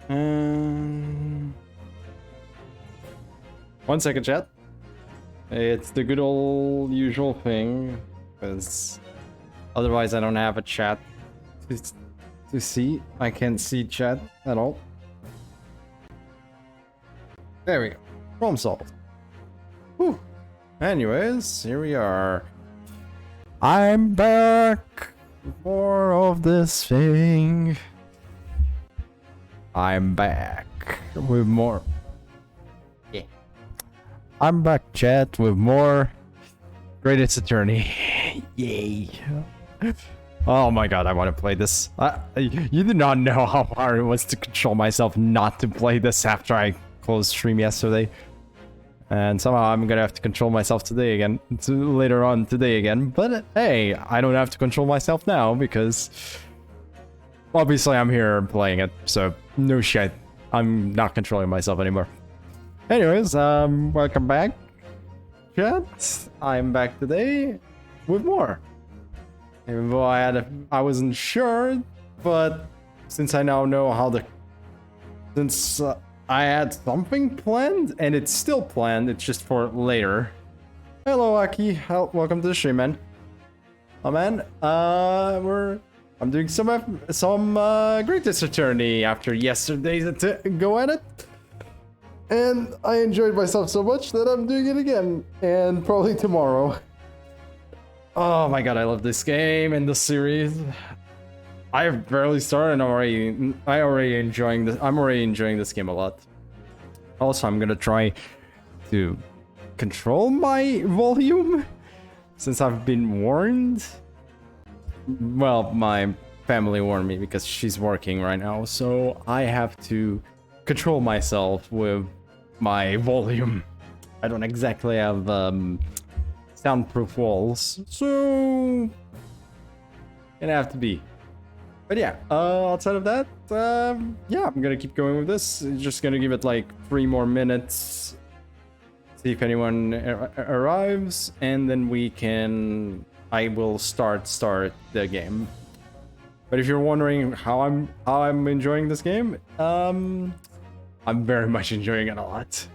1 second, chat. It's the good old usual thing, because otherwise I don't have a chat to see. I can't see chat at all. There we go. Problem solved. Whew. Anyways, here we are. I'm back. More of this thing. I'm back with more. Yeah. I'm back, chat, with more Greatest Attorney. Yay. Oh my god, I want to play this. You do not know how hard it was to control myself not to play this after I closed stream yesterday. And somehow I'm gonna have to control myself today again, later on today again. But hey, I don't have to control myself now because obviously I'm here playing it, so no shit. I'm not controlling myself anymore. Anyways, welcome back, chat. I'm back today with more. Even though I wasn't sure, but since I now know how I had something planned, and it's still planned, it's just for later. Hello, Aki. Welcome to the stream, man. Oh, man. I'm doing some Greatest Attorney after yesterday's go at it. And I enjoyed myself so much that I'm doing it again, and probably tomorrow. Oh my god, I love this game and this series. I have barely started and I'm already enjoying this game a lot. Also, I'm gonna try to control my volume since I've been warned. Well, my family warned me because she's working right now, so I have to control myself with my volume. I don't exactly have soundproof walls, so gonna have to be. But yeah, outside of that, yeah, I'm gonna keep going with this. Just gonna give it like 3 more minutes, see if anyone arrives, and then I will start the game. But if you're wondering how I'm enjoying this game, I'm very much enjoying it a lot.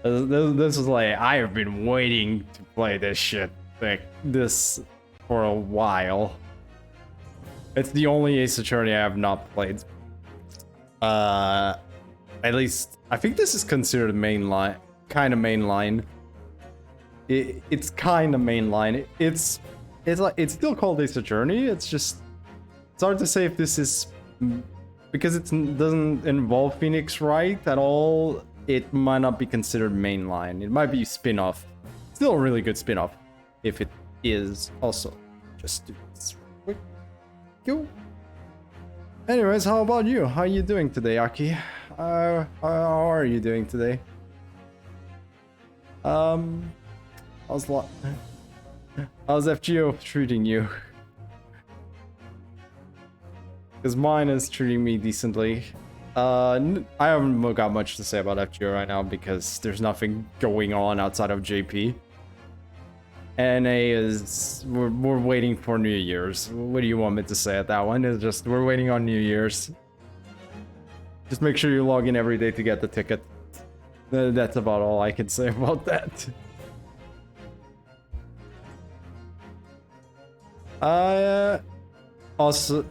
This is like, I have been waiting to play this shit like this for a while. It's the only Ace Attorney I have not played. At least, I think this is considered mainline, kind of mainline. It's kind of mainline. It's still called Ace Attorney. It's hard to say if this is, because it doesn't involve Phoenix Wright at all. It might not be considered mainline. It might be spin-off. Still a really good spin-off, if it is also. Just do this quick. Go. Anyways, how about you? How are you doing today, Aki? How are you doing today? How's FGO treating you? Because mine is treating me decently. I haven't got much to say about FGO right now because there's nothing going on outside of JP. NA is we're waiting for New Year's. What do you want me to say at that one? It's just we're waiting on New Year's. Just make sure you log in every day to get the ticket. That's about all I can say about that. Also.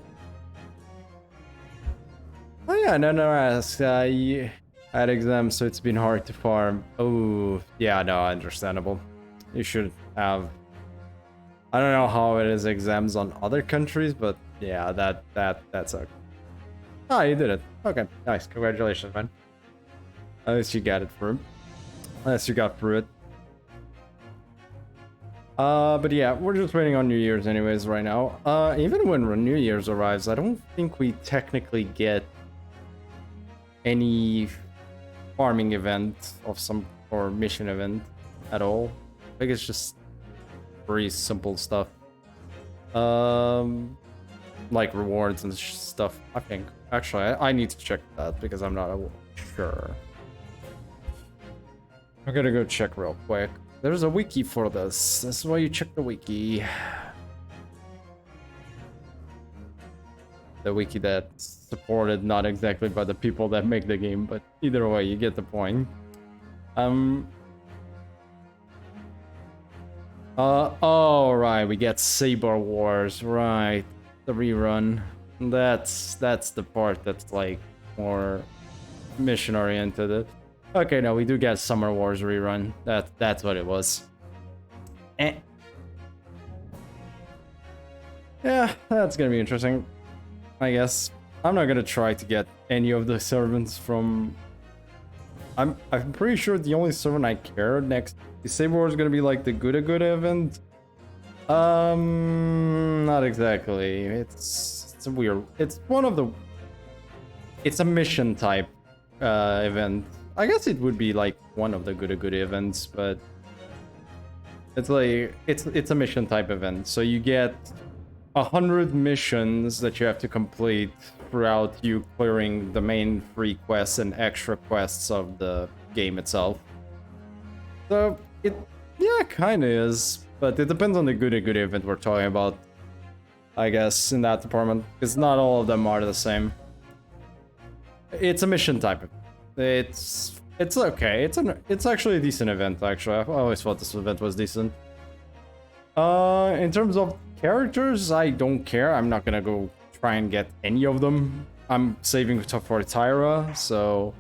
Oh yeah, no asks. You had exams, so it's been hard to farm. Oh yeah, no, understandable. You should have. I don't know how it is exams on other countries, but yeah, that's a. Oh, you did it. Okay, nice. Congratulations, man. At least you got it through. At least you got through it. But yeah, we're just waiting on New Year's anyways right now. Even when New Year's arrives, I don't think we technically get any farming event of some or mission event at all. I think it's just very simple stuff. Like rewards and stuff, I think. Actually, I need to check that because I'm not sure. I'm gonna go check real quick. There's a wiki for this. That's why you check the wiki. the wiki that's supported not exactly by the people that make the game, but either way, you get the point. Oh right, we get Saber Wars, right? The rerun. That's the part that's like more mission oriented. Okay, no, we do get Summer Wars rerun. That's what it was. Eh. Yeah, that's gonna be interesting, I guess. I'm not gonna try to get any of the servants from. I'm pretty sure the only servant I care next. The Saber War is gonna be like the good event. Not exactly. It's a weird. It's one of the. It's a mission type event. I guess it would be like one of the good events, but it's like it's a mission type event. So you get 100 missions that you have to complete throughout you clearing the main free quests and extra quests of the game itself. So it, yeah, kind of is, but it depends on the good event we're talking about, I guess, in that department, because not all of them are the same. It's a mission type. It's okay. It's actually a decent event. Actually, I always thought this event was decent. In terms of characters, I don't care. I'm not gonna go try and get any of them. I'm saving for Tyra, so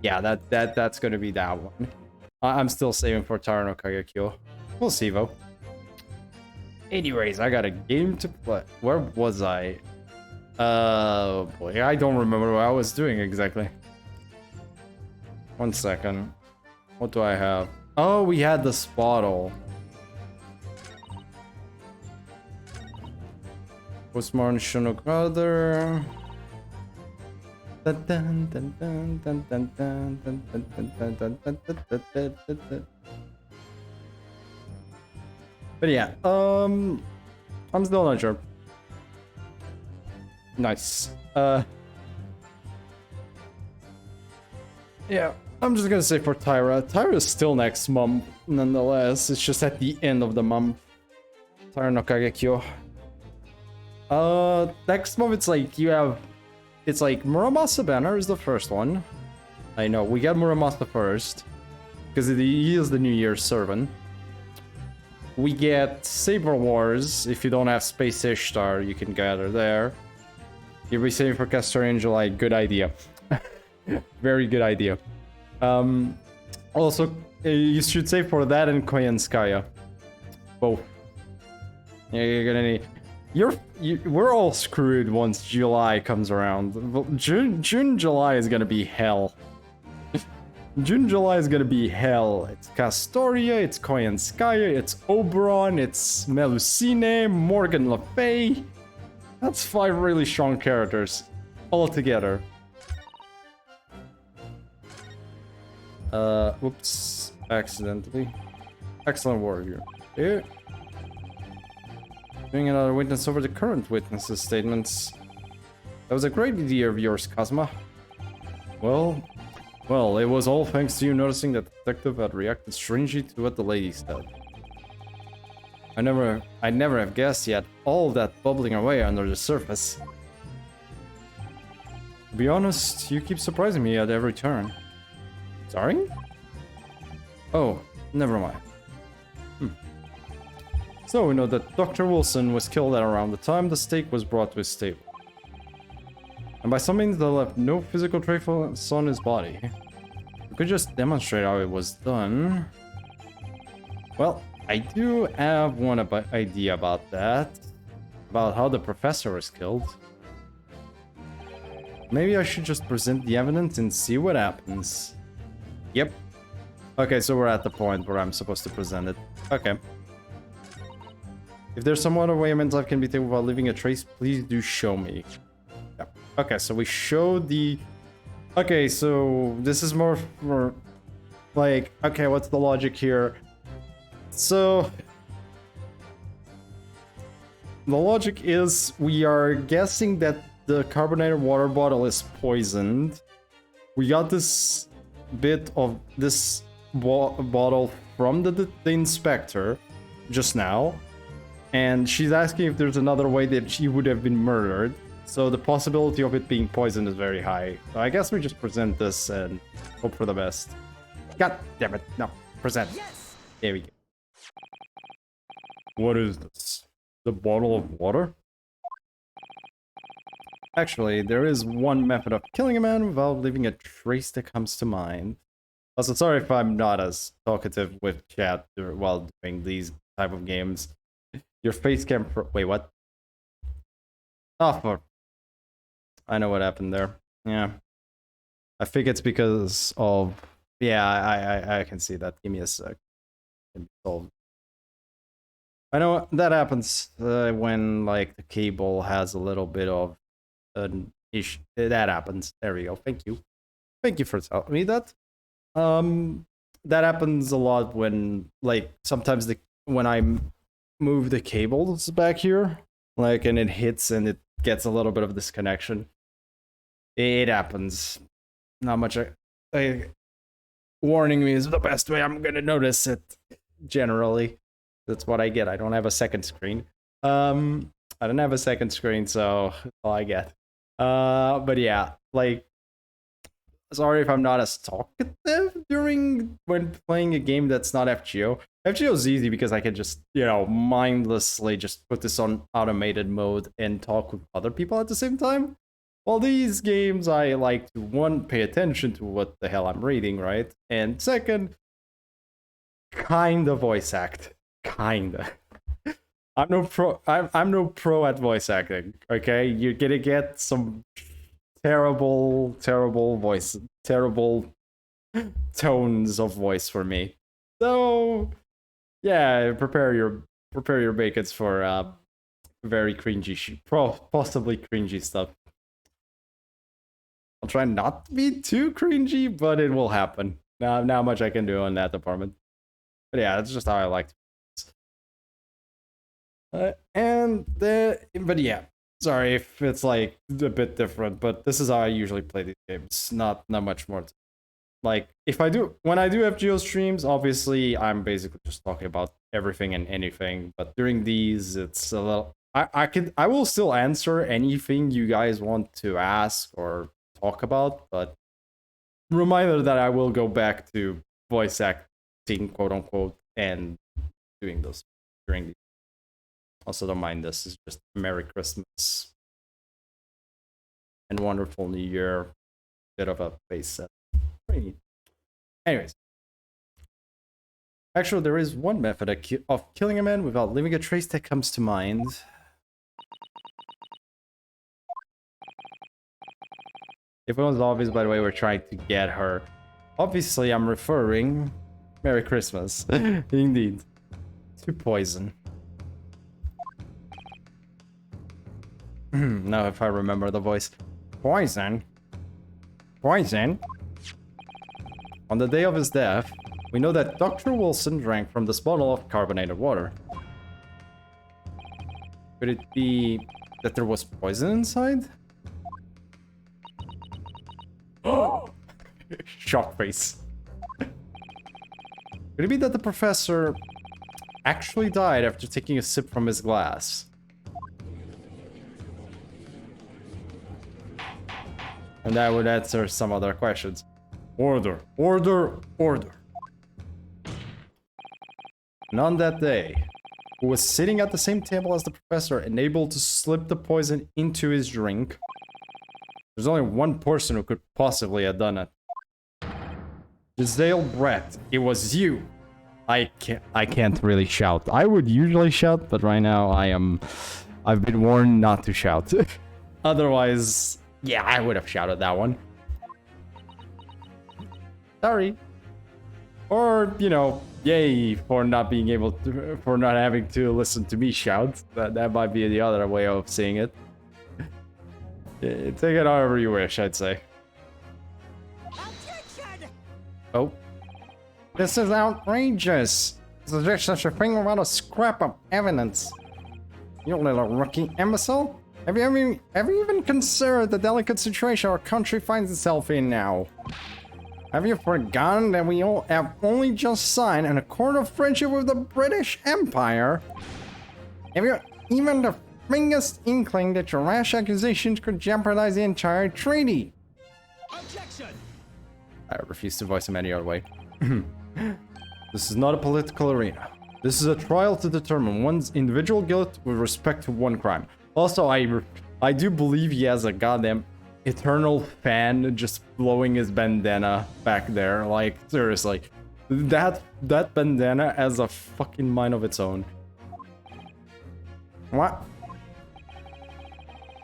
yeah, that's gonna be that one. I'm still saving for Tyra no Kagekyo. We'll see though. Anyways, I got a game to play. Where was I? Boy, I don't remember what I was doing exactly. 1 second. What do I have? Oh, we had the Spottle. Postmodern Shunokother. But yeah, I'm still not sure. Nice. Yeah, I'm just gonna say for Tyra. Tyra is still next month, nonetheless. It's just at the end of the month. Tyra no Kagekyo. Next month it's like you have. It's like Muramasa Banner is the first one. I know, we get Muramasa first. Because he is the New Year's servant. We get Saber Wars. If you don't have Space Ishtar, you can gather there. You'll be saving for Castor in July. Good idea. Very good idea. Also, you should save for that and Koyanskaya. Both. Yeah, you're gonna need. We're all screwed once July comes around. June, July is gonna be hell. June, July is gonna be hell. It's Castoria, it's Koyanskaya, it's Oberon, it's Melusine, Morgan Le Fay. That's 5 really strong characters all together. Whoops, accidentally. Excellent warrior. Yeah. Doing another witness over the current witnesses' statements. That was a great idea of yours, Kazuma. Well, it was all thanks to you noticing that the detective had reacted strangely to what the lady said. I never have guessed yet all of that bubbling away under the surface. To be honest, you keep surprising me at every turn. Sorry? Oh, never mind. So we know that Dr. Wilson was killed at around the time the stake was brought to his stable. And by some means that left no physical trace on his body. We could just demonstrate how it was done. Well, I do have one idea about that. About how the professor was killed. Maybe I should just present the evidence and see what happens. Yep. Okay, so we're at the point where I'm supposed to present it. Okay. If there's some other way a men's life can be taken without leaving a trace, please do show me. Yep. Okay, so we showed the... Okay, so this is more for... Like, okay, what's the logic here? So... The logic is we are guessing that the carbonated water bottle is poisoned. We got this bit of this bottle from the inspector just now. And she's asking if there's another way that she would have been murdered. So the possibility of it being poisoned is very high. So I guess we just present this and hope for the best. God damn it. No. Present. Yes. There we go. What is this? The bottle of water? Actually, there is one method of killing a man without leaving a trace that comes to mind. Also, sorry if I'm not as talkative with chat while doing these type of games. Your face cam... Wait, what? Oh, fuck. I know what happened there. Yeah. I think it's because of... Yeah, I can see that. Give me a sec. Can be solved. I know that happens when, like, the cable has a little bit of an issue. That happens. There we go. Thank you. Thank you for telling me that. That happens a lot when, like, sometimes when I move the cables back here, like, and it hits and it gets a little bit of disconnection. It happens. Not much. Warning me is the best way I'm gonna notice it. Generally, that's what I get. I don't have a second screen. I don't have a second screen, so that's all I get. But yeah, like, sorry if I'm not as talkative when playing a game that's not FGO. FGO is easy because I can just, you know, mindlessly just put this on automated mode and talk with other people at the same time. Well, these games, I like to, one, pay attention to what the hell I'm reading, right? And second, kinda voice act. Kinda. I'm no pro at voice acting, okay? You're gonna get some terrible voice, terrible tones of voice for me. So, yeah, prepare your bacons for very cringy, possibly cringy stuff. I'll try not to be too cringy, but it will happen. Not much I can do on that department. But yeah, that's just how I like to. But yeah, sorry if it's like a bit different, but this is how I usually play these games. Not much more. Like, when I do FGO streams, obviously I'm basically just talking about everything and anything. But during these, it's a little. I will still answer anything you guys want to ask or talk about, but reminder that I will go back to voice acting, quote unquote, and doing those during the. Also, don't mind this. It's just Merry Christmas and wonderful New Year. Bit of a face set. Anyways, actually, there is one method of killing a man without leaving a trace that comes to mind. If it was obvious, by the way, we're trying to get her. Obviously, I'm referring, Merry Christmas, indeed, to poison. Now, if I remember the voice. Poison? Poison? On the day of his death, we know that Dr. Wilson drank from this bottle of carbonated water. Could it be that there was poison inside? Shock face. Could it be that the professor actually died after taking a sip from his glass? And that would answer some other questions. Order, order, order. And on that day, who was sitting at the same table as the professor and able to slip the poison into his drink? There's only one person who could possibly have done it. Giselle Brett, it was you. I can't really shout. I would usually shout, but right now I've been warned not to shout. Otherwise, yeah, I would have shouted that one. Sorry. Or, you know, yay for not being able to, for not having to listen to me shout. That might be the other way of seeing it. Take it however you wish, I'd say. Objection! Oh. This is outrageous. There's such a thing without a scrap of evidence. You little rookie imbecile. Have you even considered the delicate situation our country finds itself in now? Have you forgotten that we all have only just signed an accord of friendship with the British Empire? Have you even faintest inkling that your rash accusations could jeopardize the entire treaty. Objection! I refuse to voice him any other way. This is not a political arena. This is a trial to determine one's individual guilt with respect to one crime. Also, I do believe he has a goddamn eternal fan just blowing his bandana back there. Like, seriously. That bandana has a fucking mind of its own. What?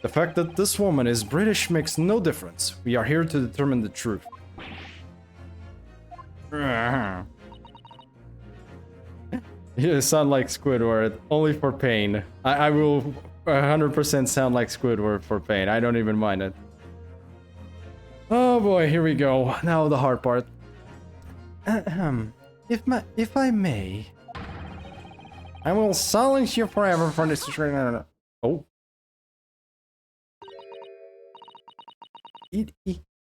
The fact that this woman is British makes no difference. We are here to determine the truth. You sound like Squidward, only for pain. I will 100% sound like Squidward for pain. I don't even mind it. Oh boy, here we go. Now the hard part. If I may, I will silence you forever for this. Oh. It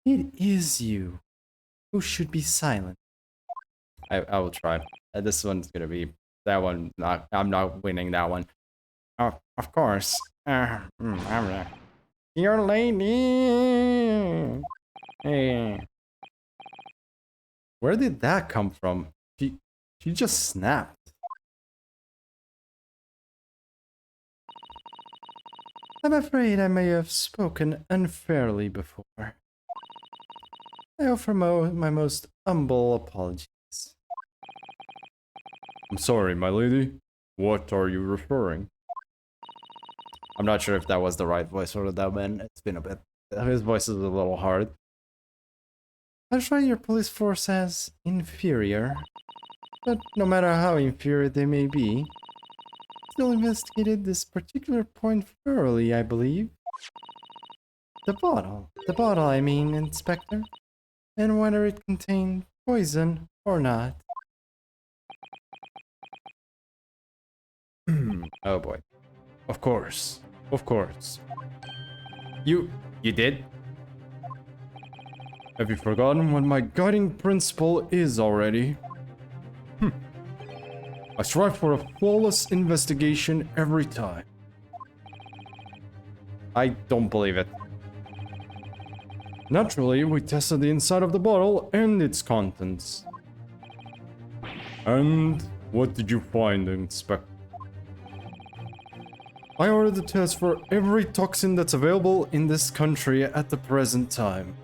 is you who should be silent. I will try. This one's gonna be that one. I'm not winning that one. Oh, of course. Your lady. Hey. Where did that come from? She just snapped. I'm afraid I may have spoken unfairly before. I offer my most humble apologies. I'm sorry, my lady. What are you referring? I'm not sure if that was the right voice for that man. It's been a bit. His voice is a little hard. I'll try your police force as inferior. But no matter how inferior they may be, still investigated this particular point thoroughly, I believe. The bottle, I mean, Inspector. And whether it contained poison or not. Oh boy. Of course. You did? Have you forgotten what my guiding principle is already? I strive for a flawless investigation every time. I don't believe it. Naturally, we tested the inside of the bottle and its contents. And what did you find, Inspector? I ordered the test for every toxin that's available in this country at the present time.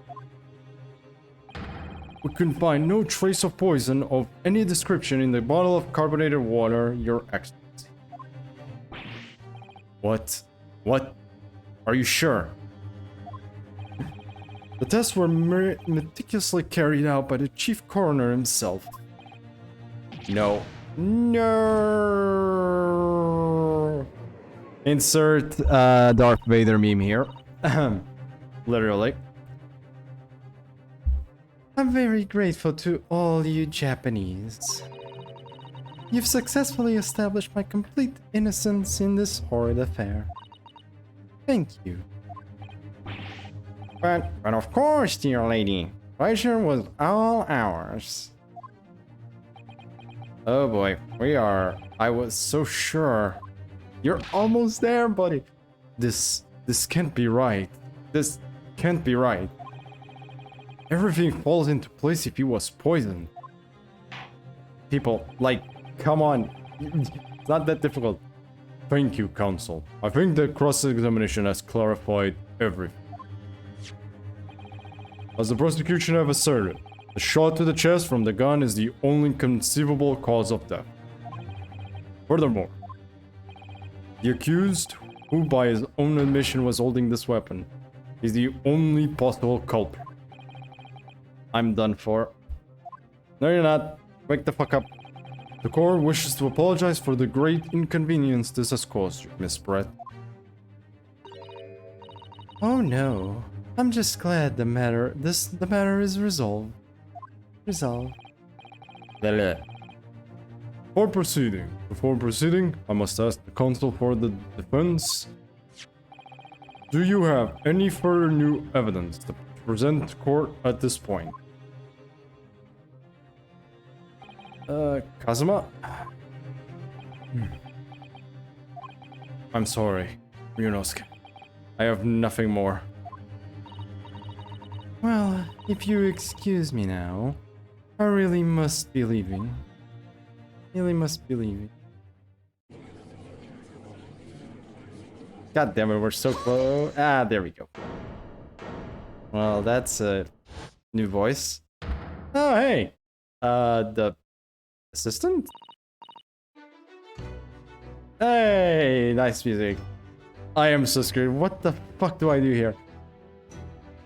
We couldn't find no trace of poison of any description in the bottle of carbonated water, Your Excellency. What? Are you sure? The tests were meticulously carried out by the chief coroner himself. No. Insert Darth Vader meme here. Literally. I'm very grateful to all you Japanese. You've successfully established my complete innocence in this horrid affair. Thank you. But of course, dear lady. Pleasure was all ours. Oh boy, I was so sure. You're almost there, buddy. This can't be right. This can't be right. Everything falls into place if he was poisoned. People, like, come on. It's not that difficult. Thank you, counsel. I think the cross-examination has clarified everything. As the prosecution have asserted, the shot to the chest from the gun is the only conceivable cause of death. Furthermore, the accused, who by his own admission was holding this weapon, is the only possible culprit. I'm done for. No, you're not. Wake the fuck up. The court wishes to apologize for the great inconvenience this has caused you, Miss Brett. Oh no. I'm just glad the matter is resolved. Before proceeding, I must ask the counsel for the defense. Do you have any further new evidence to present to court at this point? Kazuma? I'm sorry. Ryunosuke. I have nothing more. Well, if you excuse me now, I really must be leaving. Really must be leaving. God damn it, we're so close. Ah, there we go. Well, that's a new voice. Oh, hey. The assistant? Hey, nice music. I am so scared. What the fuck do I do here?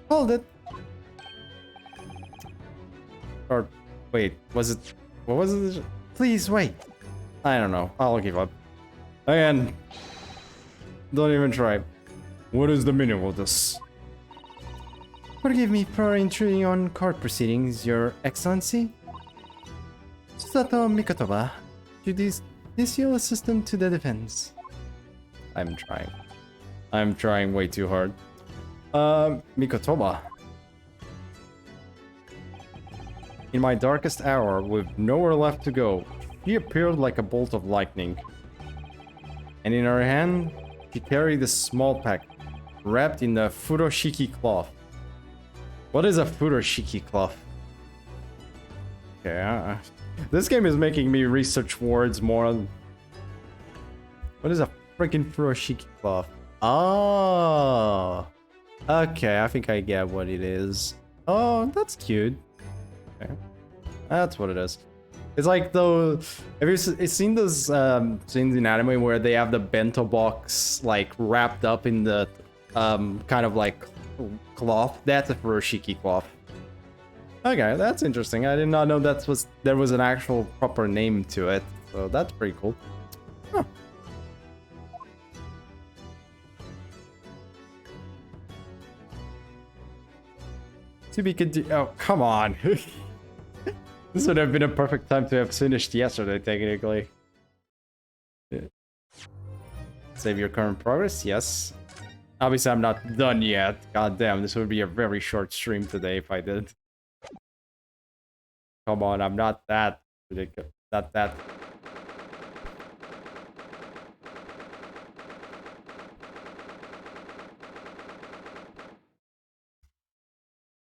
Hold it. Or, wait, was it... What was it? Please, wait. I don't know. I'll give up. Again. Don't even try. What is the meaning of this? Forgive me for intruding on court proceedings, Your Excellency. Susato Mikotoba, judicial assistant to the defense. I'm trying. I'm trying way too hard. Mikotoba. In my darkest hour, with nowhere left to go, she appeared like a bolt of lightning. And in her hand, she carried a small pack, wrapped in the furoshiki cloth. What is a furoshiki cloth? Okay, this game is making me research words more. What is a freaking furoshiki cloth? Oh, okay, I think I get what it is. Oh, that's cute. Okay. That's what it is. It's like those. Have you seen those scenes in anime where they have the bento box like wrapped up in the kind of like cloth? That's a furoshiki cloth. Okay, that's interesting. I did not know there was an actual proper name to it. So that's pretty cool. Huh. To be continued. Oh, come on. This would have been a perfect time to have finished yesterday, technically. Yeah. Save your current progress? Yes. Obviously, I'm not done yet. God damn, this would be a very short stream today if I did. Come on, I'm not that ridiculous. Not that.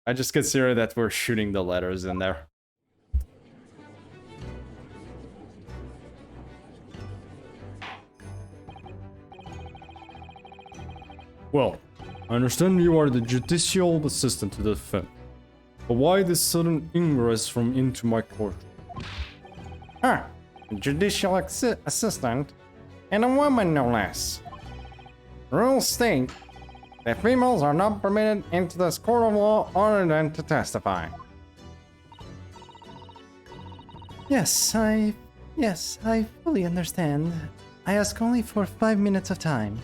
I just consider that we're shooting the letters in there. Well, I understand you are the judicial assistant to the defense. But why this sudden ingress from into my court? Ah, judicial assistant, and a woman no less. Rules state that females are not permitted into this court of law other than to testify. Yes, I fully understand. I ask only for 5 minutes of time.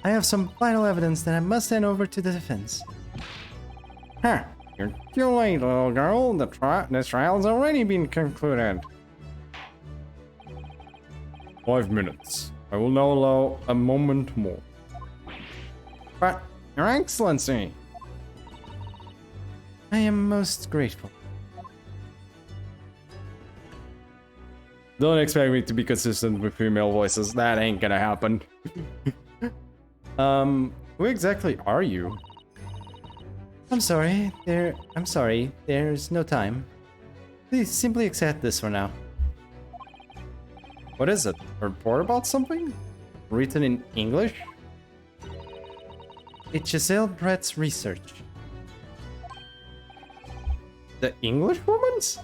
I have some vital evidence that I must hand over to the defense. Huh, you're too late, little girl. The trial's already been concluded. 5 minutes. I will now allow a moment more. But, Your Excellency! I am most grateful. Don't expect me to be consistent with female voices. That ain't gonna happen. Who exactly are you? I'm sorry, there's no time. Please simply accept this for now. What is it? A report about something? Written in English? It's Giselle Brett's research. The English woman's?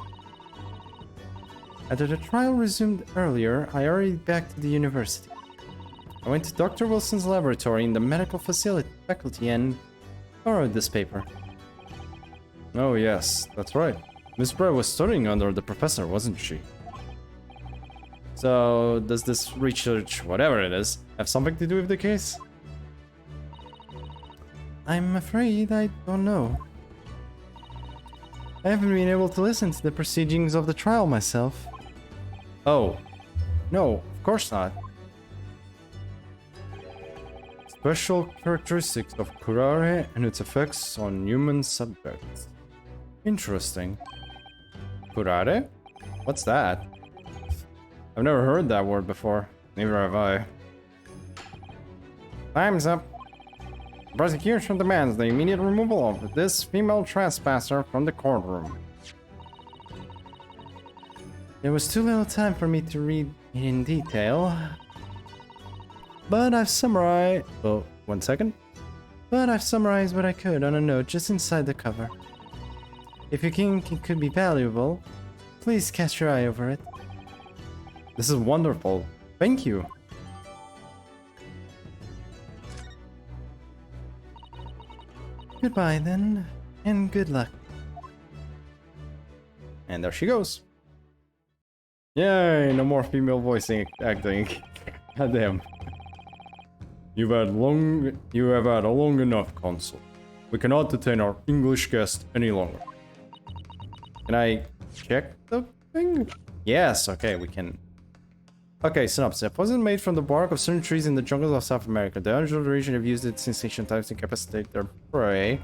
After the trial resumed earlier, I hurried back to the university. I went to Dr. Wilson's laboratory in the medical faculty and borrowed this paper. Oh yes, that's right. Miss Brett was studying under the professor, wasn't she? So, does this research, whatever it is, have something to do with the case? I'm afraid I don't know. I haven't been able to listen to the proceedings of the trial myself. Oh. No, of course not. Special characteristics of curare and its effects on human subjects. Interesting. Curare? What's that? I've never heard that word before. Neither have I. Time's up. Prosecution demands the immediate removal of this female trespasser from the courtroom. There was too little time for me to read it in detail. But I've summarized... Oh, 1 second. But I've summarized what I could on a note just inside the cover. If you think it could be valuable, please cast your eye over it. This is wonderful. Thank you. Goodbye then, and good luck. And there she goes. Yay, no more female voicing acting. God damn. You have had a long enough console. We cannot detain our English guest any longer. Can I check the thing? Yes, okay, we can. Okay, synopsis. Poison made from the bark of certain trees in the jungles of South America. The unusual region have used its sensation types to incapacitate their prey.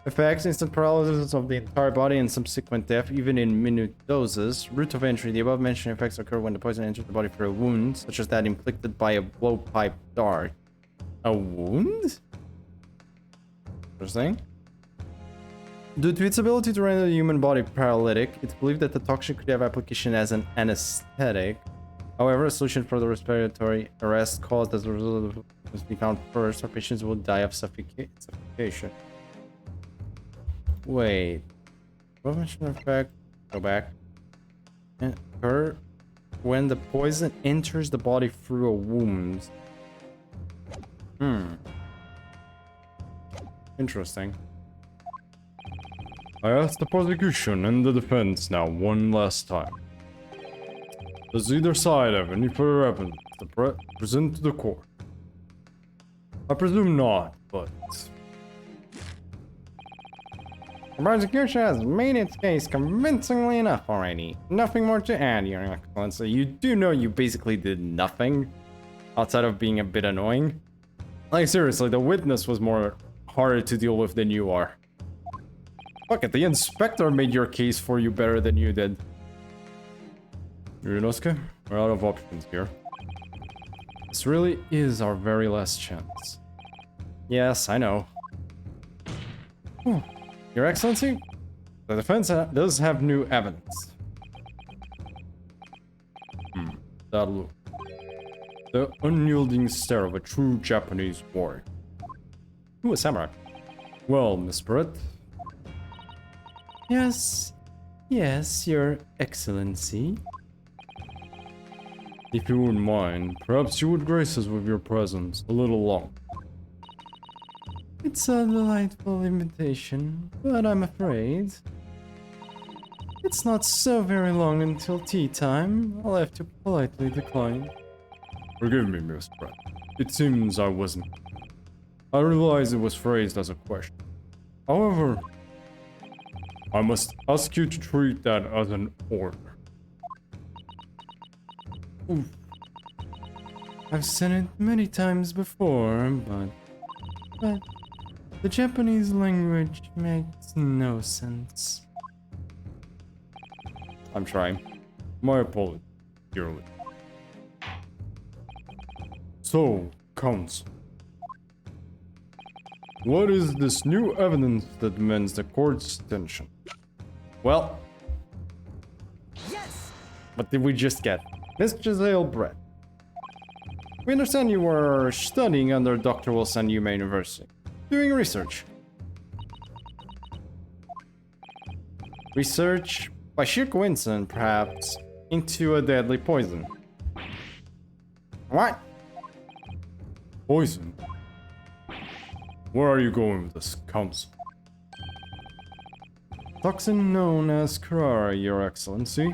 Effects: instant paralysis of the entire body and subsequent death, even in minute doses. Route of entry: the above mentioned effects occur when the poison enters the body through a wound, such as that inflicted by a blowpipe dart. A wound? Interesting. Due to its ability to render the human body paralytic, it's believed that the toxin could have application as an anesthetic. However, a solution for the respiratory arrest caused as a result of must be found first, or patients will die of suffocation. Wait. What mention effect? Go back. Occur when the poison enters the body through a wound. Interesting. I ask the prosecution and the defense now one last time. Does either side have any further evidence to present to the court? I presume not, but... The prosecution has made its case convincingly enough already. Nothing more to add, Your Excellency. You do know you basically did nothing outside of being a bit annoying. Like, seriously, the witness was more harder to deal with than you are. Fuck it, the inspector made your case for you better than you did. Ryunosuke, we're out of options here. This really is our very last chance. Yes, I know. Your Excellency, the defense does have new evidence. That look. The unyielding stare of a true Japanese warrior. Ooh, a samurai. Well, Miss Brett. Yes, Your Excellency. If you wouldn't mind, perhaps you would grace us with your presence a little longer. It's a delightful invitation, but I'm afraid it's not so very long until tea time. I'll have to politely decline. Forgive me, Miss Brett. It seems I wasn't. I realize it was phrased as a question. However, I must ask you to treat that as an order. Oof. I've said it many times before, but the Japanese language makes no sense. I'm trying. My apologies, dearly. So, Counsel, what is this new evidence that demands the court's attention? Well, yes. What did we just get? Miss Giselle Brett. We understand you were studying under Dr. Wilson Yuma University, doing research. Research, by sheer coincidence perhaps, into a deadly poison. What? Poison? Where are you going with this, Counsel? Toxin known as Carrara, Your Excellency.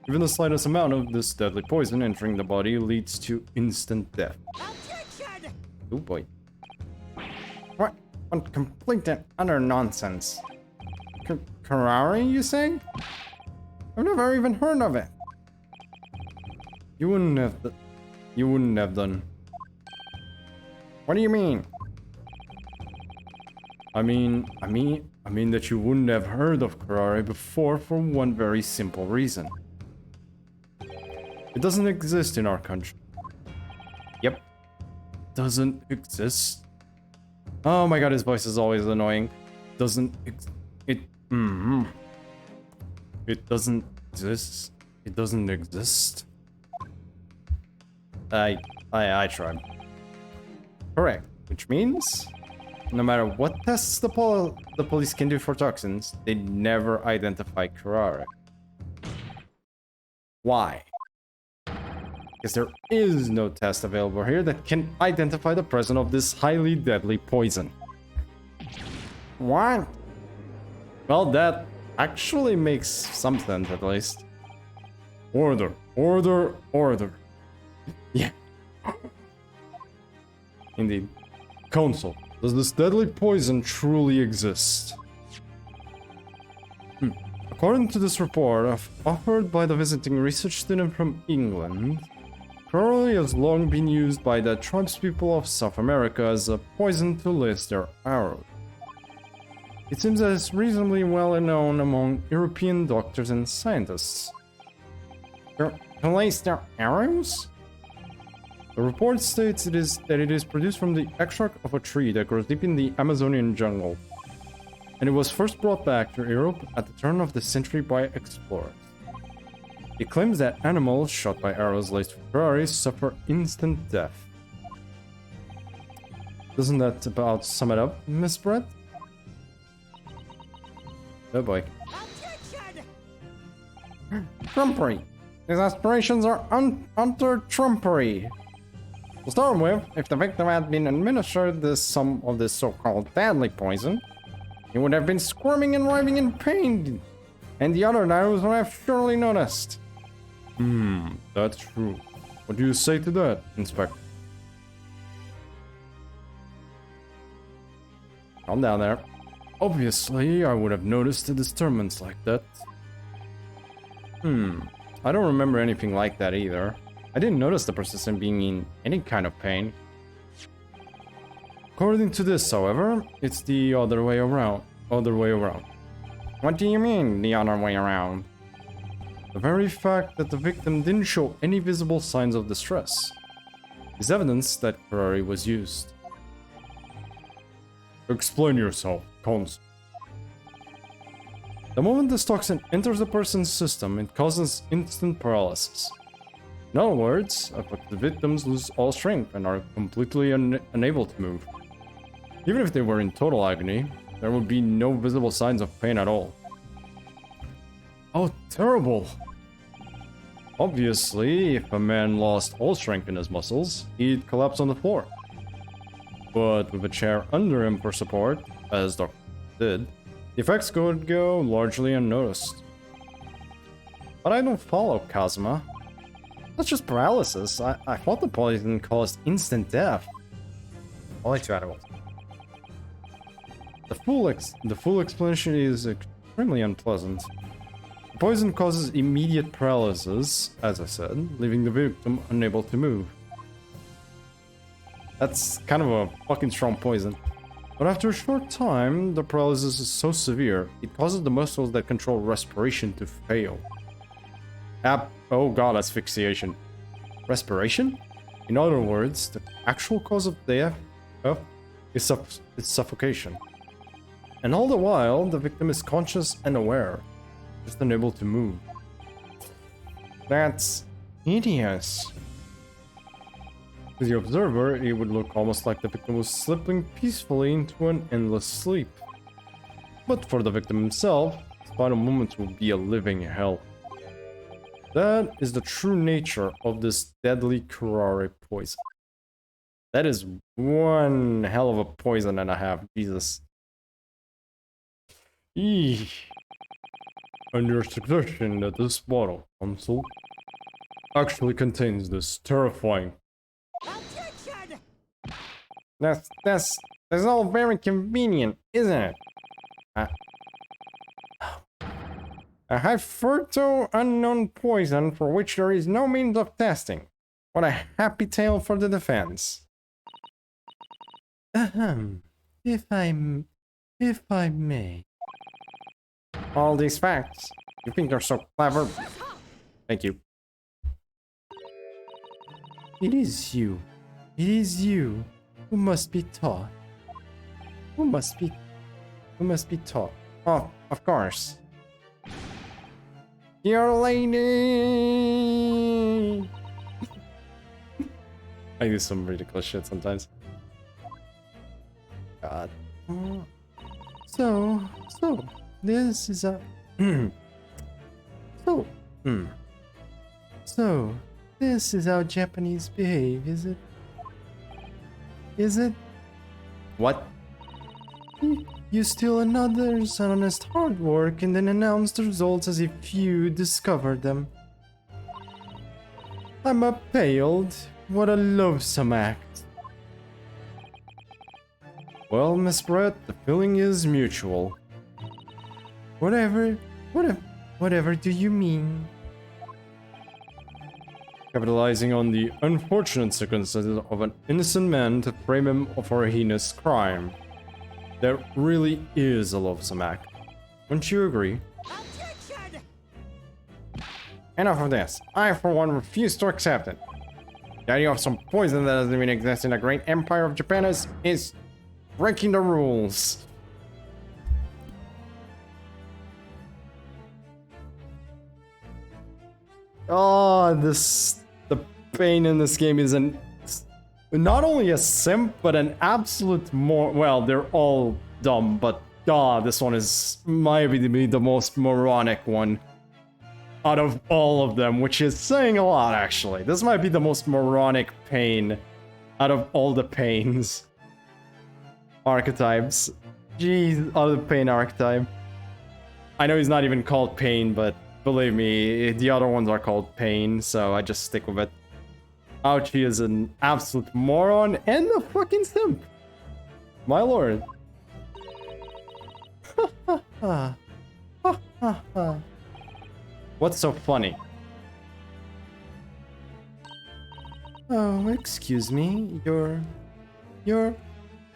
Even the slightest amount of this deadly poison entering the body leads to instant death. Objection! Oh boy. What complete and utter nonsense. Carrara, you say? I've never even heard of it. You wouldn't have done. What do you mean? I mean that you wouldn't have heard of Carrara before for one very simple reason. It doesn't exist in our country. Yep. doesn't exist. Oh my god, his voice is always annoying. Doesn't it? It doesn't exist. It doesn't exist. I tried. Correct. Which means, no matter what tests the police can do for toxins, they never identify Kurare. Why? Because there is no test available here that can identify the presence of this highly deadly poison. What? Well, that actually makes some sense, at least. Order, order, order. Yeah. Indeed. Council, does this deadly poison truly exist? According to this report offered by the visiting research student from England, Kurare has long been used by the tribespeople of South America as a poison to lace their arrows. It seems that it's reasonably well known among European doctors and scientists. To lace their arrows? The report states that it is produced from the extract of a tree that grows deep in the Amazonian jungle, and it was first brought back to Europe at the turn of the century by explorers. It claims that animals shot by arrows laced with Kurare suffer instant death. Doesn't that about sum it up, Miss Brett? Oh boy. Trumpery. His aspirations are under trumpery. To start with, if the victim had been administered some of this so-called deadly poison, he would have been squirming and writhing in pain, and the other nose would have surely noticed. That's true. What do you say to that, Inspector? Calm down there. Obviously, I would have noticed a disturbance like that. I don't remember anything like that either. I didn't notice the persistent being in any kind of pain. According to this, however, it's the other way around. What do you mean, the other way around? The very fact that the victim didn't show any visible signs of distress is evidence that Kurare was used. Explain yourself, Cons. The moment this toxin enters the person's system, it causes instant paralysis. In other words, affected victims lose all strength and are completely unable to move. Even if they were in total agony, there would be no visible signs of pain at all. Oh, terrible! Obviously, if a man lost all strength in his muscles, he'd collapse on the floor. But with a chair under him for support, as Dr. did, the effects would go largely unnoticed. But I don't follow, Kazuma. That's just paralysis. I thought the poison caused instant death. Only 2 animals. The full explanation is extremely unpleasant. The poison causes immediate paralysis, as I said, leaving the victim unable to move. That's kind of a fucking strong poison. But after a short time, the paralysis is so severe, it causes the muscles that control respiration to fail. Oh god, asphyxiation. Respiration? In other words, the actual cause of death is suffocation. And all the while, the victim is conscious and aware, just unable to move. That's hideous. To the observer, it would look almost like the victim was slipping peacefully into an endless sleep. But for the victim himself, his final moments will be a living hell. That is the true nature of this deadly Kurare poison. That is one hell of a poison and a half, Jesus. Eeeh. And your suggestion that this bottle, Council, actually contains this terrifying... That's all very convenient, isn't it? A hitherto unknown poison for which there is no means of testing. What a happy tale for the defense. If I may. All these facts. You think you're so clever? Thank you. It is you. It is you who must be taught. Who must be taught. Oh, of course. Your lady. I do some ridiculous shit sometimes. God. So, this is a... So, this is how Japanese behave, is it? Is it? What? You steal another's honest hard work and then announce the results as if you discovered them. I'm appalled. What a loathsome act. Well, Miss Brett, the feeling is mutual. Whatever do you mean? Capitalizing on the unfortunate circumstances of an innocent man to frame him for a heinous crime. That really is a loathsome act. Wouldn't you agree? Objection! Enough of this. I, for one, refuse to accept it. The idea of some poison that doesn't even exist in the great empire of Japan is breaking the rules. Oh, the pain in this game is not only a simp, but an absolute well, they're all dumb, but this one might be the most moronic one out of all of them, which is saying a lot, actually. This might be the most moronic pain out of all the pains. Archetypes. Jeez, out of the pain archetype. I know he's not even called Pain, but believe me, the other ones are called Pain, so I just stick with it. Ouchie is an absolute moron and a fucking simp. My lord. What's so funny? Oh, excuse me, Your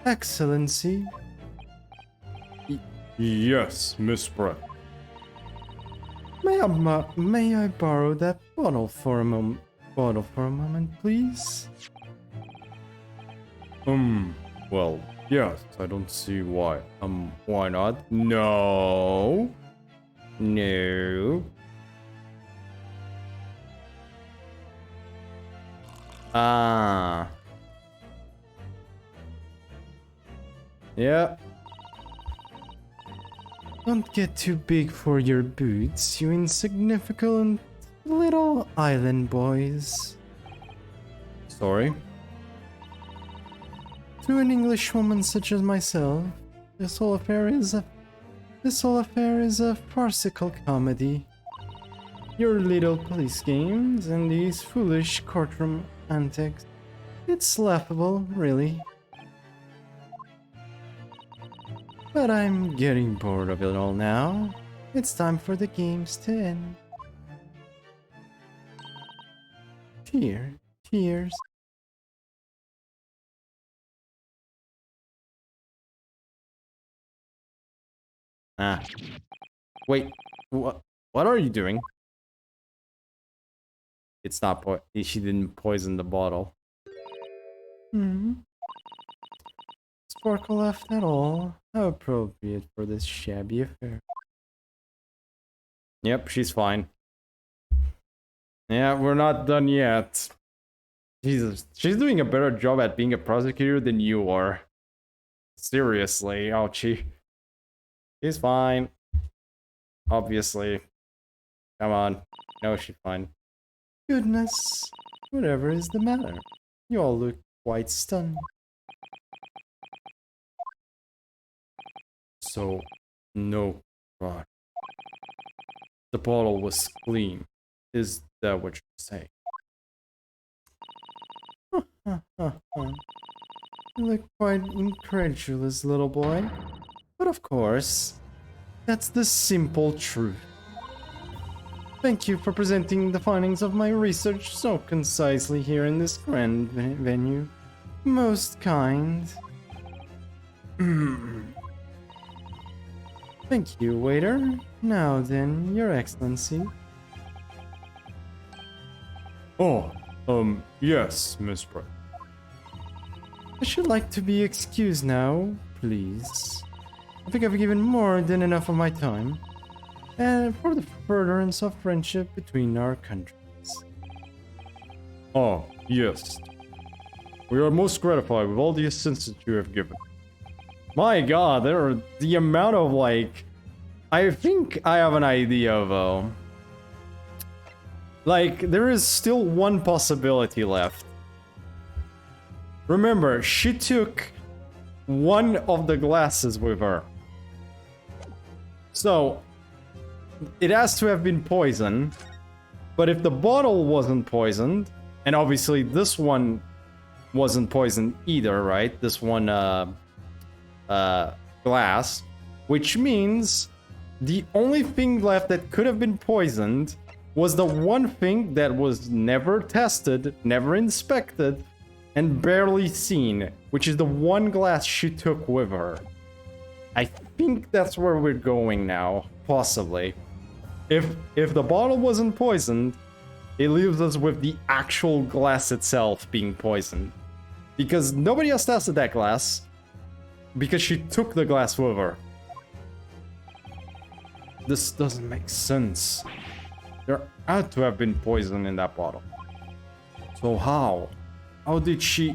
Excellency. Yes, Miss Brett. May I borrow that bottle for a moment? Please? Well, yes, I don't see why. Why not? No. Ah. Yeah. Don't get too big for your boots, you insignificant little island boys. Sorry? To an Englishwoman such as myself, this whole affair is a farcical comedy. Your little police games and these foolish courtroom antics. It's laughable, really. But I'm getting bored of it all now. It's time for the games to end. Cheers. Ah. Wait, what are you doing? It's not she didn't poison the bottle. Sparkle left at all. How appropriate for this shabby affair. Yep, she's fine. Yeah, we're not done yet. Jesus, she's doing a better job at being a prosecutor than you are. Seriously, ouchie. She's fine. Obviously. Come on. No, she's fine. Goodness. Whatever is the matter? You all look quite stunned. So, no crime. The bottle was clean. Is that what you're saying? You look quite incredulous, little boy. But of course, that's the simple truth. Thank you for presenting the findings of my research so concisely here in this grand venue. Most kind. Thank you, waiter. Now then, Your Excellency. Oh, yes, Miss Brett. I should like to be excused now, please. I think I've given more than enough of my time. And for the furtherance of friendship between our countries. Oh, yes. We are most gratified with all the assistance you have given. My god, there are the amount of like... I think I have an idea though. Like, there is still one possibility left. Remember, she took one of the glasses with her. So, it has to have been poisoned. But if the bottle wasn't poisoned, and obviously this one wasn't poisoned either, right? This one, glass. Which means the only thing left that could have been poisoned was the one thing that was never tested, never inspected, and barely seen, which is the one glass she took with her. I think that's where we're going now, possibly. If the bottle wasn't poisoned, it leaves us with the actual glass itself being poisoned. Because nobody else tested that glass, because she took the glass with her. This doesn't make sense. There had to have been poison in that bottle. So how? How did she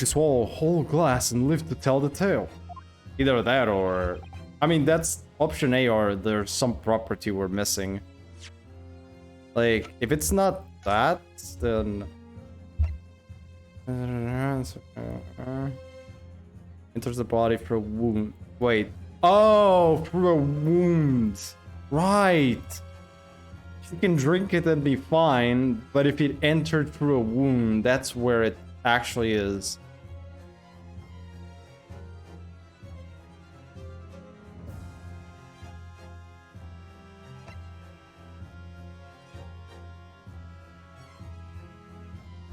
swallow a whole glass and live to tell the tale? Either that or... I mean, that's option A, or there's some property we're missing. Like, if it's not that, then... enters the body through a wound. Wait. Oh, through a wound. Right. You can drink it and be fine, but if it entered through a wound, that's where it actually is.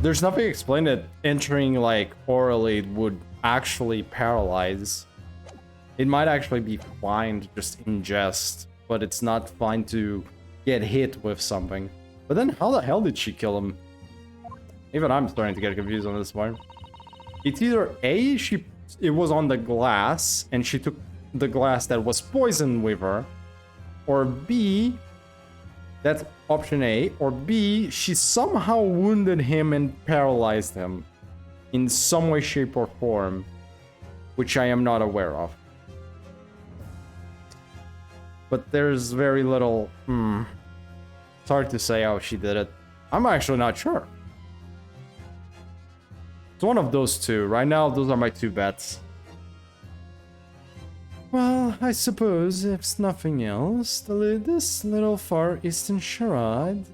There's nothing explained that entering like orally would actually paralyze. It might actually be fine to just ingest, but it's not fine to get hit with something. But then how the hell did she kill him? Even I'm starting to get confused on this one. It's either A, it was on the glass and she took the glass that was poisoned with her, or B, that's option A, or B, she somehow wounded him and paralyzed him in some way, shape, or form, which I am not aware of. But there's very little... It's hard to say how she did it. I'm actually not sure. It's one of those two. Right now, those are my two bets. Well, I suppose, if nothing else, this little Far Eastern charade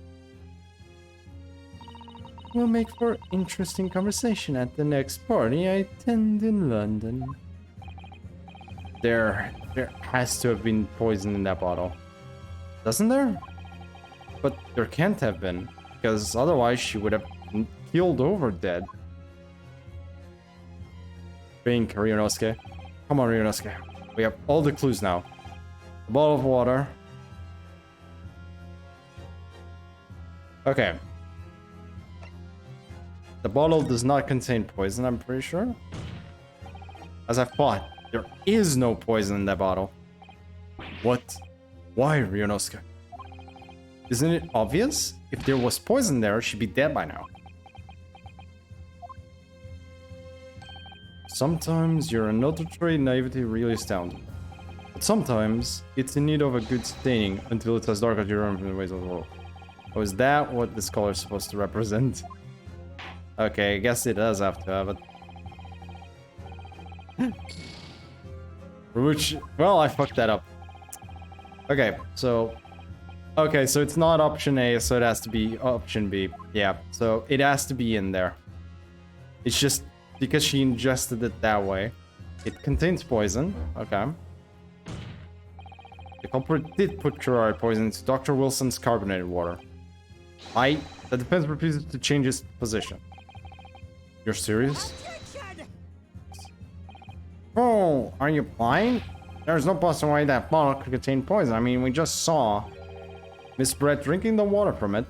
will make for interesting conversation at the next party I attend in London. There has to have been poison in that bottle. Doesn't there? But there can't have been, because otherwise she would have keeled over dead. Drink, Ryunosuke. Come on, Ryunosuke. We have all the clues now. A bottle of water. Okay. The bottle does not contain poison, I'm pretty sure. As I thought, there is no poison in that bottle. What? Why, Ryunosuke? Isn't it obvious? If there was poison there, she'd be dead by now. Sometimes your unadulterated naivety really astounds me. But sometimes it's in need of a good staining until it's as dark as your own from the ways of the world. Oh, is that what this color is supposed to represent? Okay, I guess it does have to have it. Which, well, I fucked that up. Okay, so it's not option A, so it has to be option B. Yeah, so it has to be in there. It's just because she ingested it that way. It contains poison. Okay. The culprit did put curare poison into Dr. Wilson's carbonated water. The defense refuses to change its position. You're serious? Oh, are you blind? There's no possible way that bottle could contain poison. I mean, we just saw Miss Brett drinking the water from it.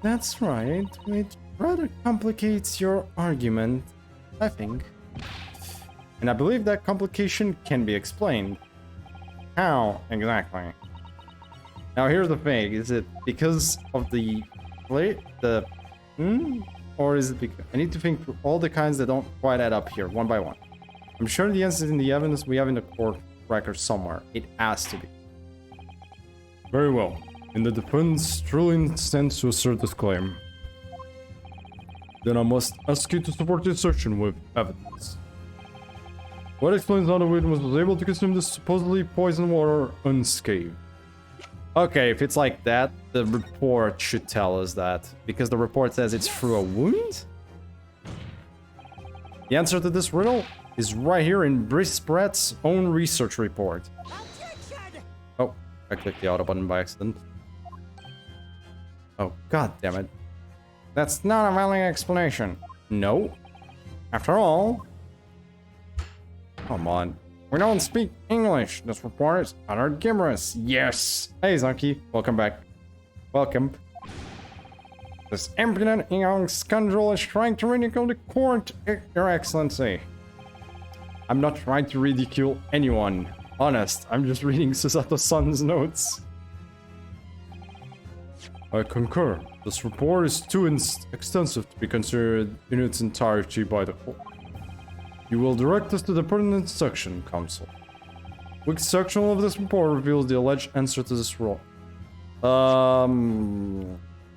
That's right. It rather complicates your argument, I think. And I believe that complication can be explained. How exactly? Now here's the thing, is it because of the plate, or is it because I need to think through all the kinds that don't quite add up here, one by one. I'm sure the answer is in the evidence we have in the court record somewhere. It has to be. Very well. In the defense truly intends to assert this claim, then I must ask you to support the assertion with evidence. What explains how the witness was able to consume this supposedly poisoned water unscathed? Okay, if it's like that, the report should tell us that, because the report says it's through a wound? The answer to this riddle is right here in Brice Brett's own research report. Oh, I clicked the auto button by accident. Oh, god damn it. That's not a valid explanation. No. After all... Come on. We don't speak English. This report is utter gibberish. Yes. Hey, Zunky. Welcome back. Welcome. This impudent young scoundrel is trying to ridicule the court, Your Excellency. I'm not trying to ridicule anyone. Honest, I'm just reading Susato-san's notes. I concur. This report is too extensive to be considered in its entirety by the court. You will direct us to the pertinent section, Counsel. Which section of this report reveals the alleged answer to this rule?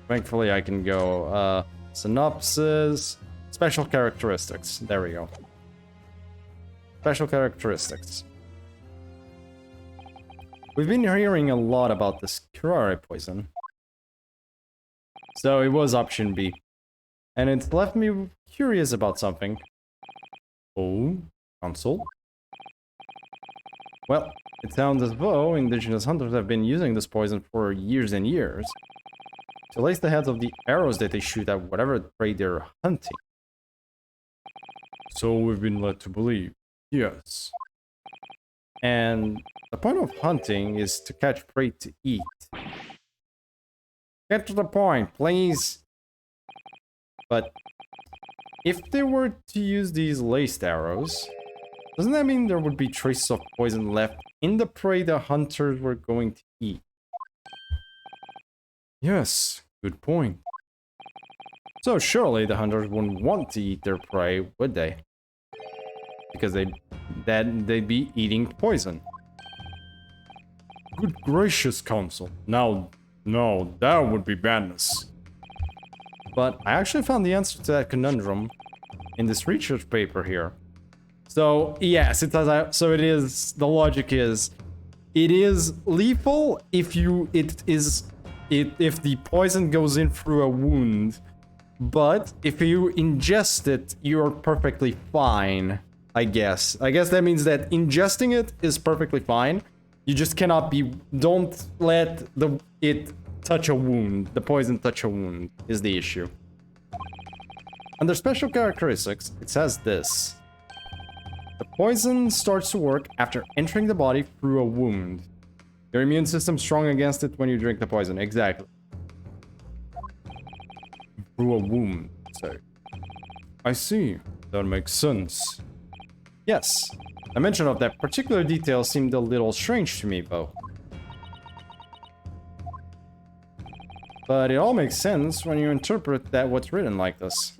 Thankfully I can go, synopsis, special characteristics. There we go. Special characteristics. We've been hearing a lot about this curare poison. So it was option B. And it's left me curious about something. Oh, Counsel? Well, it sounds as though indigenous hunters have been using this poison for years and years to lace the heads of the arrows that they shoot at whatever prey they're hunting. So we've been led to believe, yes. And the point of hunting is to catch prey to eat. Get to the point, please. But if they were to use these laced arrows, doesn't that mean there would be traces of poison left in the prey the hunters were going to eat? Yes, good point. So surely the hunters wouldn't want to eat their prey, would they? Because they'd be eating poison. Good gracious, Counsel. Now, no, that would be madness. But I actually found the answer to that conundrum in this research paper here. So yes, it does. So it is. The logic is, it is lethal if if the poison goes in through a wound, but if you ingest it, you're perfectly fine. I guess that means that ingesting it is perfectly fine. You just cannot be. Don't let it touch a wound. The poison touch a wound is the issue. Under special characteristics, it says this. The poison starts to work after entering the body through a wound. Your immune system's strong against it when you drink the poison. Exactly. Through a wound, so. I see. That makes sense. Yes. The mention of that particular detail seemed a little strange to me, though. But it all makes sense when you interpret that what's written like this.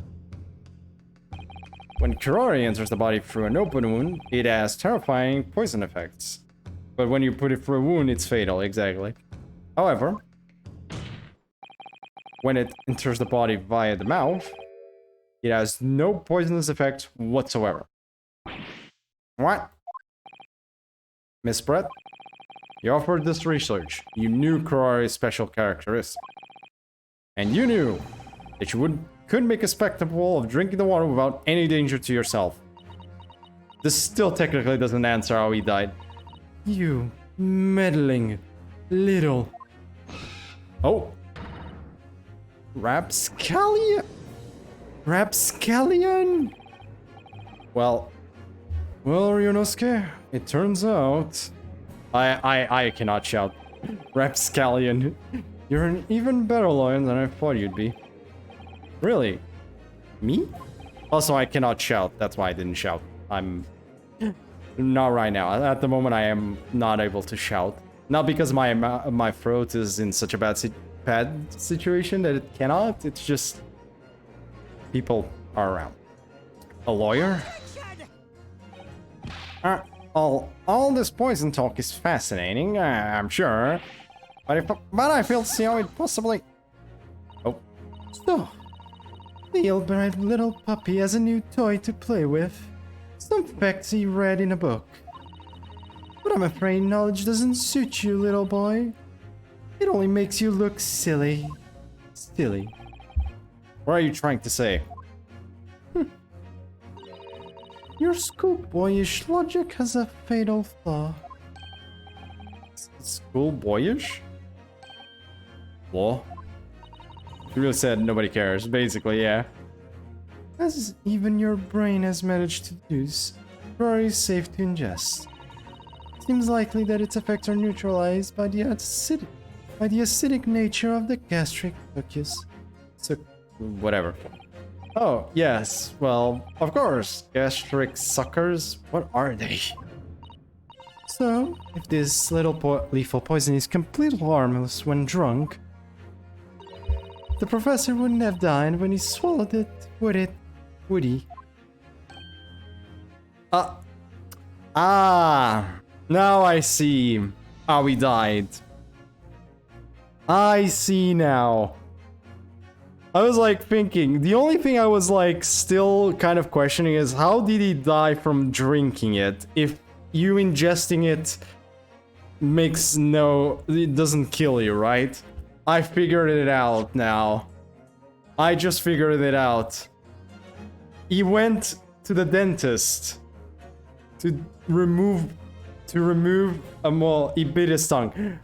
When curare enters the body through an open wound, it has terrifying poison effects. But when you put it through a wound, it's fatal, exactly. However, when it enters the body via the mouth, it has no poisonous effect whatsoever. What? Miss Brett? You offered this research. You knew curare's special characteristics. And you knew that you could make a spectacle of drinking the water without any danger to yourself. This still technically doesn't answer how he died. You meddling little... Oh. Rapscallion? Rapscallion? Well, Ryunosuke, it turns out... I cannot shout. Rapscallion. You're an even better lawyer than I thought you'd be. Really? Me? Also, I cannot shout. That's why I didn't shout. I'm... Not right now. At the moment, I am not able to shout. Not because my throat is in such a bad situation that it cannot. It's just... people are around. A lawyer? All this poison talk is fascinating, I'm sure. But I fail to see how it possibly... Oh. So, the ill-bred little puppy has a new toy to play with. Some facts he read in a book. But I'm afraid knowledge doesn't suit you, little boy. It only makes you look silly. Silly. What are you trying to say? Your schoolboyish logic has a fatal flaw. Schoolboyish? What? You really said nobody cares, basically, yeah. As even your brain has managed to deduce, Ferrari is safe to ingest. Seems likely that its effects are neutralized by the acidic nature of the gastric mucus. So, whatever. Oh, yes, well, of course, gastric suckers, what are they? So, if this little lethal poison is completely harmless when drunk, the professor wouldn't have died when he swallowed it, would it? Would he? Now I see how he died. I see now. I was like thinking, the only thing I was like still kind of questioning is how did he die from drinking it if you ingesting it it doesn't kill you, right? I figured it out now. I just figured it out. He went to the dentist to remove he bit his tongue.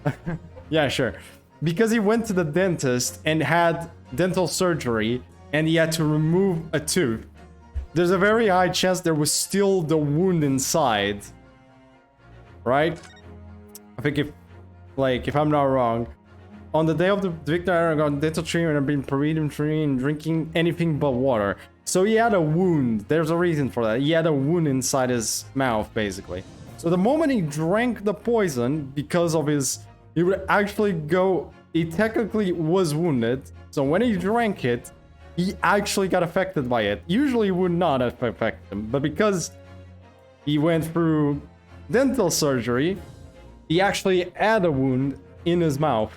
Yeah, sure. Because he went to the dentist and had dental surgery and he had to remove a tooth. There's a very high chance there was still the wound inside. Right? I think if I'm not wrong, on the day of the Victor Aragon dental treatment, I've been prohibited from drinking anything but water. So he had a wound. There's a reason for that. He had a wound inside his mouth, basically. So the moment he drank the poison, because of his... He would actually go... He technically was wounded. So when he drank it, he actually got affected by it. Usually it would not affect him. But because he went through dental surgery, he actually had a wound in his mouth.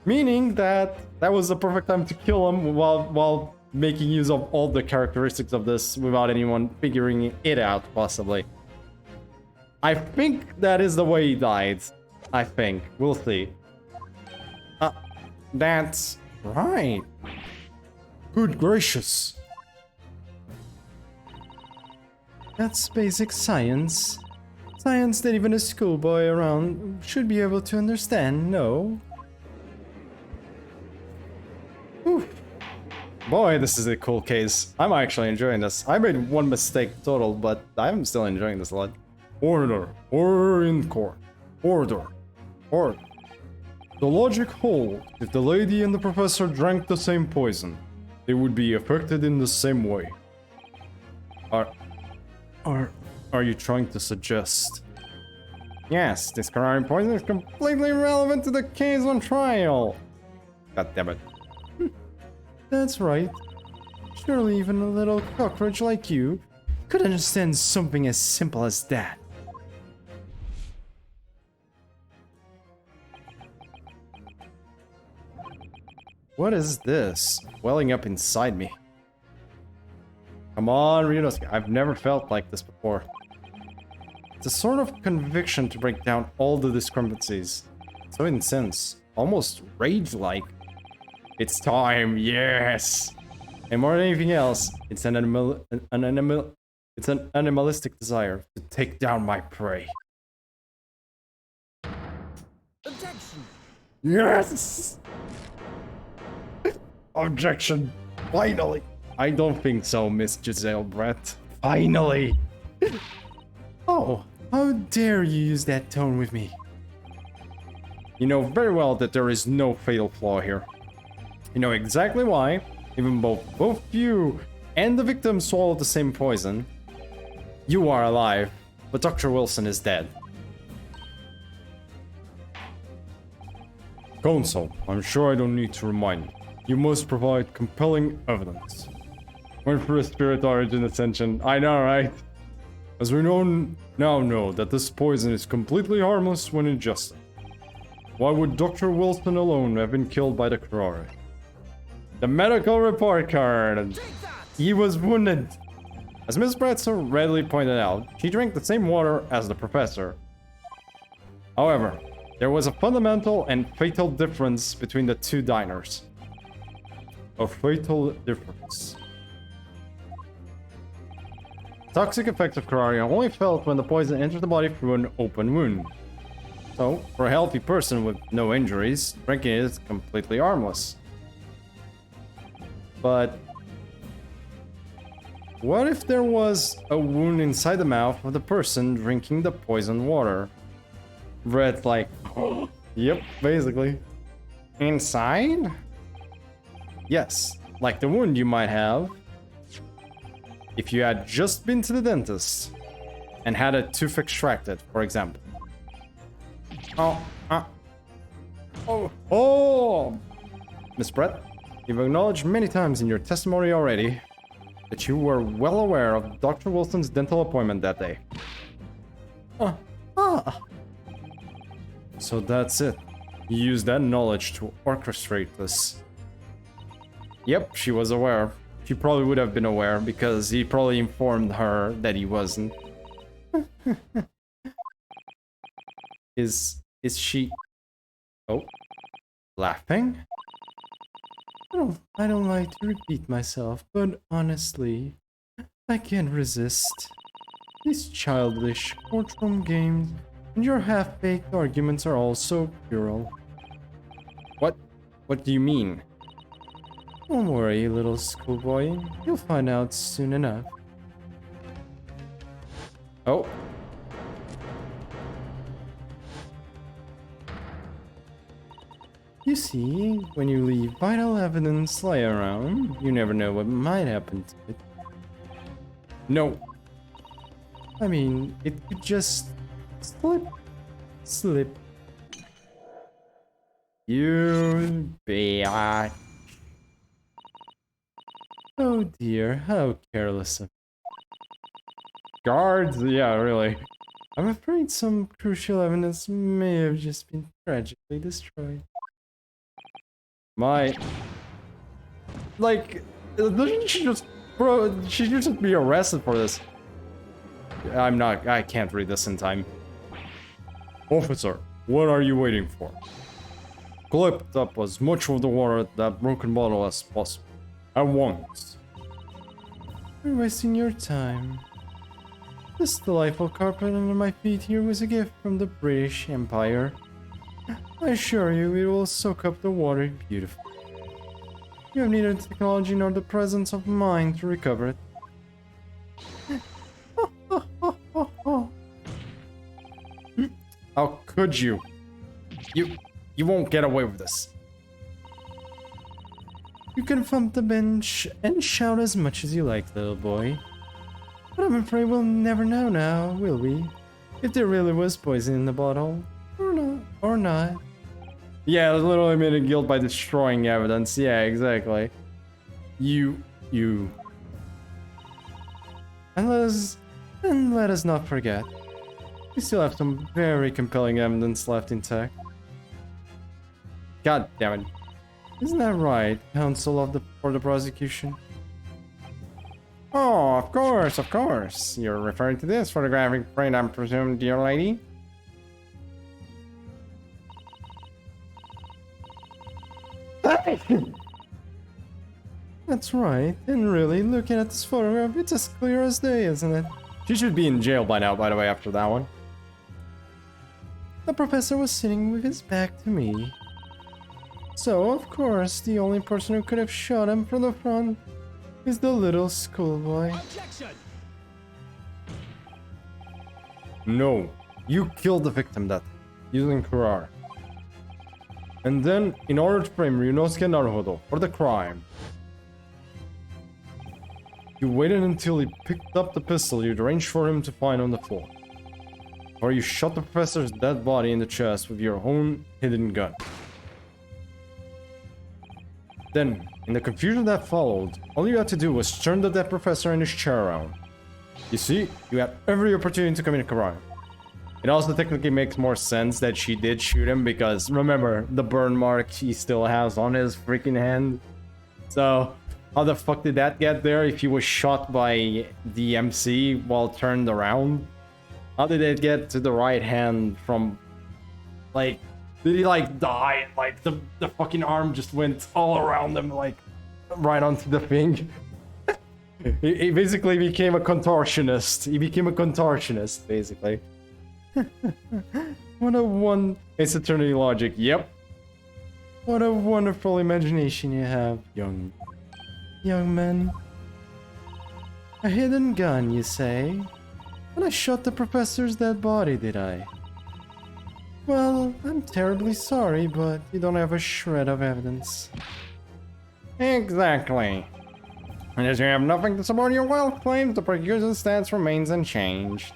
Meaning that was the perfect time to kill him while making use of all the characteristics of this without anyone figuring it out, possibly. I think that is the way he died. I think. We'll see. That's right. Good gracious. That's basic science. Science that even a schoolboy around should be able to understand, no? Whew. Boy, this is a cool case. I'm actually enjoying this. I made one mistake total, but I'm still enjoying this a lot. Order. Order in court. Order. Order. The logic holds. If the lady and the professor drank the same poison, they would be affected in the same way. Are you trying to suggest? Yes, this current poison is completely irrelevant to the case on trial. God damn it. That's right. Surely even a little cockroach like you could understand something as simple as that. What is this welling up inside me? Come on, Ryunosuke. I've never felt like this before. It's a sort of conviction to break down all the discrepancies. So intense, almost rage-like. It's time, yes! And more than anything else, it's an animalistic desire to take down my prey. Objection! Yes! Objection! Finally! I don't think so, Miss Giselle Brett. Finally! Oh, how dare you use that tone with me? You know very well that there is no fatal flaw here. You know exactly why, even both you and the victim swallowed the same poison. You are alive, but Dr. Wilson is dead. Counsel, I'm sure I don't need to remind you. You must provide compelling evidence. Went for a spirit origin ascension. I know, right? As we now know that this poison is completely harmless when ingested. Why would Dr. Wilson alone have been killed by the Kurari? The medical report card. He was wounded. As Ms. Bratzer readily pointed out, she drank the same water as the professor. However, there was a fundamental and fatal difference between the two diners. A fatal difference. Toxic effects of Kurari are only felt when the poison enters the body through an open wound. So, for a healthy person with no injuries, drinking it is completely harmless. But what if there was a wound inside the mouth of the person drinking the poisoned water? Red, like, yep, basically. Inside? Yes, like the wound you might have if you had just been to the dentist and had a tooth extracted, for example. Oh! Miss Brett, you've acknowledged many times in your testimony already that you were well aware of Dr. Wilson's dental appointment that day. So that's it. You used that knowledge to orchestrate this. Yep, she was aware. She probably would have been aware because he probably informed her that he wasn't. Is she... Oh, laughing? I don't like to repeat myself, but honestly, I can't resist. These childish courtroom games and your half-baked arguments are all so puerile. What do you mean? Don't worry, little schoolboy. You'll find out soon enough. Oh. You see, when you leave vital evidence lie around, you never know what might happen to it. No. I mean, it could just slip. You bitch. Oh dear, how careless of guards? Yeah, really. I'm afraid some crucial evidence may have just been tragically destroyed. Like, doesn't she just, bro, she should just be arrested for this. I can't read this in time. Officer, what are you waiting for? Collect up as much of the water at that broken bottle as possible. At once. You're wasting your time. This delightful carpet under my feet here was a gift from the British Empire. I assure you it will soak up the water beautifully. You have neither the technology nor the presence of mind to recover it. How could you? You won't get away with this. You can thump the bench and shout as much as you like, little boy. But I'm afraid we'll never know now, will we? If there really was poison in the bottle. Or not. Yeah, literally admitted guilt by destroying evidence. Yeah, exactly. You. And let us not forget. We still have some very compelling evidence left intact. God damn it. Isn't that right, counsel for the prosecution? Oh, of course. You're referring to this photographic print, I presume, dear lady? That's right. And really, looking at this photograph, it's as clear as day, isn't it? She should be in jail by now, by the way, after that one. The professor was sitting with his back to me. So, of course, the only person who could have shot him from the front is the little schoolboy. Objection! No, you killed the victim that using Kurari. And then, in order to frame Ryunosuke Naruhodo for the crime, you waited until he picked up the pistol you'd arranged for him to find on the floor. Or you shot the professor's dead body in the chest with your own hidden gun. Then, in the confusion that followed, all you had to do was turn the dead professor in his chair around. You see, you had every opportunity to commit a crime. It also technically makes more sense that she did shoot him because, remember, the burn mark he still has on his freaking hand. So, how the fuck did that get there if he was shot by the MC while turned around? How did it get to the right hand from, like, did he, like, die? Like, the fucking arm just went all around him, like, right onto the thing. He basically became a contortionist. He became a contortionist, basically. What a one... It's eternity logic, yep. What a wonderful imagination you have, young man. A hidden gun, you say? And I shot the professor's dead body, did I? Well, I'm terribly sorry, but you don't have a shred of evidence. Exactly. And as you have nothing to support your wealth claims, the prosecution's stance remains unchanged.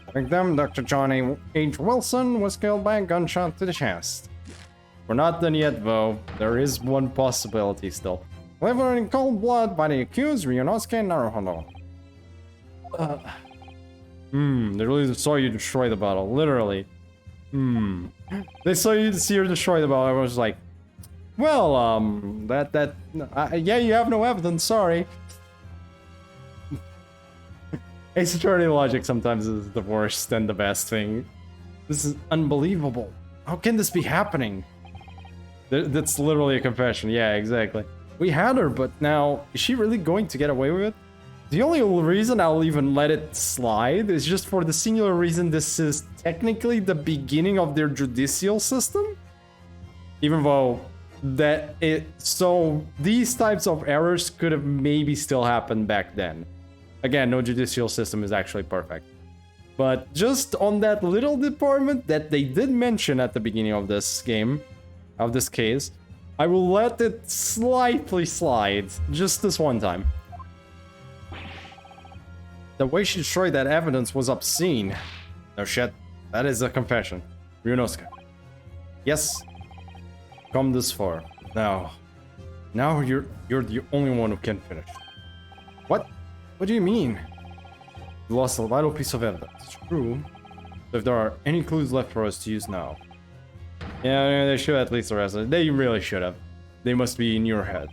The victim, Dr. John H. Wilson, was killed by a gunshot to the chest. We're not done yet, though. There is one possibility still. Delivered in cold blood by the accused, Ryunosuke Naruhodo. They really saw you destroy the bottle, literally. They saw you see her destroy the bottle. I was like, well, yeah, you have no evidence, sorry. Ace Attorney logic sometimes is the worst and the best thing. This is unbelievable. How can this be happening? That's literally a confession. Yeah, exactly. We had her, but now, is she really going to get away with it? The only reason I'll even let it slide is just for the singular reason this is technically the beginning of their judicial system. Even though so these types of errors could have maybe still happened back then. Again, no judicial system is actually perfect. But just on that little department that they did mention at the beginning of this game, of this case, I will let it slightly slide, just this one time. The way she destroyed that evidence was obscene. No shit, that is a confession. Ryunosuke. Yes. Come this far. Now you're the only one who can finish. What? What do you mean? You lost a vital piece of evidence. It's true. So if there are any clues left for us to use now. Yeah, they should at least arrest us. They really should have. They must be in your head.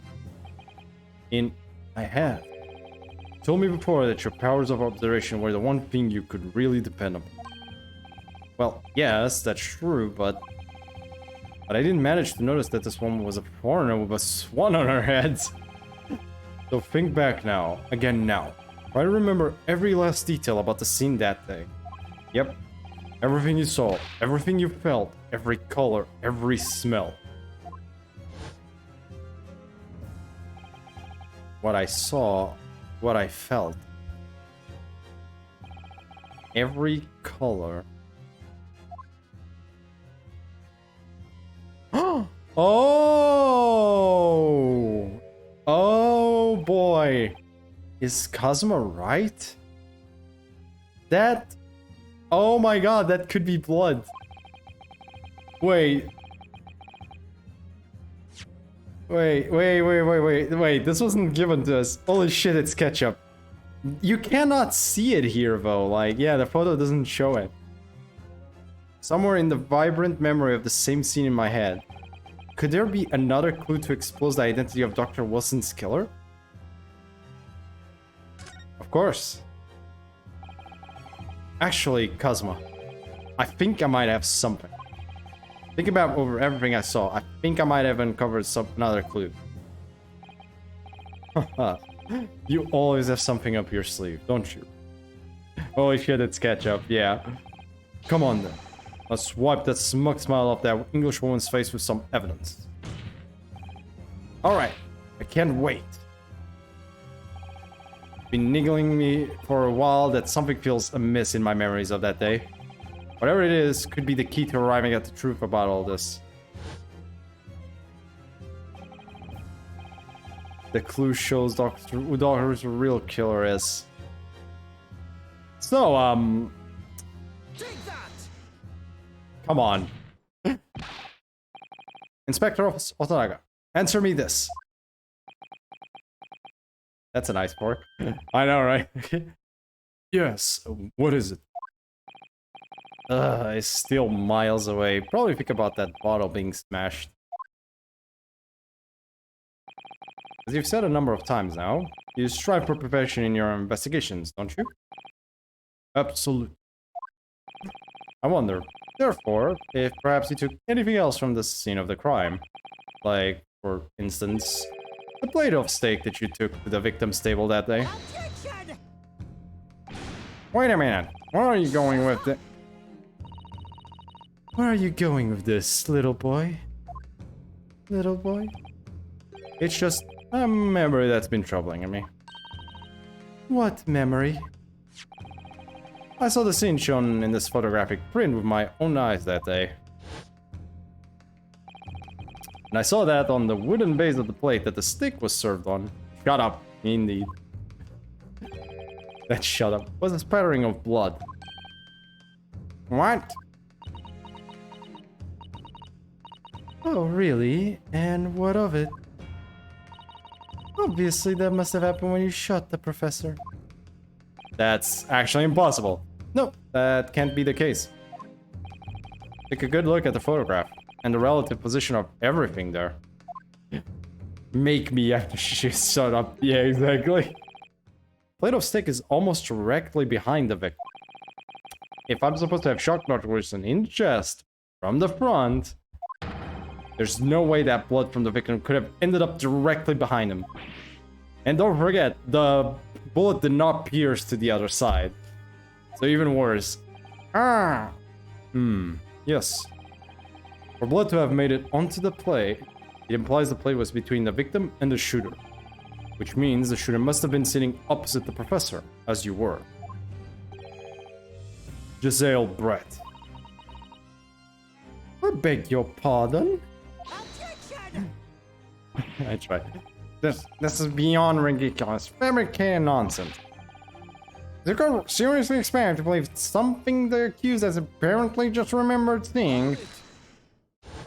In my head? You told me before that your powers of observation were the one thing you could really depend on. Well, yes, that's true, but I didn't manage to notice that this woman was a foreigner with a swan on her head. So think back now. Again now. Try to remember every last detail about the scene that day. Yep. Everything you saw, everything you felt, every color, every smell. What I saw, what I felt. Every color. Oh! Oh boy. Is Cosmo right? That... Oh my god, that could be blood. Wait. Wait, this wasn't given to us. Holy shit, it's ketchup. You cannot see it here though, like, yeah, the photo doesn't show it. Somewhere in the vibrant memory of the same scene in my head. Could there be another clue to expose the identity of Dr. Wilson's killer? Of course. Actually, Cosmo, I think I might have something. Think about over everything I saw. I think I might have uncovered another clue. Haha. You always have something up your sleeve, don't you? Holy shit, it's ketchup, yeah. Come on then. Let's wipe that smug smile off that English woman's face with some evidence. Alright, I can't wait. Been niggling me for a while that something feels amiss in my memories of that day. Whatever it is, could be the key to arriving at the truth about all this. The clue shows who Doctor's real killer is. So, Take that! come on. Inspector Otanaga, answer me this. That's a nice fork. I know, right? Yes, what is it? It's still miles away. Probably think about that bottle being smashed. As you've said a number of times now, you strive for perfection in your investigations, don't you? Absolutely. I wonder, therefore, if perhaps you took anything else from the scene of the crime. Like, for instance, the plate of steak that you took to the victim's table that day. Objection! Wait a minute, where are you going with it? Where are you going with this, little boy? Little boy? It's just a memory that's been troubling me. What memory? I saw the scene shown in this photographic print with my own eyes that day. And I saw that on the wooden base of the plate that the steak was served on. Shut up, indeed. That shut up was a spattering of blood. What? Oh, really? And what of it? Obviously, that must have happened when you shot the professor. That's actually impossible. No, that can't be the case. Take a good look at the photograph and the relative position of everything there. Make me after she shut up. Yeah, exactly. Plate of steak is almost directly behind the victim. If I'm supposed to have shot Dr. Wilson in the chest from the front, there's no way that blood from the victim could have ended up directly behind him. And don't forget, the bullet did not pierce to the other side. So even worse. Yes. For blood to have made it onto the plate, it implies the plate was between the victim and the shooter. Which means the shooter must have been sitting opposite the professor, as you were. Giselle Brett. I beg your pardon? Objection! I tried. This is beyond ridiculous. Fabricated nonsense. The court seriously expect to believe something the accused has apparently just remembered seeing.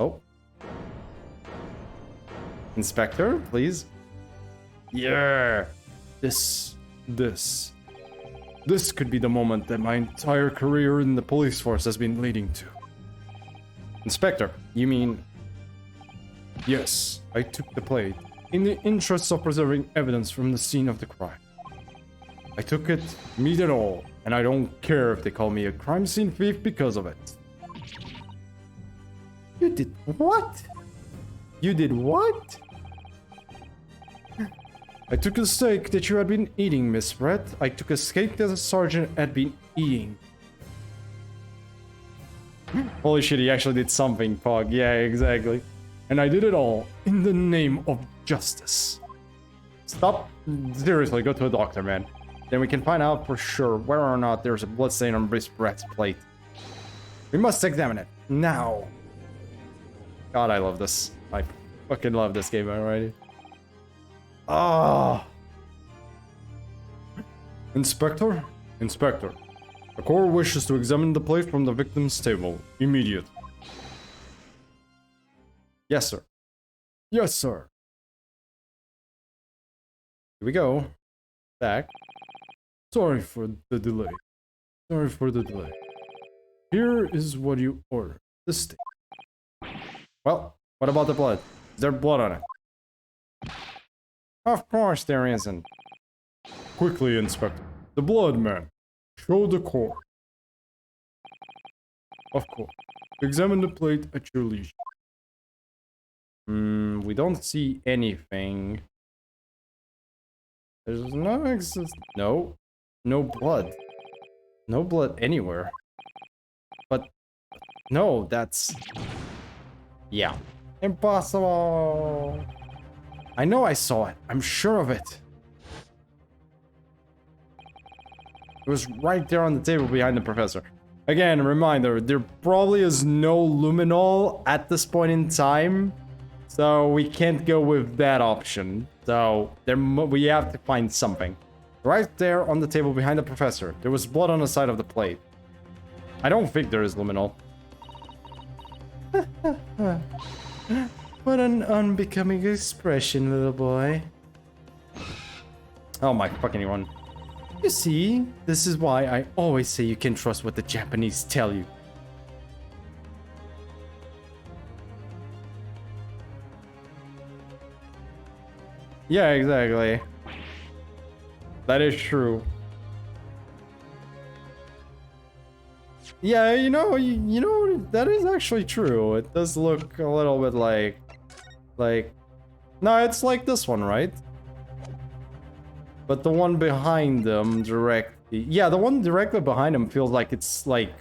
Oh. Inspector, please. Yeah. This could be the moment that my entire career in the police force has been leading to. Inspector, you mean... Yes, I took the plate in the interest of preserving evidence from the scene of the crime. I took it, meat and all, and I don't care if they call me a crime scene thief because of it. You did what? You did what? I took a steak that you had been eating, Miss Brett. I took a steak that the sergeant had been eating. Holy shit, he actually did something, Pog. Yeah, exactly. And I did it all in the name of justice. Stop. Seriously, go to a doctor, man. Then we can find out for sure whether or not there's a bloodstain on Miss Brett's plate. We must examine it now. God, I love this. I fucking love this game already. Ah. Inspector? Inspector. The court wishes to examine the plate from the victim's table. Immediate. Yes, sir. Yes, sir. Here we go. Back. Sorry for the delay. Sorry for the delay. Here is what you ordered. The steak. Well, what about the blood? Is there blood on it? Of course there isn't. Quickly, Inspector. The blood, man. Show the court. Of course. Examine the plate at your leisure. We don't see anything. There's no blood. No blood anywhere. But no, that's... Yeah. Impossible. I know I saw it. I'm sure of it. It was right there on the table behind the professor. Again, a reminder, there probably is no luminol at this point in time. So we can't go with that option. So we have to find something. Right there on the table behind the professor. There was blood on the side of the plate. I don't think there is luminol. What an unbecoming expression, little boy. Oh my fucking one. You see, this is why I always say you can trust what the Japanese tell you. Yeah, exactly. That is true. Yeah, you know, that is actually true. It does look a little bit like, no, it's like this one, right? But the one behind them directly, yeah, the one directly behind him feels like it's like,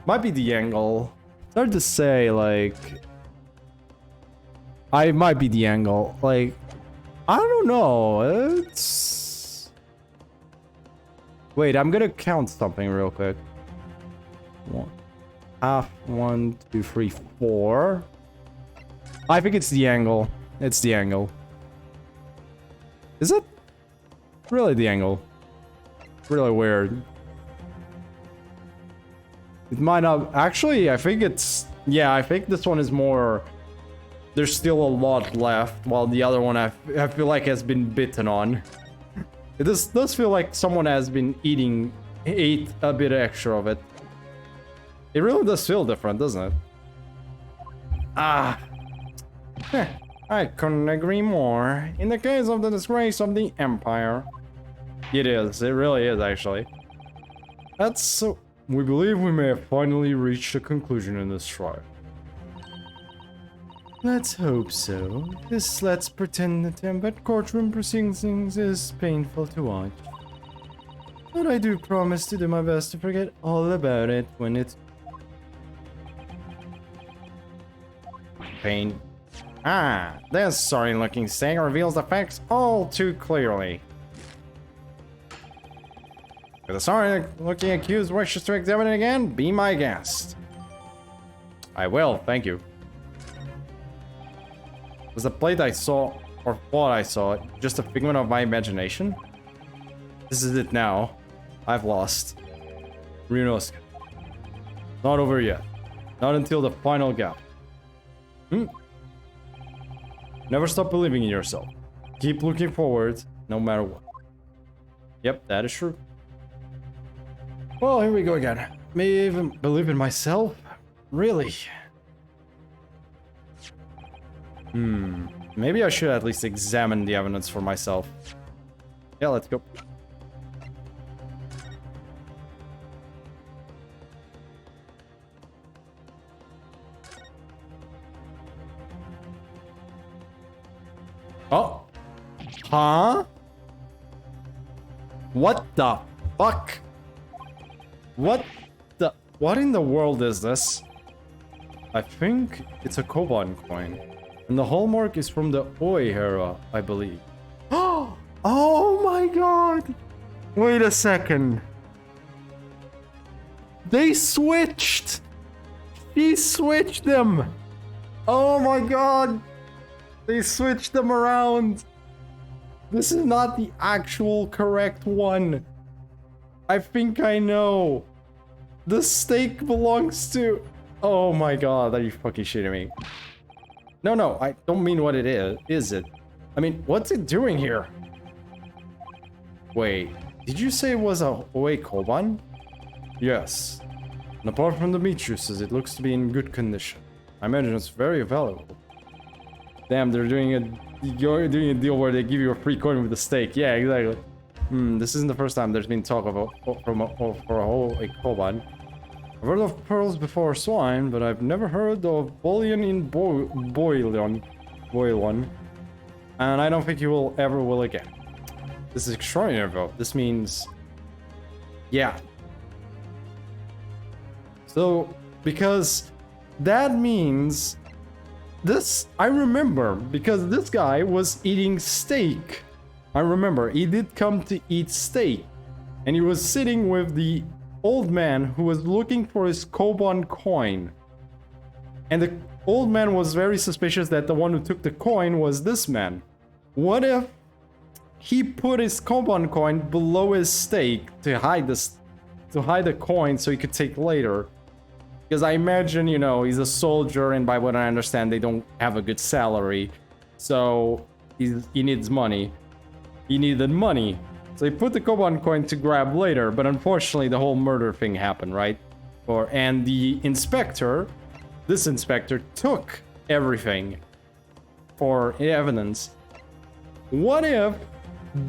might be the angle. It's hard to say, like, I might be the angle, like, I don't know, it's... Wait, I'm gonna count something real quick. One, two, three, four. I think it's the angle. It's the angle. Is it? Really the angle? Really weird. It might not... Actually, I think it's... Yeah, I think this one is more... There's still a lot left, while the other one I feel like has been bitten on. It does feel like someone has been ate a bit extra of it. It really does feel different, doesn't it? Ah. I couldn't agree more. In the case of the disgrace of the Empire. It is, it really is actually. That's so... We believe we may have finally reached a conclusion in this trial. Let's hope so. Let's pretend that courtroom proceedings is painful to watch. But I do promise to do my best to forget all about it when it's... Pain. Ah, this sorry-looking steak reveals the facts all too clearly. If the sorry-looking accused wishes to examine it again, be my guest. I will, thank you. Was the plate I saw, or thought I saw, just a figment of my imagination? This is it now. I've lost. Ryunosuke. Not over yet. Not until the final gap. Never stop believing in yourself. Keep looking forward, no matter what. Yep, that is true. Well, here we go again. May I even believe in myself? Really? Maybe I should at least examine the evidence for myself. Yeah, let's go. Oh. Huh? What the fuck? What in the world is this? I think it's a Koban coin. And the hallmark is from the Oi era, I believe. Oh my god! Wait a second. They switched! She switched them! Oh my god! They switched them around! This is not the actual correct one. I think I know. The steak belongs to... Oh my god, are you fucking shitting me? No, I don't mean what it is it? I mean, what's it doing here? Wait, did you say it was a Oi Koban? Yes. And apart from the meat juices, it looks to be in good condition. I imagine it's very valuable. Damn, you're doing a deal where they give you a free coin with the steak. Yeah, exactly. This isn't the first time there's been talk about for a whole Koban. I've heard of pearls before swine, but I've never heard of bullion in boilon. And I don't think you will ever will again. This is extraordinary though. This means... Yeah. So, because that means... This, I remember, because this guy was eating steak. I remember, he did come to eat steak. And he was sitting with the old man who was looking for his Koban coin. And old man was very suspicious that the one who took the coin was this man. What if he put his coupon coin below his stake to hide the coin so he could take later? Because I imagine, you know, he's a soldier, and by what I understand, they don't have a good salary. So he needs money. He needed money. So he put the coupon coin to grab later, but unfortunately the whole murder thing happened, right? And the inspector, this inspector, took everything for evidence. What if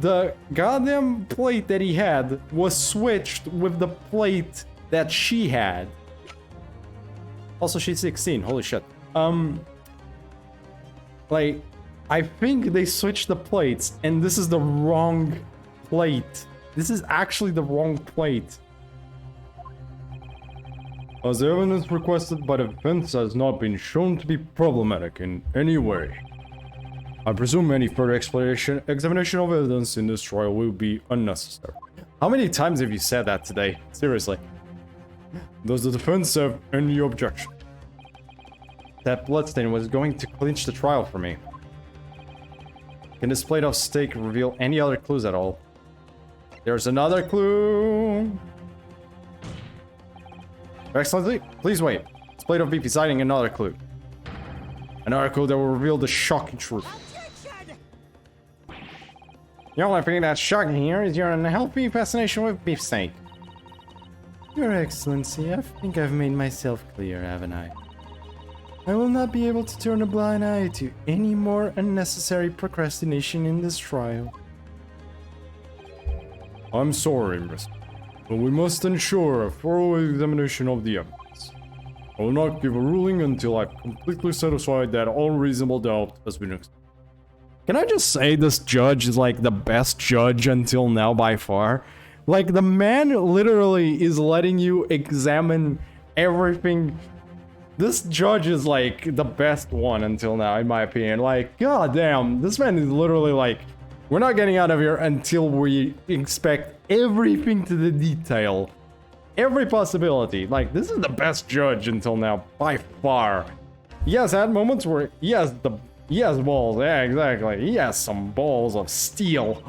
the goddamn plate that he had was switched with the plate that she had? Also, she's 16. Holy shit. Like, I think they switched the plates, and this is the wrong plate. This is actually the wrong plate. As the evidence requested by the defense has not been shown to be problematic in any way, I presume any further examination of evidence in this trial will be unnecessary. How many times have you said that today? Seriously. Does the defense have any objection? That bloodstain was going to clinch the trial for me. Can this plate of steak reveal any other clues at all? There's another clue. Excellency, please wait. This plate of beef is hiding another clue. Another clue that will reveal the shocking truth. The only thing that's shocking here is your unhealthy fascination with beefsteak. Your Excellency, I think I've made myself clear, haven't I? I will not be able to turn a blind eye to any more unnecessary procrastination in this trial. I'm sorry, miss, but we must ensure a thorough examination of the evidence. I will not give a ruling until I've completely satisfied that all reasonable doubt has been explained. Can I just say this judge is like the best judge until now by far? Like, the man literally is letting you examine everything. This judge is like the best one until now, in my opinion. Like, goddamn, this man is literally like, we're not getting out of here until we inspect everything to the detail. Every possibility. Like, this is the best judge until now, by far. He has had moments where he has balls. Yeah, exactly. He has some balls of steel.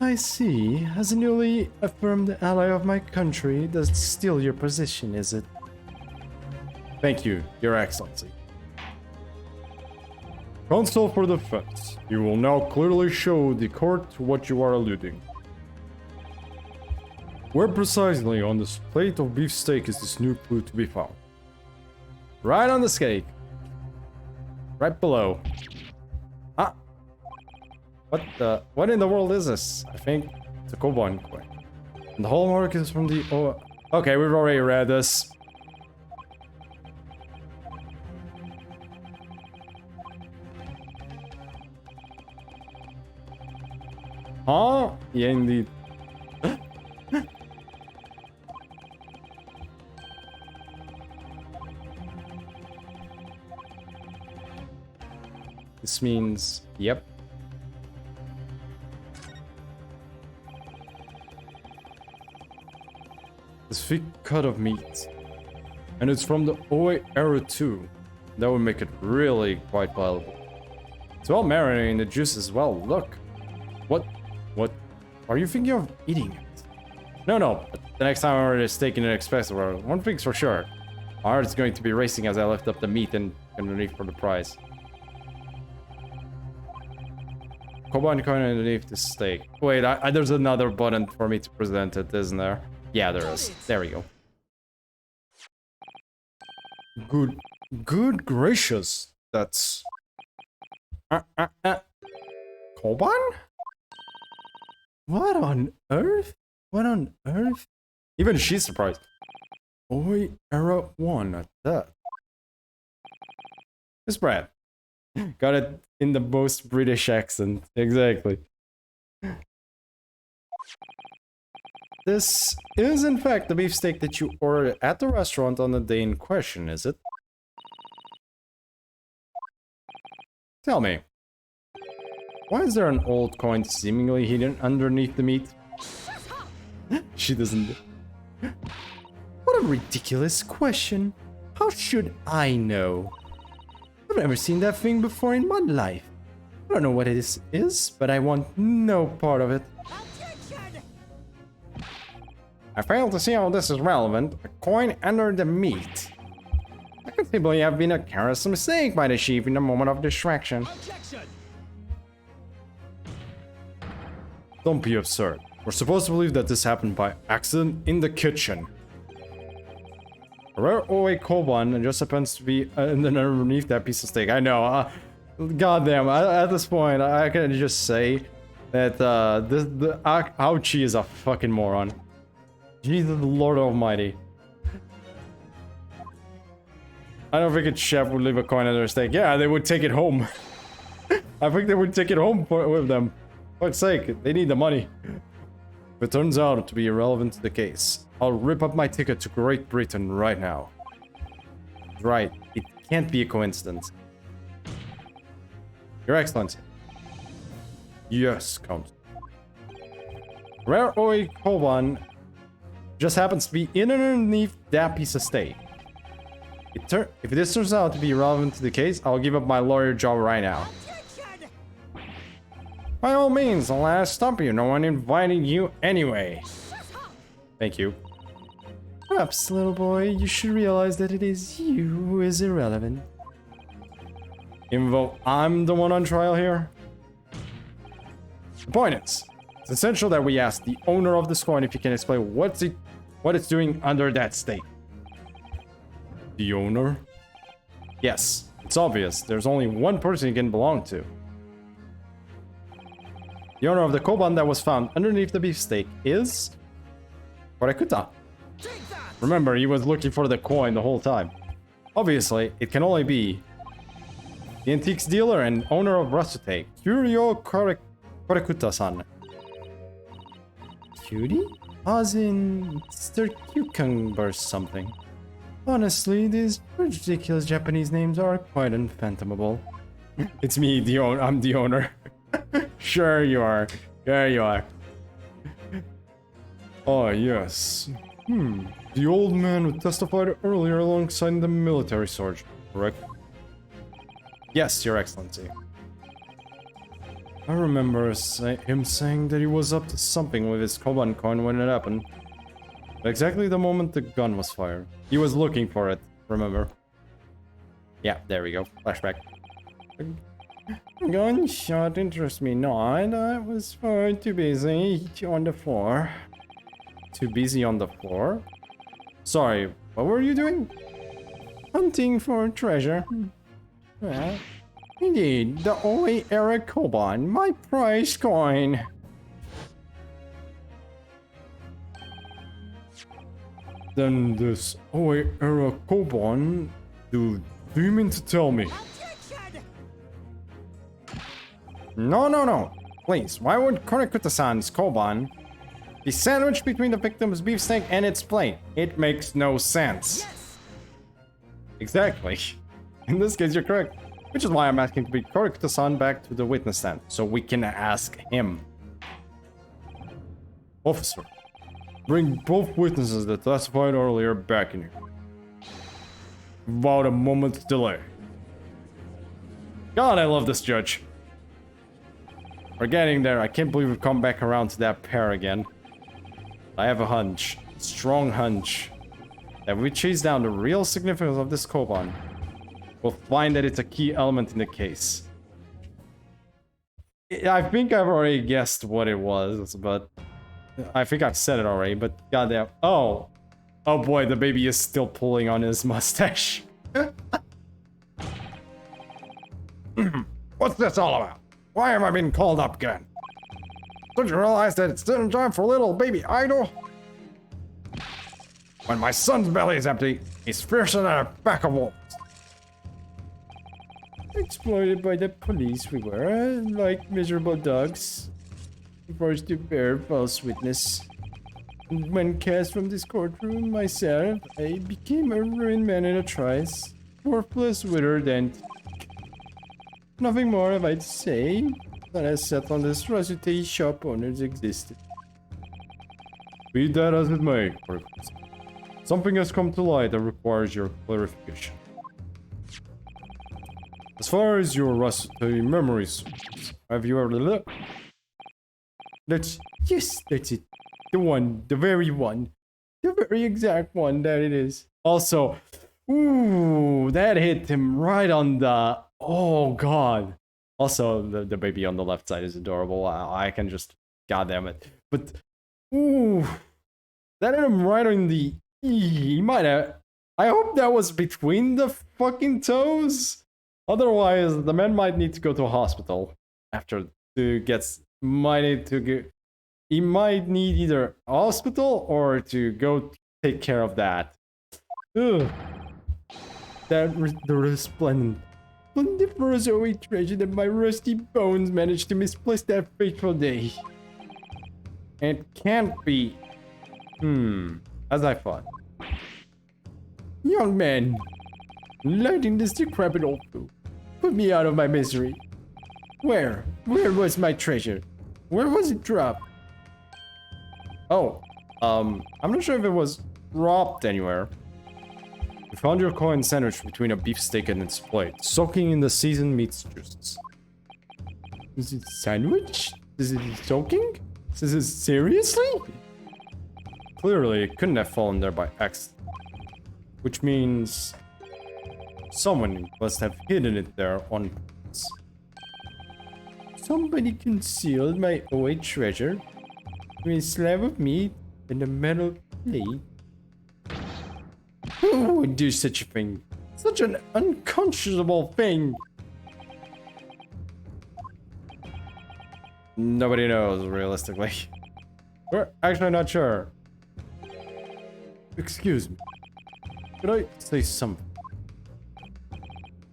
I see. As a newly affirmed ally of my country, that's still your position, is it? Thank you, Your Excellency. Counsel for the defense, you will now clearly show the court what you are alluding. Where precisely on this plate of beefsteak is this new clue to be found? Right on the steak. Right below. Ah! What in the world is this? I think it's a coupon coin. And the hallmark is from the... Oh, okay, we've already read this. Huh? Yeah, indeed. This means, yep. This thick cut of meat. And it's from the Oe era too. That would make it really quite valuable. It's well marinated in the juice as well. Look. What? Are you thinking of eating it? No. But the next time I order a steak in an express world, one thing's for sure. My heart is going to be racing as I lift up the meat and underneath for the prize. Coupon coin underneath the steak. Wait, there's another button for me to present it, isn't there? Yeah, there is. There we go. Good gracious. That's... Coupon? What on earth? What on earth? Even she's surprised. Oi, era 1 at that. Miss Brad. Got it in the most British accent. Exactly. This is in fact the beefsteak that you ordered at the restaurant on the day in question, is it? Tell me. Why is there an old coin seemingly hidden underneath the meat? She doesn't... What a ridiculous question. How should I know? I've never seen that thing before in my life. I don't know what it is, but I want no part of it. Objection! I fail to see how this is relevant. A coin under the meat. I could simply have been a careless mistake by the sheep in a moment of distraction. Objection! Don't be absurd. We're supposed to believe that this happened by accident in the kitchen. A rare OA Koban and just happens to be underneath that piece of steak. I know. Goddamn. At this point, I can just say that the Ouchie is a fucking moron. Jesus Lord Almighty. I don't think a chef would leave a coin under a steak. Yeah, they would take it home. I think they would take it home with them. For fuck's sake, they need the money. If it turns out to be irrelevant to the case, I'll rip up my ticket to Great Britain right now. Right, it can't be a coincidence. Your Excellency. Yes, Count. Rare Oi Koban just happens to be in underneath that piece of steak. If this turns out to be relevant to the case, I'll give up my lawyer job right now. Objection! By all means, I'll stop you. No one invited you anyway. Shut up! Thank you. Perhaps, little boy, you should realize that it is you who is irrelevant. Even though I'm the one on trial here? The point is, it's essential that we ask the owner of this coin if he can explain what it's doing under that steak. The owner? Yes, it's obvious. There's only one person it can belong to. The owner of the koban that was found underneath the beefsteak is... Korekuta. Take that! Remember, he was looking for the coin the whole time. Obviously, it can only be the antiques dealer and owner of Rasute, Kyuryo Korekuta-san. Cutie? As in Mr. Cucumber something. Honestly, these ridiculous Japanese names are quite unfathomable. It's me, I'm the owner. Sure you are. There you are. Oh, yes. The old man who testified earlier alongside the military sergeant, correct? Yes, Your Excellency. I remember him saying that he was up to something with his koban coin when it happened. Exactly the moment the gun was fired. He was looking for it, remember? Yeah, there we go. Flashback. Gunshot interests me not. I was far too busy on the floor. Too busy on the floor? Sorry, what were you doing? Hunting for treasure. Well, indeed, the Oe era koban, my prized coin. Then this Oe era koban, do you mean to tell me? Objection! No. Please, why would Korekuta-san's koban be sandwiched between the victim's beefsteak and its plate? It makes no sense. Yes! Exactly. In this case, you're correct. Which is why I'm asking to bring Korekuta-san back to the witness stand, so we can ask him. Officer, bring both witnesses that testified earlier back in here. Without a moment's delay. God, I love this judge. We're getting there. I can't believe we've come back around to that pair again. I have a hunch, strong hunch, that if we chase down the real significance of this koban, we'll find that it's a key element in the case. I think I've already guessed what it was, but I think I've said it already, but goddamn. Oh boy, the baby is still pulling on his mustache. What's this all about? Why am I being called up again? Don't you realize that it's dinner time for little baby idol? When my son's belly is empty, he's fiercer than a pack of wolves. Exploited by the police we were, like miserable dogs. Forced to bear false witness. When cast from this courtroom myself, I became a ruined man in a trice. Worthless, withered, and... Nothing more have I to say. That I set on this Rasute shop owner's existence. Be that as it may, Something has come to light that requires your clarification. As far as your rusty memories, have you ever... Yes, that's it. The one, the very one. The very exact one that it is. Also, ooh, that hit him right on the... Oh, God. Also, the baby on the left side is adorable. I can just... God damn it. But, ooh, that hit him right on the... He might have... I hope that was between the fucking toes. Otherwise, the man might need to go to a hospital after to get... Might need to get... He might need either a hospital or to go take care of that. Ugh. The resplendent, splendiferous OA treasure that my rusty bones managed to misplace that fateful day. It can't be... as I thought. Young man, lighting this decrepit old fool, put me out of my misery. Where was my treasure? Where was it dropped? Oh, I'm not sure if it was robbed anywhere. We found your coin sandwiched between a beefsteak and its plate, soaking in the seasoned meat's juices. Is it sandwich? Is it soaking? Is it seriously? Clearly, it couldn't have fallen there by accident. Which means... someone must have hidden it there on purpose. Somebody concealed my OA treasure between a slab of meat and a metal plate. Who would do such a thing? Such an unconscionable thing. Nobody knows, realistically. We're actually not sure. Excuse me. Could I say something?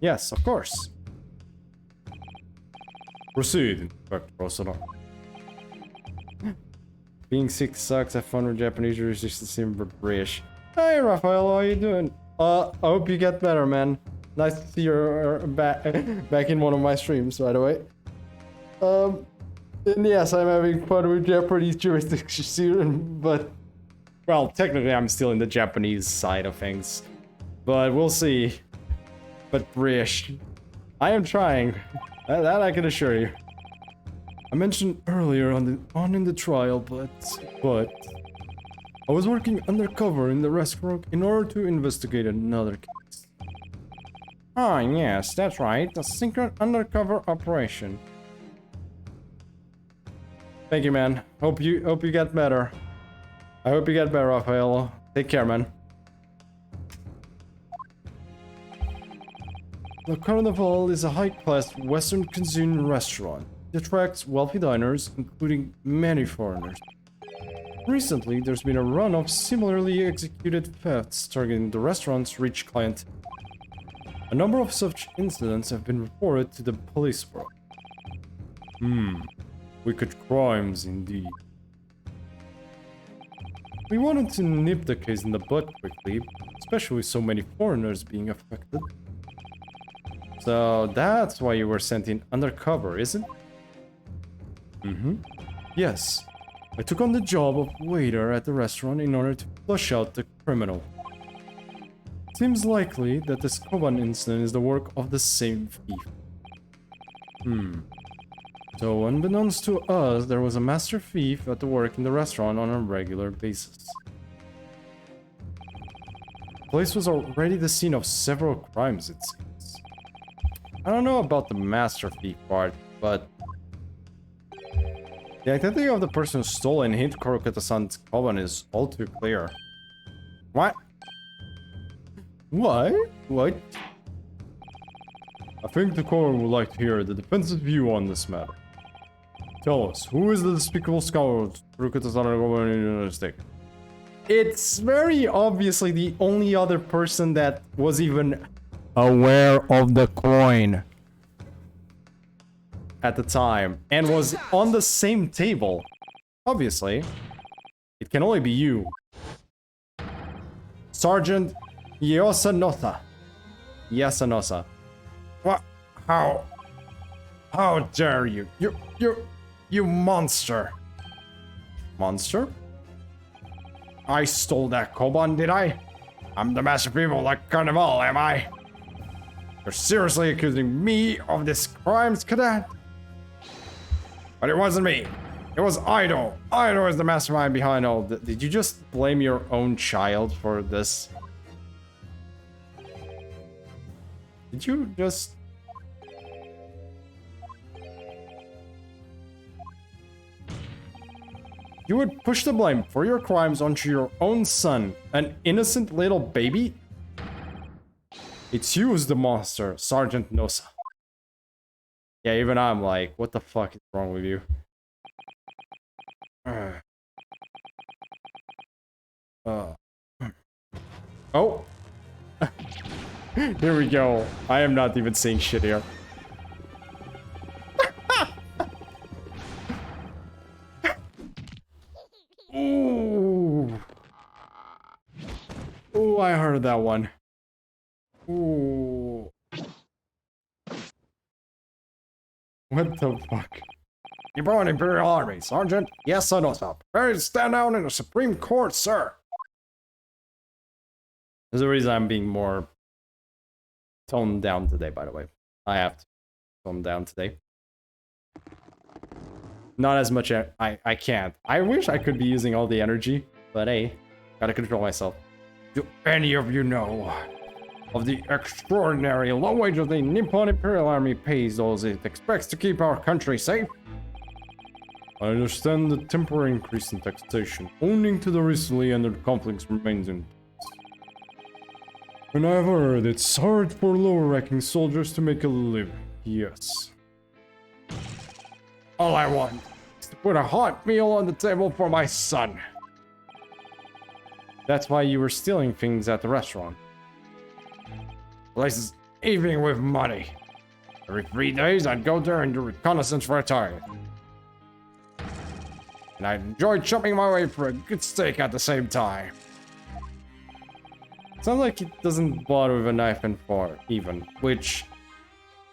Yes, of course. Proceed, Inspector Rosanna. Being sick sucks. Have fun with Japanese resistance in British. Hey, Raphael, how you doing? I hope you get better, man. Nice to see you're back in one of my streams, by the way. And yes, I'm having fun with Japanese jurisdiction, but... Well, technically I'm still in the Japanese side of things. But we'll see. But British. I am trying. That I can assure you. I mentioned earlier on in the trial, but I was working undercover in the restaurant in order to investigate another case. Ah, yes, that's right. A secret undercover operation. Thank you, man. Hope you get better. I hope you get better, Raphael. Take care, man. The Carnival is a high-class Western cuisine restaurant. It attracts wealthy diners, including many foreigners. Recently, there's been a run of similarly executed thefts targeting the restaurant's rich client. A number of such incidents have been reported to the police bureau. Wicked crimes indeed. We wanted to nip the case in the bud quickly, especially with so many foreigners being affected. So that's why you were sent in undercover, isn't it? Yes. I took on the job of waiter at the restaurant in order to flush out the criminal. Seems likely that the Skoban incident is the work of the same thief. So unbeknownst to us, there was a master thief at work in the restaurant on a regular basis. The place was already the scene of several crimes, it seems. I don't know about the master thief part, but the identity of the person who stole and hid Korokata-san's Koban is all too clear. What? What? What? I think the court would like to hear the defense's view on this matter. Tell us, who is the despicable scoundrel Korokata-san in the United States? It's very obviously the only other person that was even aware of the coin at the time and was on the same table. Obviously, it can only be you. Sergeant Yosanosa. Yasanosa. What? How dare you? You monster. Monster? I stole that koban, did I? I'm the master of evil like Carnival, am I? You're seriously accusing me of this crimes, cadet? But it wasn't me. It was Ido. Ido is the mastermind behind all this. Did you just blame your own child for this? Did you just... You would push the blame for your crimes onto your own son, an innocent little baby? It's you who's the monster, Sergeant Nosa. Yeah, even I'm like, what the fuck is wrong with you? Oh! Here we go. I am not even saying shit here. Ooh. Ooh, I heard that one. Ooh. What the fuck? You brought an Imperial Army, Sergeant? Yes, I know so. Ready to stand down in the Supreme Court, sir. There's a reason I'm being more toned down today, by the way. I have to tone down today. Not as much, I can't. I wish I could be using all the energy, but hey, gotta control myself. Do any of you know of the extraordinary low wages the Nippon Imperial Army pays those it expects to keep our country safe? I understand the temporary increase in taxation owing to the recently ended conflicts remains in place. And I've heard it's hard for lower-ranking soldiers to make a living, yes. All I want is to put a hot meal on the table for my son. That's why you were stealing things at the restaurant. Place is heaving with money. Every 3 days, I'd go there and do reconnaissance for a target. And I'd enjoy chopping my way for a good steak at the same time. Sounds like it doesn't bother with a knife and fork, even. Which...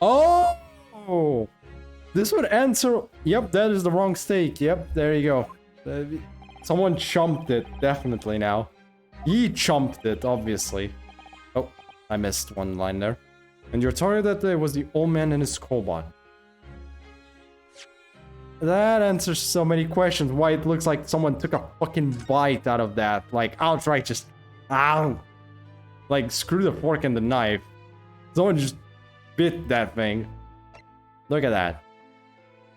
Oh! This would answer... Yep, that is the wrong steak. Yep, there you go. Someone chomped it, definitely now. He chomped it, obviously. Oh, I missed one line there. And your target that day was the old man and his koban. That answers so many questions. Why it looks like someone took a fucking bite out of that. Like, outright just... Ow! Like, screw the fork and the knife. Someone just bit that thing. Look at that.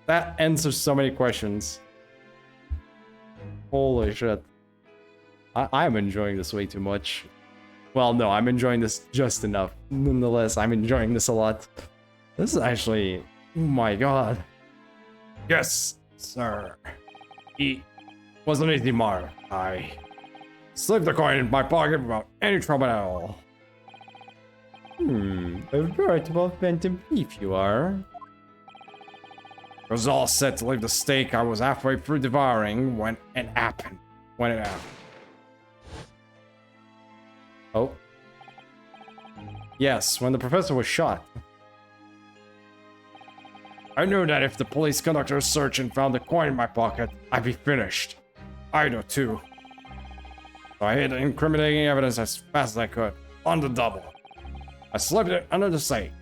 That answers so many questions. Holy shit. I'm enjoying this way too much. Well, no, I'm enjoying this just enough. Nonetheless, I'm enjoying this a lot. This is actually... Oh my god. Yes, sir. He was an easy mark. I slipped the coin in my pocket without any trouble at all. A veritable phantom thief you are. It was all set to leave the steak I was halfway through devouring when it happened. Oh. Yes, when the professor was shot. I knew that if the police conducted a search and found the coin in my pocket, I'd be finished. Ido too. So I hid the incriminating evidence as fast as I could, on the double. I slipped it under the safe,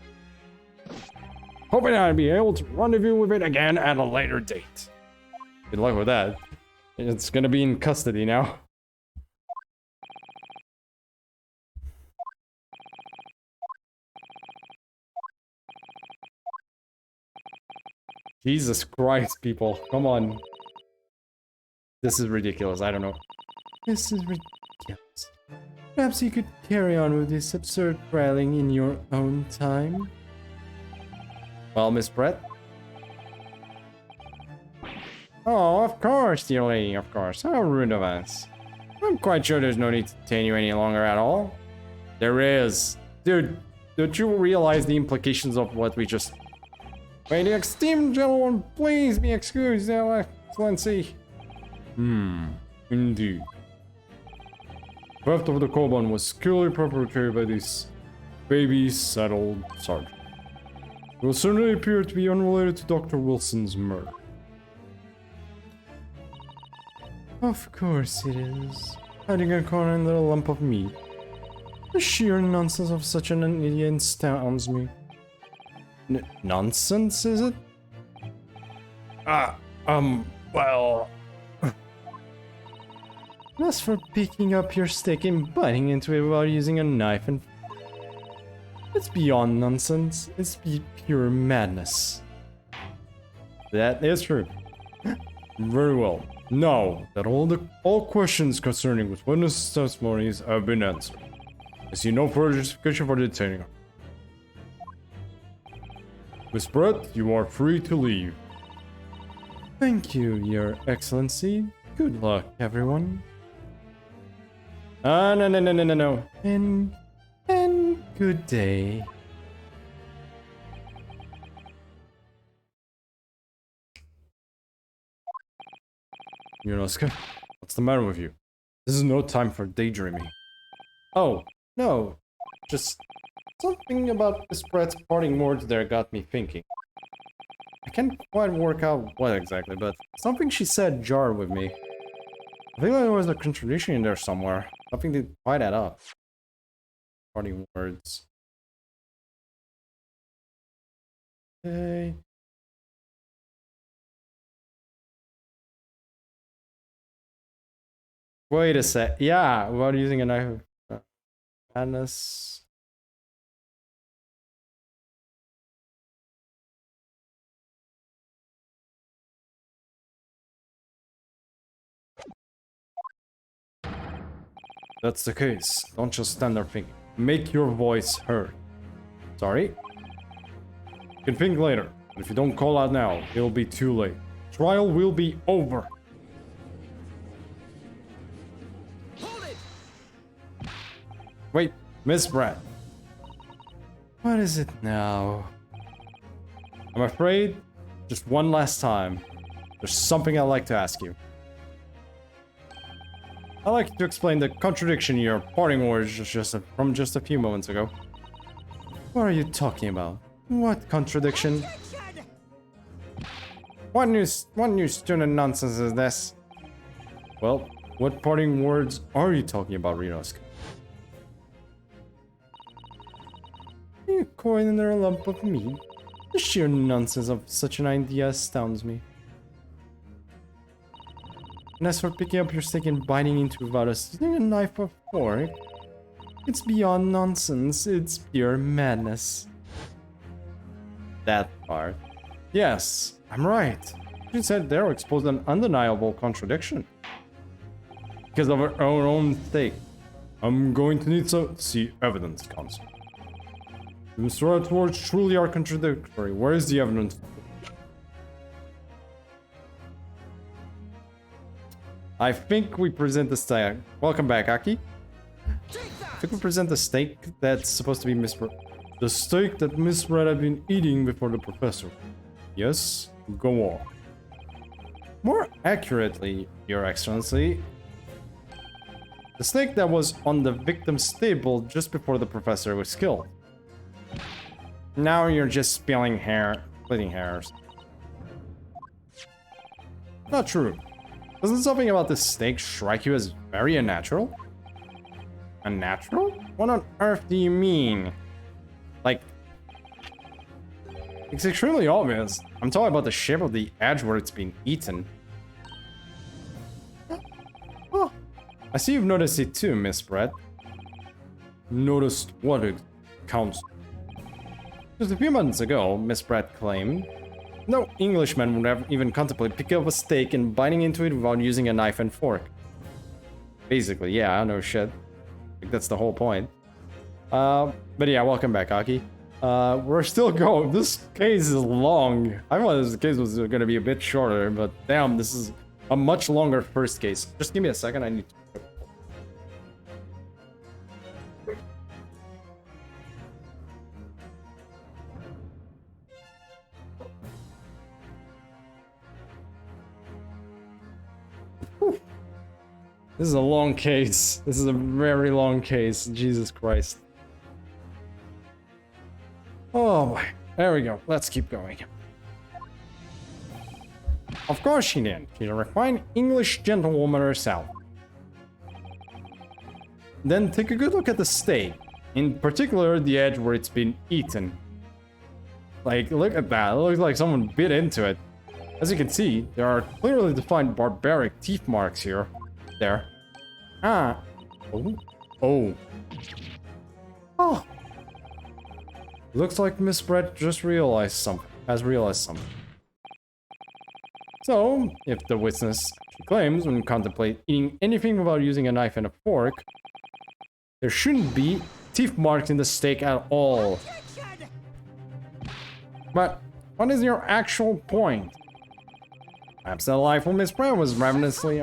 hoping I'd be able to rendezvous with it again at a later date. Good luck with that. It's gonna be in custody now. Jesus Christ, people. Come on. This is ridiculous. I don't know. This is ridiculous. Perhaps you could carry on with this absurd trialing in your own time? Well, Miss Brett? Oh, of course, dear lady, of course. How rude of us. I'm quite sure there's no need to detain you any longer at all. There is. Dude, don't you realize the implications of what we just... May the esteemed gentleman please be excused, Your Excellency. Indeed. Theft of the koban was skillfully perpetrated by this baby-saddled sergeant. It will certainly appear to be unrelated to Dr. Wilson's murder. Of course it is. hiding a corner in a lump of meat. The sheer nonsense of such an idiot astounds me. Nonsense, is it? Well... As for picking up your stick and biting into it while using a knife and... It's beyond nonsense. It's pure madness. That is true. Very well. Now that all questions concerning with witness testimonies have been answered, I see no further justification for detaining her. Miss Brett, you are free to leave. Thank you, Your Excellency. Good luck, everyone. No. And good day. Yunosuke, what's the matter with you? This is no time for daydreaming. Oh, no. Just something about Miss Brett's parting words there got me thinking. I can't quite work out what exactly, but something she said jarred with me. I think there was a contradiction in there somewhere. Nothing did quite add up. Parting words. Okay. Wait a sec. Yeah, while using a knife. Madness. That's the case. Don't just stand there thinking. Make your voice heard. Sorry? You can think later, but if you don't call out now, it'll be too late. Trial will be over. Hold it! Wait, Miss Brett. What is it now? I'm afraid, just one last time, there's something I'd like to ask you. I'd like you to explain the contradiction in your parting words from just a few moments ago. What are you talking about? What contradiction? Objection! What new student nonsense is this? Well, what parting words are you talking about, Ryunosuke? You coin under a lump of meat? The sheer nonsense of such an idea astounds me. And as for picking up your stick and biting into it without using a knife or fork, it's beyond nonsense, it's pure madness. That part. Yes, I'm right. She said there exposed an undeniable contradiction. Because of her own sake. I'm going to need to see evidence, Counsel. The Mr. words truly are contradictory. Where is the evidence? I think we present the steak. Welcome back, Aki. Take I that! think we present the steak that's supposed to be Miss Brett. The steak that Miss Brett had been eating before the professor. Yes, go on. More accurately, Your Excellency, the steak that was on the victim's table just before the professor was killed. Now you're just splitting hairs. Not true. Doesn't something about this steak strike you as very unnatural? Unnatural? What on earth do you mean? Like, it's extremely obvious. I'm talking about the shape of the edge where it's been eaten. Oh, I see you've noticed it too, Miss Brett. Noticed what it counts? Just a few months ago, Miss Brett claimed no Englishman would have even contemplated picking up a steak and biting into it without using a knife and fork. Basically, yeah, I know shit. Like, that's the whole point. But yeah, welcome back, Aki. We're still going. This case is long. I thought this case was gonna be a bit shorter, but damn, this is a much longer first case. Just give me a second, I need to... This is a long case. This is a very long case. Jesus Christ. Oh boy. There we go. Let's keep going. Of course she did. She's a refined English gentlewoman herself. then take a good look at the steak. In particular, the edge where it's been eaten. Like, look at that. It looks like someone bit into it. As you can see, there are clearly defined barbaric teeth marks here. There. Ah. Oh. Oh. Oh. Looks like Miss Brett just realized something. Has realized something. So, if the witness claims when you contemplate eating anything without using a knife and a fork, there shouldn't be teeth marks in the steak at all. But what is your actual point? Perhaps the life of Miss Brown was ravenously.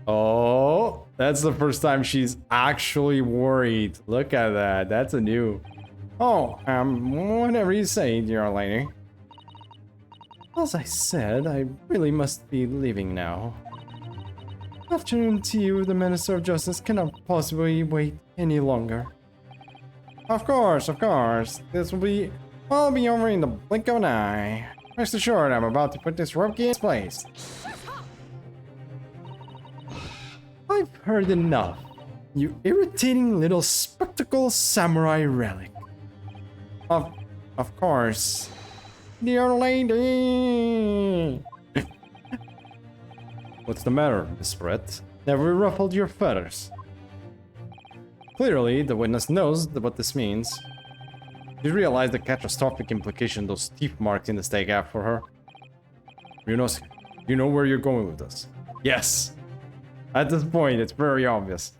Oh, that's the first time she's actually worried. Look at that. That's a new. Oh, whatever you say, dear lady. As I said, I really must be leaving now. Afternoon tea with the Minister of Justice cannot possibly wait any longer. Of course, of course. This will be all be over in the blink of an eye. Rest assured, I'm about to put this rope in its place. I've heard enough. You irritating little spectacle samurai relic. Of course. Dear lady! What's the matter, Miss Brett? Have we ruffled your feathers? Clearly, the witness knows what this means. You realize the catastrophic implication those teeth marks in the steak have for her? You know where you're going with this. Yes. At this point, it's very obvious.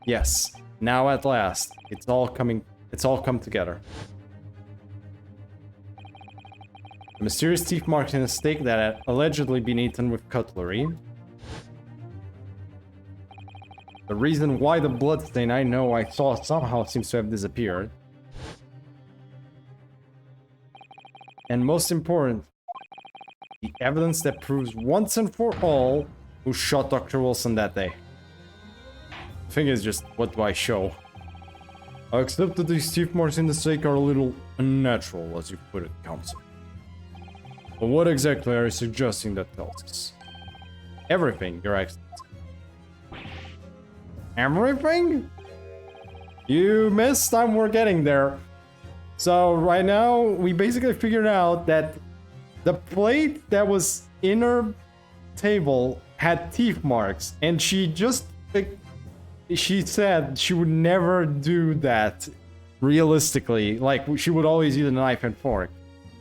Yes. Now at last, it's all come together. The mysterious teeth marks in a steak that had allegedly been eaten with cutlery. The reason why the bloodstain I know I saw somehow seems to have disappeared. And most important, the evidence that proves once and for all who shot Dr. Wilson that day. The thing is just, what do I show? I accept that these teeth marks in the steak are a little unnatural, as you put it, counsel. But what exactly are you suggesting that tells us? Everything, Your Excellency. Everything? You missed, we're getting there. So right now, we basically figured out that the plate that was in her table had teeth marks, and she said she would never do that realistically. Like, she would always use a knife and fork.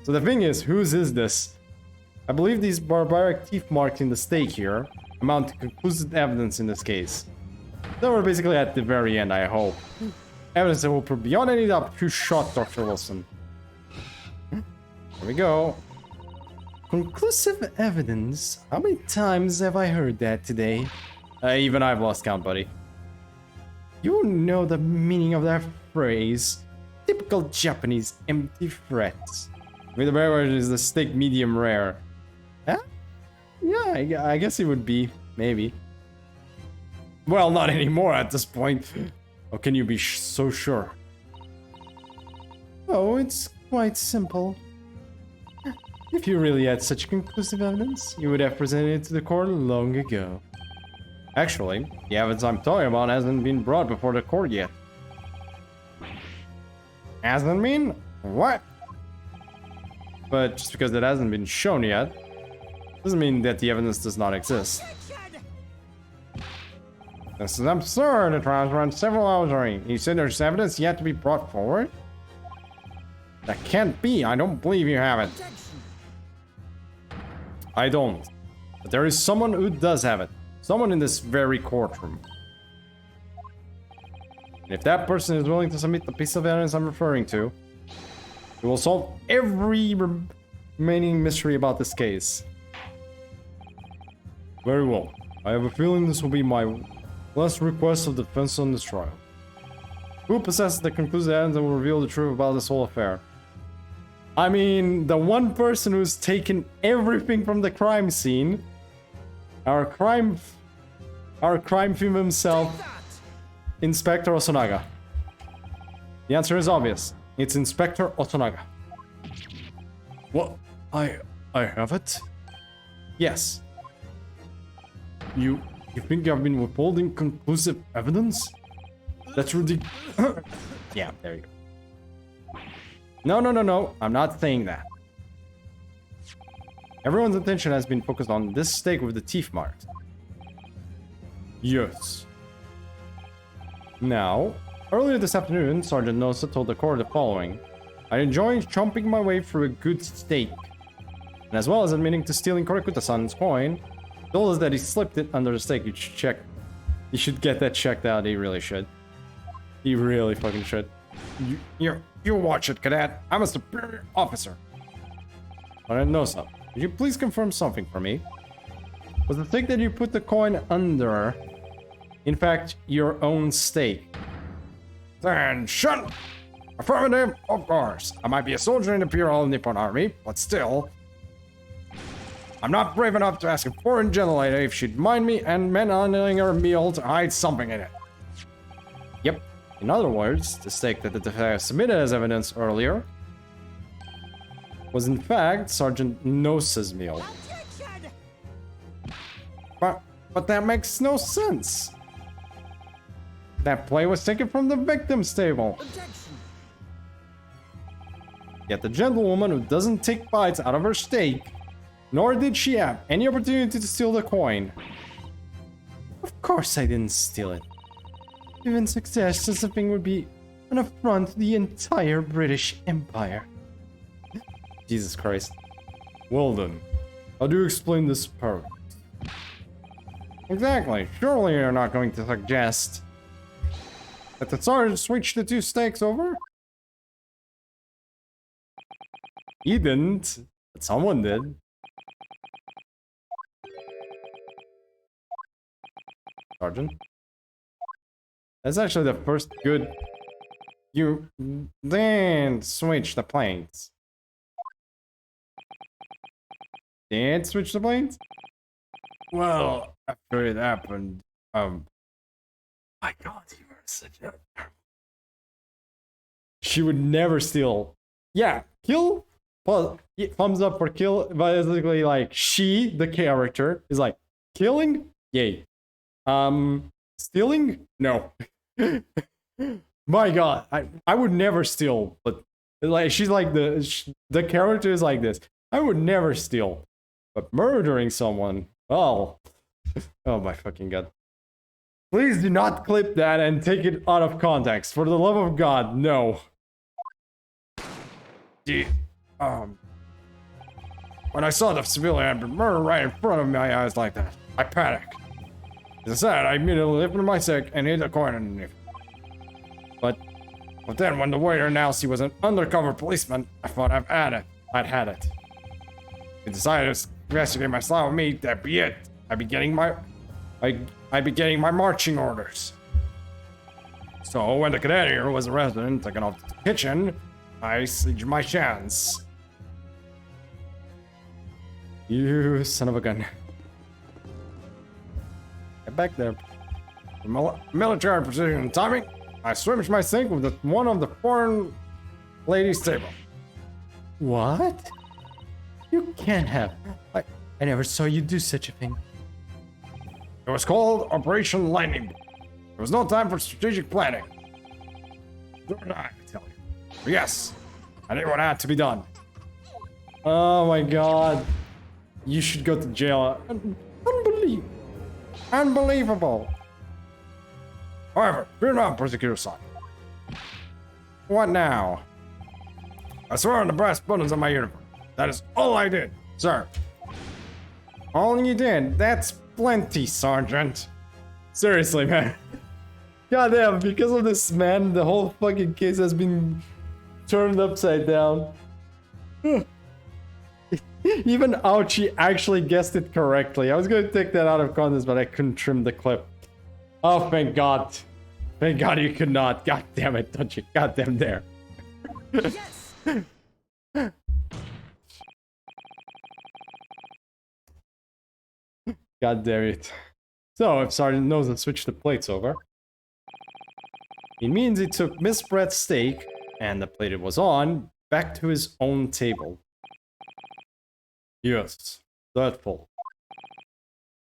So the thing is, whose is this? I believe these barbaric teeth marks in the steak here amount to conclusive evidence in this case. So we're basically at the very end, I hope. Evidence that will prove beyond any doubt who shot Dr. Wilson. Here we go. Conclusive evidence? How many times have I heard that today? Even I've lost count, buddy. You know the meaning of that phrase. Typical Japanese empty threats. I mean, the beverage is the steak medium rare. Huh? Yeah, I guess it would be. Maybe. Well, not anymore at this point. How can you be so sure? Oh, it's quite simple. If you really had such conclusive evidence, you would have presented it to the court long ago. Actually, the evidence I'm talking about hasn't been brought before the court yet. Hasn't been? What? But just because it hasn't been shown yet, doesn't mean that the evidence does not exist. This is absurd. The trial's run several hours already. You said there's evidence yet to be brought forward? That can't be. I don't believe you have it. I don't. But there is someone who does have it. Someone in this very courtroom. And if that person is willing to submit the piece of evidence I'm referring to, we will solve every remaining mystery about this case. Very well. I have a feeling this will be my last request of defense on this trial. Who possesses the conclusive evidence that will reveal the truth about this whole affair? I mean, the one person who's taken everything from the crime scene, our crime film himself, Inspector Osunaga. The answer is obvious. It's Inspector Osunaga. What? I have it? Yes. You You think I've been withholding conclusive evidence? That's ridiculous. Yeah, there you go. No. I'm not saying that. Everyone's attention has been focused on this steak with the teeth marks. Yes. Now, earlier this afternoon, Sergeant Nosa told the court the following. I enjoy chomping my way through a good steak. And as well as admitting to stealing Korekuta-san's coin, told us that he slipped it under the steak. You should check. You should get that checked out. He really should. He really fucking should. You watch it, cadet. I'm a superior officer. Sergeant Nosa, could you please confirm something for me? Was the steak that you put the coin under, in fact, your own steak? Then shut. Affirmative, of course. I might be a soldier in the Imperial Nippon Army, but still, I'm not brave enough to ask a foreign general lady if she'd mind me and handling her meal to hide something in it. Yep. In other words, the steak that the defense submitted as evidence earlier was in fact Sergeant Nosa's meal. But that makes no sense. That plate was taken from the victim's table. Yet the gentlewoman who doesn't take bites out of her steak, nor did she have any opportunity to steal the coin. Of course I didn't steal it. Even success to something would be an affront to the entire British Empire. Jesus Christ. Well then, how do you explain this part? Exactly. Surely you're not going to suggest that the sergeant switched the two steaks over? He didn't, but someone did. Sergeant? That's actually the first good... You didn't switch the planes. Did switch the planes? Well, after it happened, my god, you are such a... She would never steal. Yeah, kill? Well, thumbs up for kill. Basically, like, she, the character, is like, killing? Yay. Stealing? No. My god, I would never steal, but like, she's like the character is like this. I would never steal. But murdering someone, well, oh my fucking god. Please do not clip that and take it out of context. For the love of God, no. When I saw the civilian had been murdered right in front of my eyes like that, I panicked. As I said, I immediately lifted my stick and hid the coin underneath. But then when the waiter announced he was an undercover policeman, I thought I'd had it. He decided to investigate my style of meat, that be it. I'd be getting my marching orders. So when the cadet here was arrested and taken off to the kitchen, I seized my chance. You son of a gun. Get back there. For military precision and timing, I switched my sink with one of the foreign ladies' table. What? You can't have. I never saw you do such a thing. It was called Operation Lightning. There was no time for strategic planning. Don't I tell you. But yes, I did what had to be done. Oh my god. You should go to jail. Unbelievable. However, fear not, prosecutor's son. What now? I swear on the brass buttons of my uniform. That is all I did, sir. All you did? That's plenty, Sergeant. Seriously, man. Goddamn, because of this man, the whole fucking case has been turned upside down. Even Ouchie actually guessed it correctly. I was gonna take that out of context, but I couldn't trim the clip. Oh, thank God. Thank God you could not. God damn it, don't you goddamn dare. Yes. God damn it. So, if Sergeant knows and switched the plates over, it means he took Miss Brett's steak, and the plate it was on, back to his own table. Yes, thoughtful.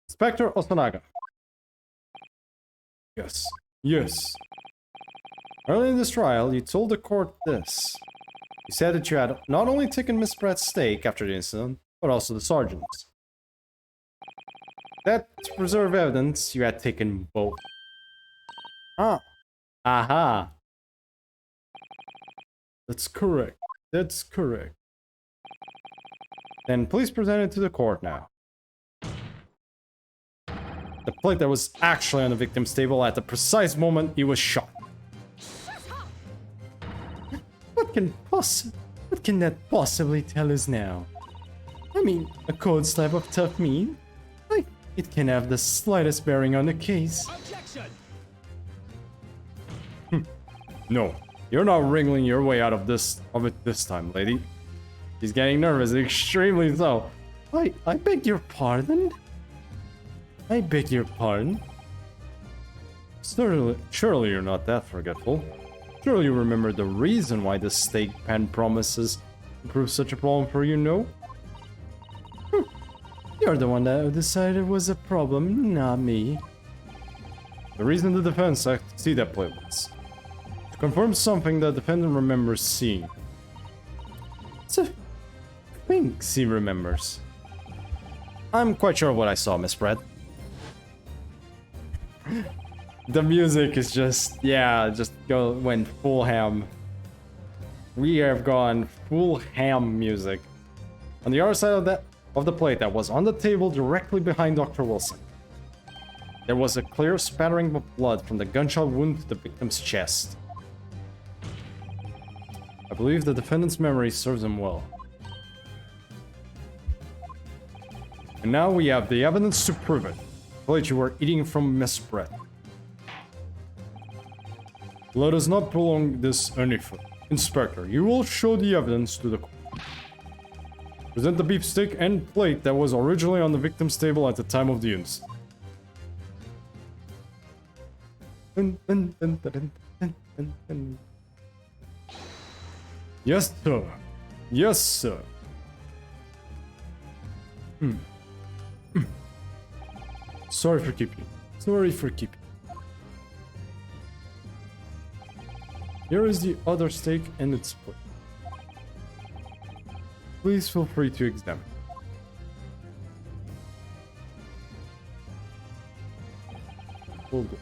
Inspector Osanaga, Yes. Yes. Early in this trial, you told the court this. You said that you had not only taken Miss Pratt's stake after the incident, but also the sergeant's. That to preserve evidence, you had taken both. Ah. Aha. That's correct. That's correct. Then please present it to the court now. The plate that was actually on the victim's table at the precise moment he was shot. What can that possibly tell us now? I mean, a cold slab of tough meat? Like, it can have the slightest bearing on the case. Objection! No, you're not wriggling your way out of it this time, lady. She's getting nervous, extremely so. I beg your pardon? I beg your pardon? Surely you're not that forgetful. Surely you remember the reason why the steak pan promises to prove such a problem for you, no? You're the one that decided it was a problem, not me. The reason the defense asked to see that plate was to confirm something the defendant remembers seeing. So, thinks he remembers. I'm quite sure of what I saw, Miss Brett. The music is just, yeah, went full ham. We have gone full ham music. On the other side of the plate that was on the table directly behind Dr. Wilson, there was a clear spattering of blood from the gunshot wound to the victim's chest. I believe the defendant's memory serves him well. And now we have the evidence to prove it. The plate you were eating from Miss Brett. Let us not prolong this any further. Inspector, you will show the evidence to the court. Present the beefsteak and plate that was originally on the victim's table at the time of the incident. Yes, sir. Yes, sir. Sorry for keeping. Sorry for keeping. Here is the other steak and its plate. Please feel free to examine. Hold on.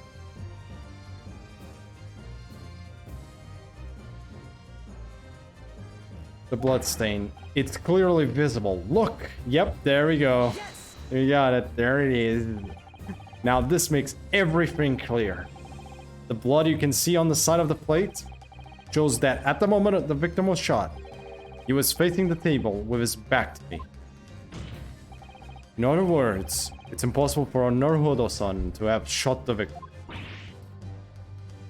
The blood stain. It's clearly visible. Look! Yep, there we go. Yes! You got it. There it is. Now this makes everything clear. The blood you can see on the side of the plate shows that at the moment the victim was shot, he was facing the table with his back to me. In other words, it's impossible for Naruhodo-san to have shot the victim.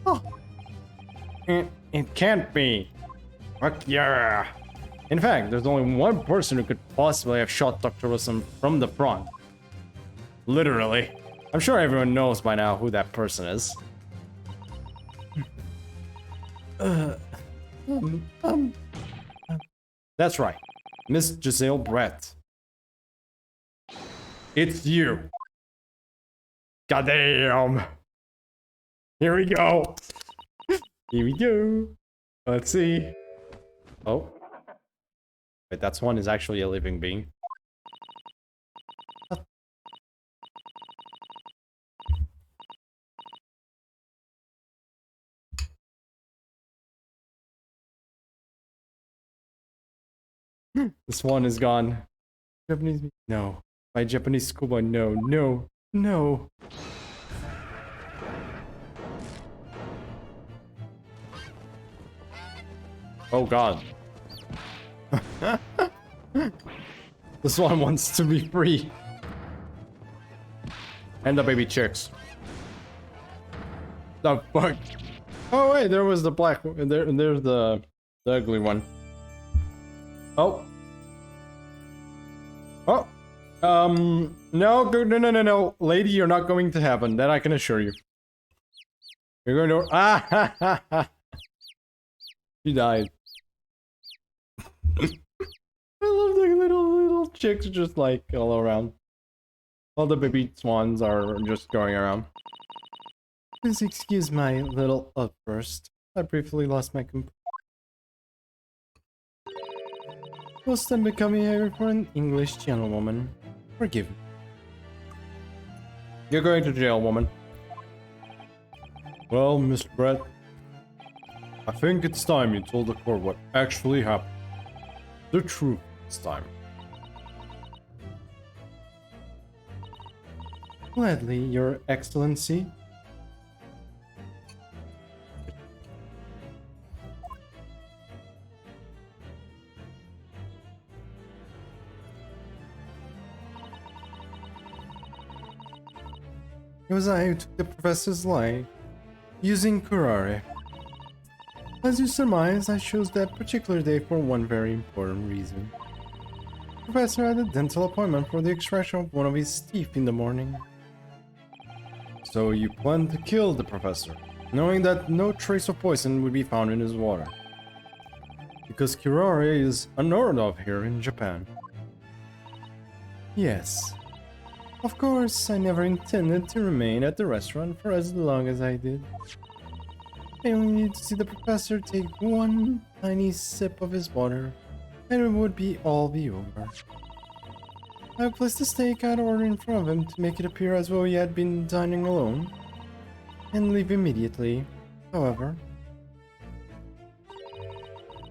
Oh. It can't be. Fuck yeah. In fact, there's only one person who could possibly have shot Dr. Wilson from the front. Literally. I'm sure everyone knows by now who that person is. That's right. Miss Giselle Brett. It's you. Goddamn. Here we go. Here we go. Let's see. Oh. Wait, that's one is actually a living being. This one is gone. Japanese? No. My Japanese schoolboy? No. No. No. Oh god. This one wants to be free. And the baby chicks. The fuck? Oh wait, there was the black one. There's the ugly one. Oh. Oh. No. Lady, you're not going to heaven. That I can assure you. You're going to... Ah, ha, ha, ha. She died. I love the little chicks just like all around. All the baby swans are just going around. Please excuse my little outburst. I briefly lost my composure. Most I'm becoming here for an English gentlewoman. Forgive me. You're going to jail, woman. Well, Mr. Brett, I think it's time you told the court what actually happened. The truth this time. Gladly, Your Excellency. It was I who took the professor's life, using curare. As you surmise, I chose that particular day for one very important reason. The professor had a dental appointment for the extraction of one of his teeth in the morning. So you planned to kill the professor, knowing that no trace of poison would be found in his water. Because curare is unheard of here in Japan. Yes. Of course, I never intended to remain at the restaurant for as long as I did. I only needed to see the professor take one tiny sip of his water, and it would all be over. I placed the steak out of order in front of him to make it appear as though he had been dining alone, and leave immediately, however.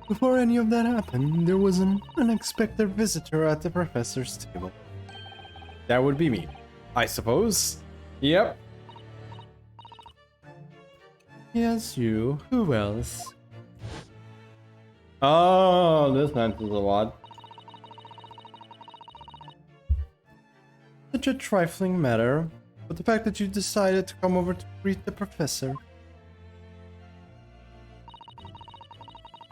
Before any of that happened, there was an unexpected visitor at the professor's table. That would be me, I suppose. Yep. Yes, you. Who else? Oh, this answers a lot. Such a trifling matter, but the fact that you decided to come over to greet the professor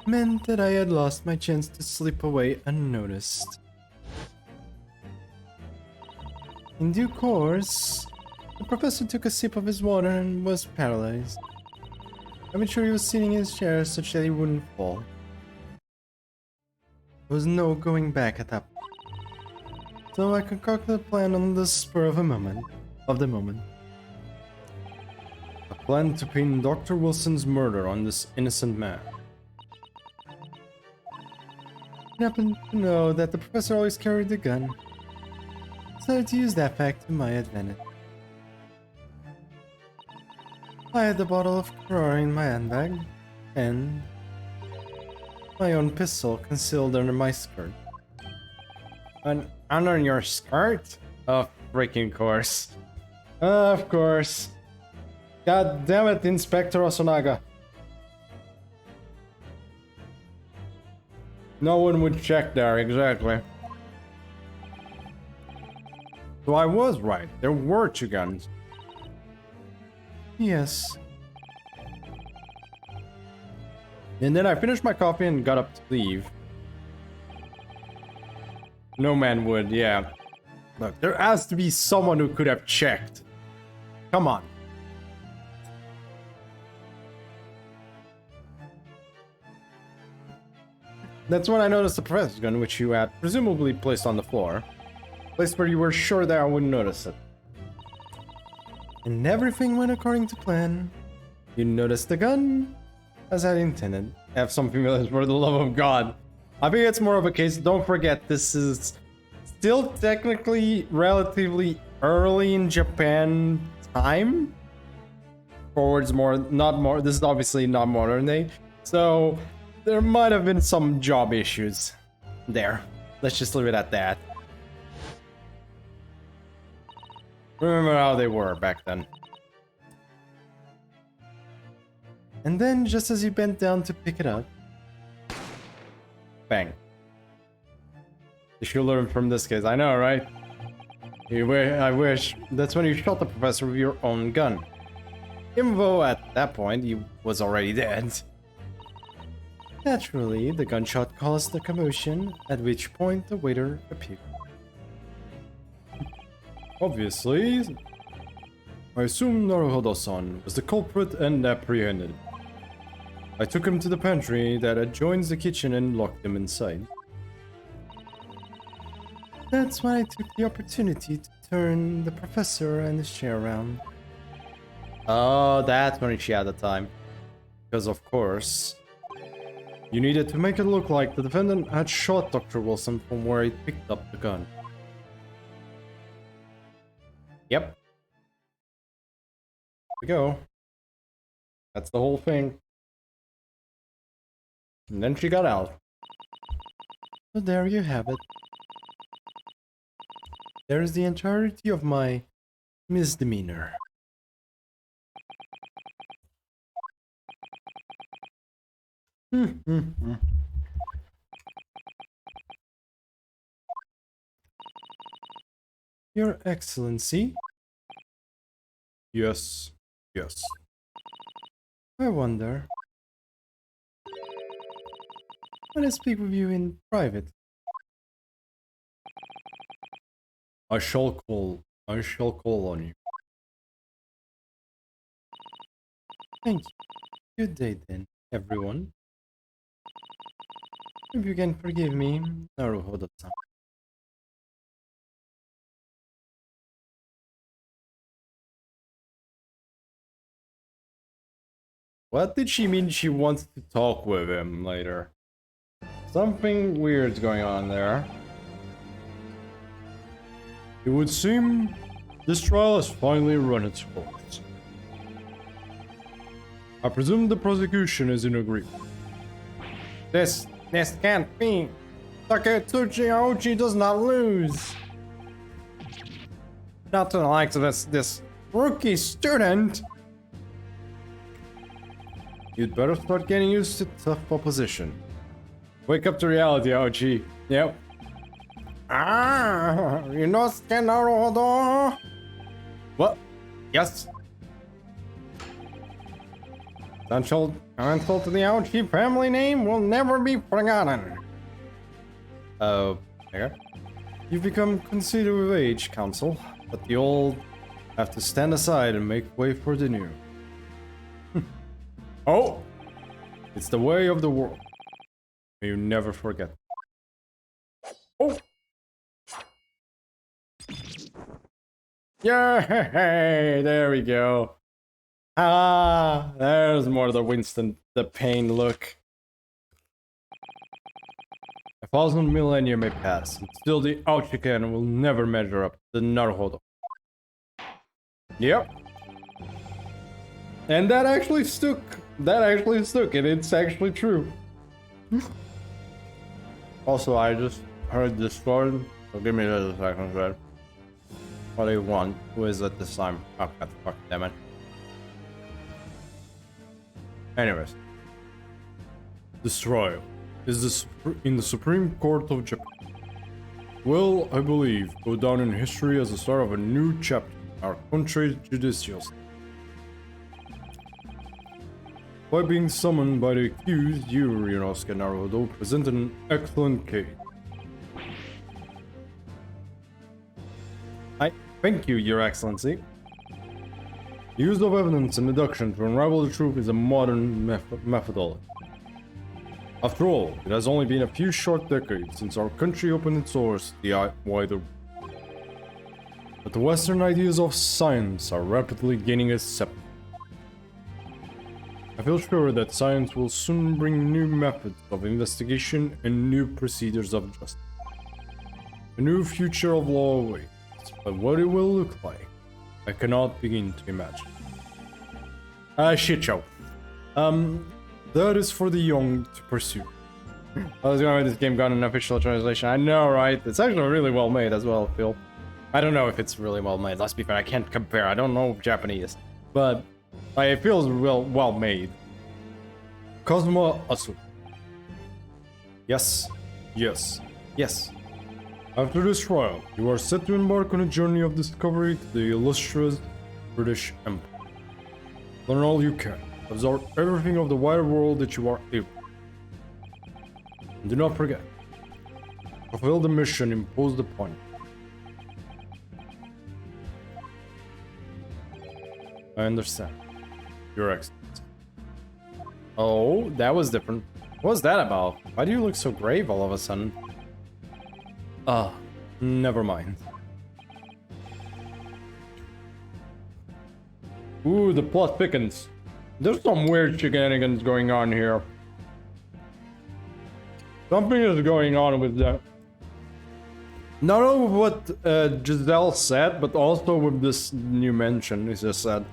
meant that I had lost my chance to slip away unnoticed. In due course, the professor took a sip of his water and was paralyzed. I made sure he was sitting in his chair such that he wouldn't fall. There was no going back at that point. So I concocted a plan on the spur of the moment. A plan to pin Dr. Wilson's murder on this innocent man. I happened to know that the professor always carried a gun. So to use that fact to my advantage. I had the bottle of curare in my handbag, and my own pistol concealed under my skirt. And under your skirt? Of freaking course. Of course. God damn it, Inspector Osunaga. No one would check there, exactly. So I was right, there were two guns. Yes. And then I finished my coffee and got up to leave. No man would, yeah. Look, there has to be someone who could have checked. Come on. That's when I noticed the professor's gun, which you had presumably placed on the floor. Place where you were sure that I wouldn't notice it. And everything went according to plan. You noticed the gun, as I intended. Have some females for the love of God. I think it's more of a case, don't forget, this is still technically relatively early in Japan time. Forwards more, not more, this is obviously not modern day. So, there might have been some job issues there. Let's just leave it at that. Remember how they were back then. And then, just as you bent down to pick it up, bang. You should learn from this case, I know, right? I wish. That's when you shot the professor with your own gun. Even though at that point he was already dead. Naturally, the gunshot caused a commotion, at which point the waiter appeared. Obviously, I assume Naruhodo-san was the culprit and apprehended. I took him to the pantry that adjoins the kitchen and locked him inside. That's when I took the opportunity to turn the professor and his chair around. Oh, that's when she had the time. Because of course, you needed to make it look like the defendant had shot Dr. Wilson from where he picked up the gun. Yep. There we go. That's the whole thing. And then she got out. So there you have it. There is the entirety of my misdemeanor. Your Excellency? Yes, yes. I wonder. When I speak with you in private. I shall call on you. Thank you. Good day then, everyone. If you can forgive me, Naruhodo-san. What did she mean she wants to talk with him later? Something weird's going on there. It would seem this trial has finally run its course. I presume the prosecution is in agreement. This can't be. Taketsuchi Aochi does not lose. Not to the likes of this rookie student. You'd better start getting used to tough opposition. Wake up to reality, Aochi. Yep. You know Naruhodo? What? Yes. Insult to the Aochi family name will never be forgotten. Okay. You've become conceited with age, Council, but the old have to stand aside and make way for the new. Oh! It's the way of the world. May you never forget. Oh! Yay! There we go. Ah, there's more the Winston, the pain look. 1,000 millennia may pass, and still the Aochiken will never measure up to the Naruhodo. Yep. And that actually stuck. And it's actually true. Also, I just heard this story, so give me just a second, Fred. What do you want? Who is it this time? Oh, God, fuck, damn it. Anyways. This trial is in the Supreme Court of Japan. Will, I believe, go down in history as the start of a new chapter in our country's judicial system. By being summoned by the accused, you, Ryunosuke Naruhodo, presented an excellent case. I thank you, Your Excellency. The use of evidence and deduction to unravel the truth is a modern methodology. After all, it has only been a few short decades since our country opened its doors to the wider world. But the Western ideas of science are rapidly gaining acceptance. I feel sure that science will soon bring new methods of investigation and new procedures of justice. A new future of law awaits, but what it will look like, I cannot begin to imagine. Shit show. That is for the young to pursue. I was going with this game got an official translation. I know, right? It's actually really well made as well, Phil. I don't know if it's really well made. Let's be fair, I can't compare. I don't know Japanese. But it feels well made. Cosmo Asu. Yes. Yes. Yes. After this trial, you are set to embark on a journey of discovery to the illustrious British Empire. Learn all you can. Absorb everything of the wider world that you are able. And do not forget. Fulfill the mission imposed upon you. I understand. Your Excellency. Oh, that was different. What was that about? Why do you look so grave all of a sudden? Never mind. Ooh, the plot thickens. There's some weird shenanigans going on here. Something is going on with that. Not only what Giselle said, but also with this new mention, he just said.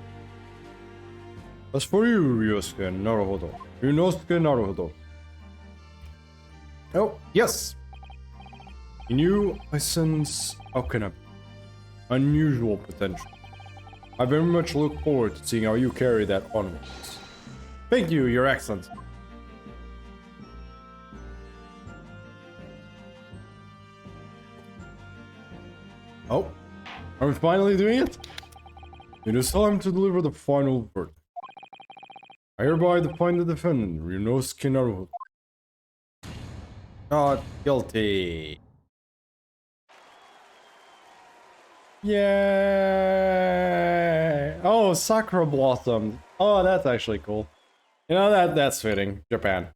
As for you, Ryosuke Naruhodo. Ryunosuke Naruhodo. Oh, yes. In you, I sense unusual potential. I very much look forward to seeing how you carry that onwards. Thank you, Your Excellency. Oh, are we finally doing it? It is time to deliver the final verdict. I hereby define the defendant, Ryunosuke Naruhodo. Not guilty. Yay! Oh, Sakura Blossom. Oh, that's actually cool. You know, that's fitting. Japan.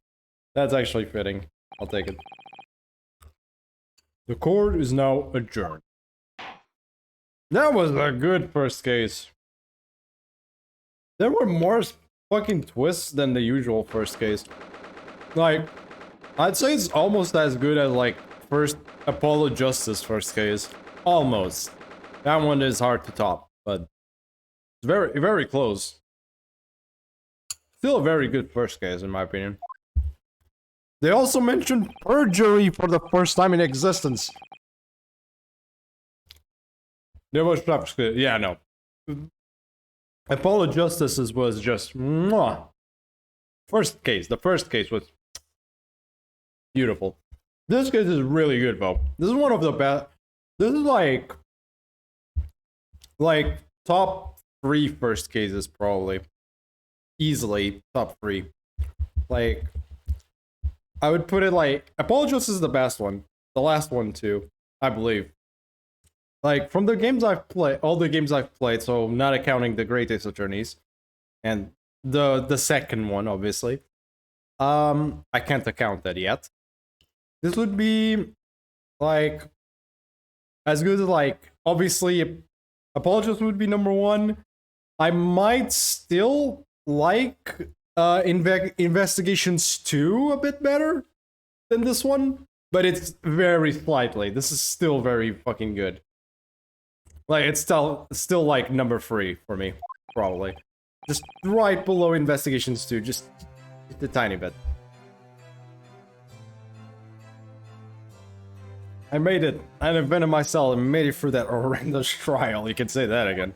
That's actually fitting. I'll take it. The court is now adjourned. That was a good first case. There were more fucking twists than the usual first case. Like, I'd say it's almost as good as, like, first Apollo Justice first case. Almost. That one is hard to top, but it's very, very close. Still a very good first case, in my opinion. They also mentioned perjury for the first time in existence. There was yeah, no. Apollo Justices was just mwah. First case. The first case was beautiful. This case is really good, though. This is one of the best. This is like top 3 first cases, probably. Easily top 3. Like, I would put it like Apollo Justice is the best one. The last one too, I believe. Like, from the games I've played, all the games I've played, so not accounting the Great Ace Attorneys, and the second one, obviously. I can't account that yet. This would be, like, as good as, like, obviously, Apollo Justice would be number 1. I might still like Investigations 2 a bit better than this one, but it's very slightly. This is still very fucking good. Like, it's still like number 3 for me, probably. Just right below Investigations 2, just a tiny bit. I made it. I invented myself and made it through that horrendous trial. You can say that again.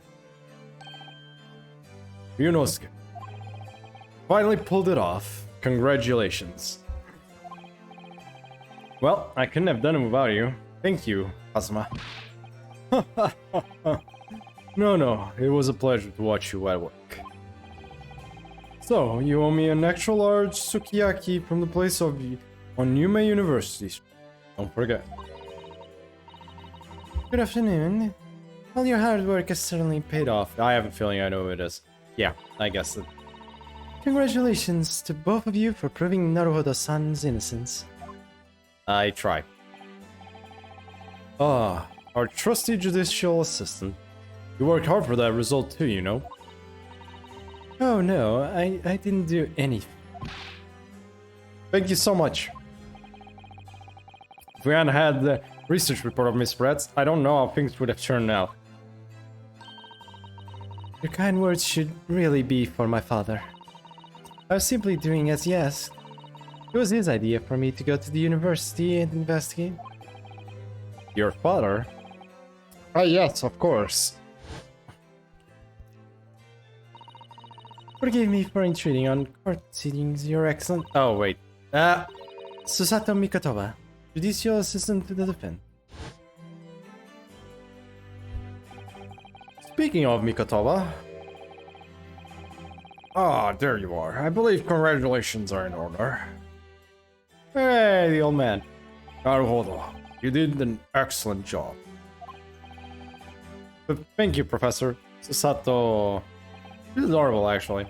Ryunosuke. Finally pulled it off. Congratulations. Well, I couldn't have done it without you. Thank you, Asuma. No, it was a pleasure to watch you at work. So, you owe me an extra large sukiyaki from the place of on Yume University. Don't forget. Good afternoon. All your hard work has certainly paid off. I have a feeling I know who it is. Yeah, I guess that. Congratulations to both of you for proving Naruhodo-san's innocence. I tried. Ah, our trusty judicial assistant. You worked hard for that result too, you know. Oh no, I didn't do anything. Thank you so much. If we hadn't had the research report of Miss Bratz, I don't know how things would have turned out. Your kind words should really be for my father. I was simply doing as he asked. It was his idea for me to go to the university and investigate. Your father? Ah, yes, of course. Forgive me for intruding on court proceedings, Your Excellency. Oh, wait. Susato Mikotowa, Judicial Assistant to the Defense. Speaking of Mikotowa... Ah, there you are. I believe congratulations are in order. Hey, the old man. Naruhodo, you did an excellent job. But thank you, Professor. Susato... She's adorable, actually.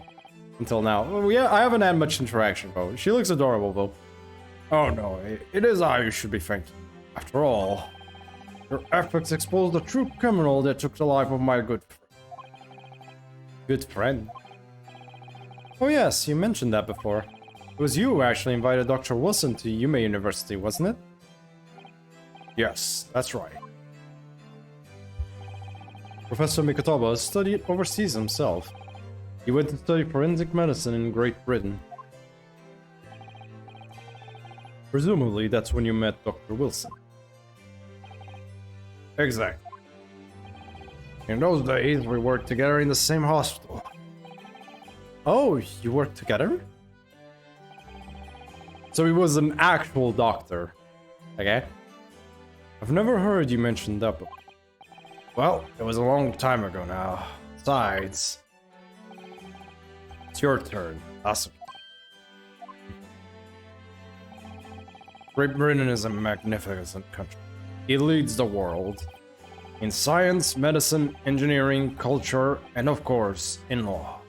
Until now. Well, yeah, I haven't had much interaction, though. She looks adorable, though. Oh no, it is I you should be thanking. After all, your efforts exposed the true criminal that took the life of my good friend. Good friend. Oh yes, you mentioned that before. It was you who actually invited Dr. Wilson to Yume University, wasn't it? Yes, that's right. Professor Mikotaba studied overseas himself. He went to study forensic medicine in Great Britain. Presumably, that's when you met Dr. Wilson. Exactly. In those days, we worked together in the same hospital. Oh, you worked together? So he was an actual doctor. Okay. I've never heard you mention that before. Well, it was a long time ago now. Besides, it's your turn. Awesome. Great Britain is a magnificent country. It leads the world in science, medicine, engineering, culture, and of course, in law.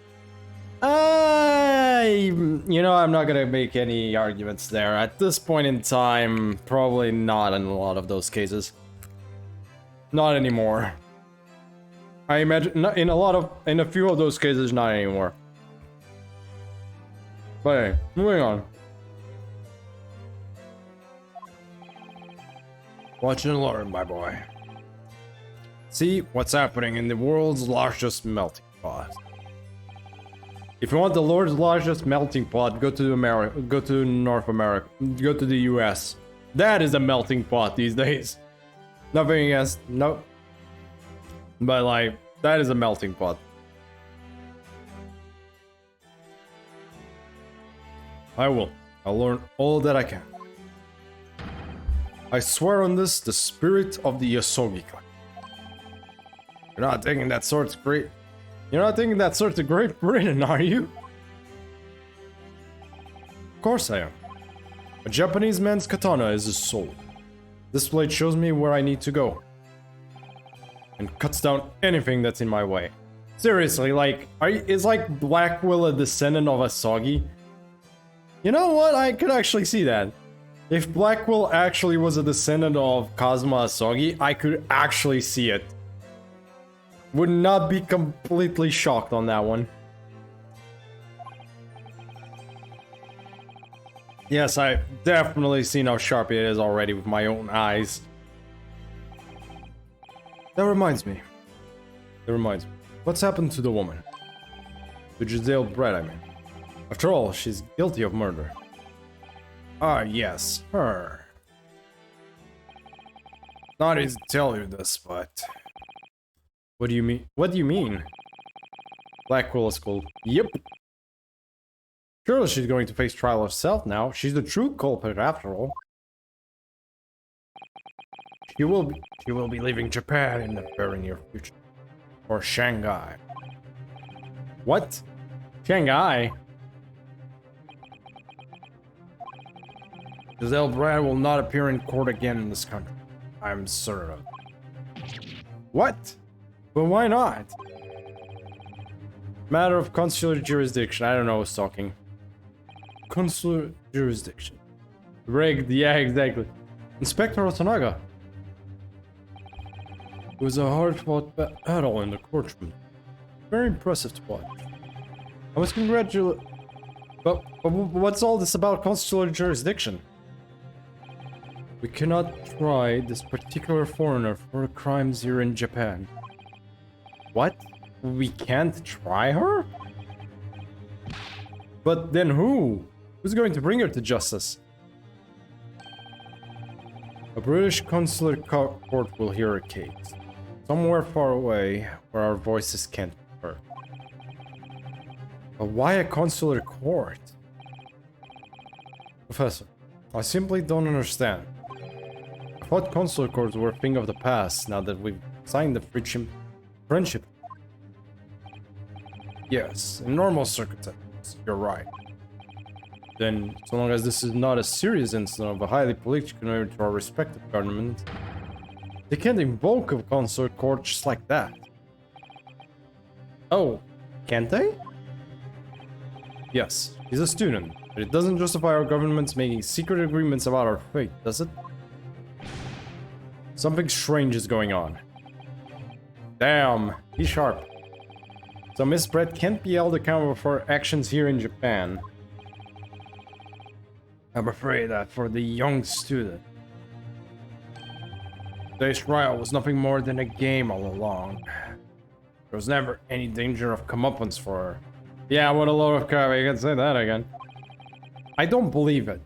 I'm not gonna make any arguments there. At this point in time, probably not in a lot of those cases. Not anymore. I imagine in a few of those cases, not anymore. But hey, moving on. Watch and learn, my boy. See what's happening in the world's largest melting pot. If you want the world's largest melting pot, go to America, go to North America, go to the US. That is a melting pot these days. Nothing against, no. But like, that is a melting pot. I will. I'll learn all that I can. I swear on this, the spirit of the Yosogi clan. You're not thinking that sword's great. You're not thinking that sword's a Great Britain, are you? Of course I am. A Japanese man's katana is his soul. This blade shows me where I need to go. And cuts down anything that's in my way. Seriously, like, is like Blackwell a descendant of Asagi? You know what? I could actually see that. If Blackwell actually was a descendant of Kazuma Asagi, I could actually see it. Would not be completely shocked on that one. Yes, I've definitely seen how sharp it is already with my own eyes. That reminds me. What's happened to the woman? To Giselle Brett, I mean. After all, she's guilty of murder. Ah, yes, her. Not easy to tell you this, but... What do you mean? What do you mean? Blackwell is cool. Yep. Surely she's going to face trial herself now. She's the true culprit after all. She will be leaving Japan in the very near future. Or Shanghai. What? Shanghai? Giselle Brad will not appear in court again in this country. I'm certain of it. What? But why not? Matter of consular jurisdiction. I don't know who's talking. Consular jurisdiction. Rigged, yeah, exactly. Inspector Otanaga. It was a hard-fought battle in the courtroom. Very impressive to watch. I was congratulated. But what's all this about consular jurisdiction? We cannot try this particular foreigner for crimes here in Japan. What? We can't try her? But then who? Who's going to bring her to justice? A British consular court will hear her case. Somewhere far away, where our voices can't be heard. But why a consular court? Professor, I simply don't understand. I thought consular courts were a thing of the past now that we've signed the friendship. Yes, in normal circumstances, you're right. Then, so long as this is not a serious incident of a highly political nature to our respective government, they can't invoke a consular court just like that. Oh, can't they? Yes, he's a student, but it doesn't justify our governments making secret agreements about our fate, does it? Something strange is going on. Damn, he's sharp. So Miss Brett can't be held accountable for her actions here in Japan. I'm afraid that for the young student, today's trial was nothing more than a game all along. There was never any danger of comeuppance for her. Yeah, what a load of crap, you can say that again. I don't believe it.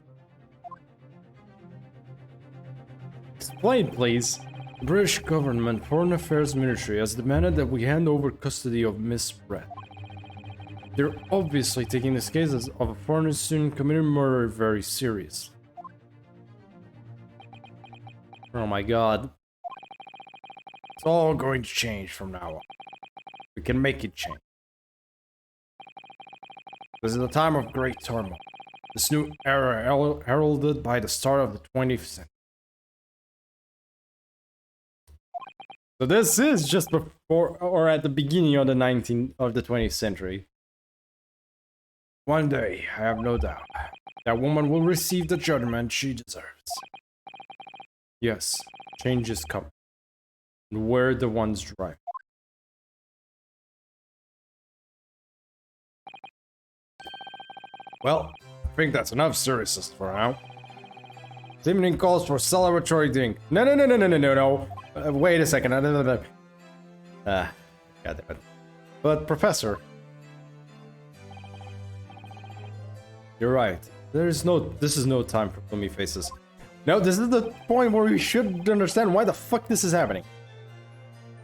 Explain, please. The British government Foreign Affairs Ministry has demanded that we hand over custody of Miss Brett. They're obviously taking this case of a foreign student committing murder very seriously. Oh my god. It's all going to change from now on. We can make it change. This is a time of great turmoil. This new era heralded by the start of the 20th century. So this is just before or at the beginning of the 20th century. One day, I have no doubt, that woman will receive the judgment she deserves. Yes, change is coming. And we're the ones driving. Well, I think that's enough seriousness for now. This evening calls for celebratory drink. No. Wait a second. God damn it. But Professor, you're right. This is no time for gloomy faces. No, this is the point where we should understand why the fuck this is happening.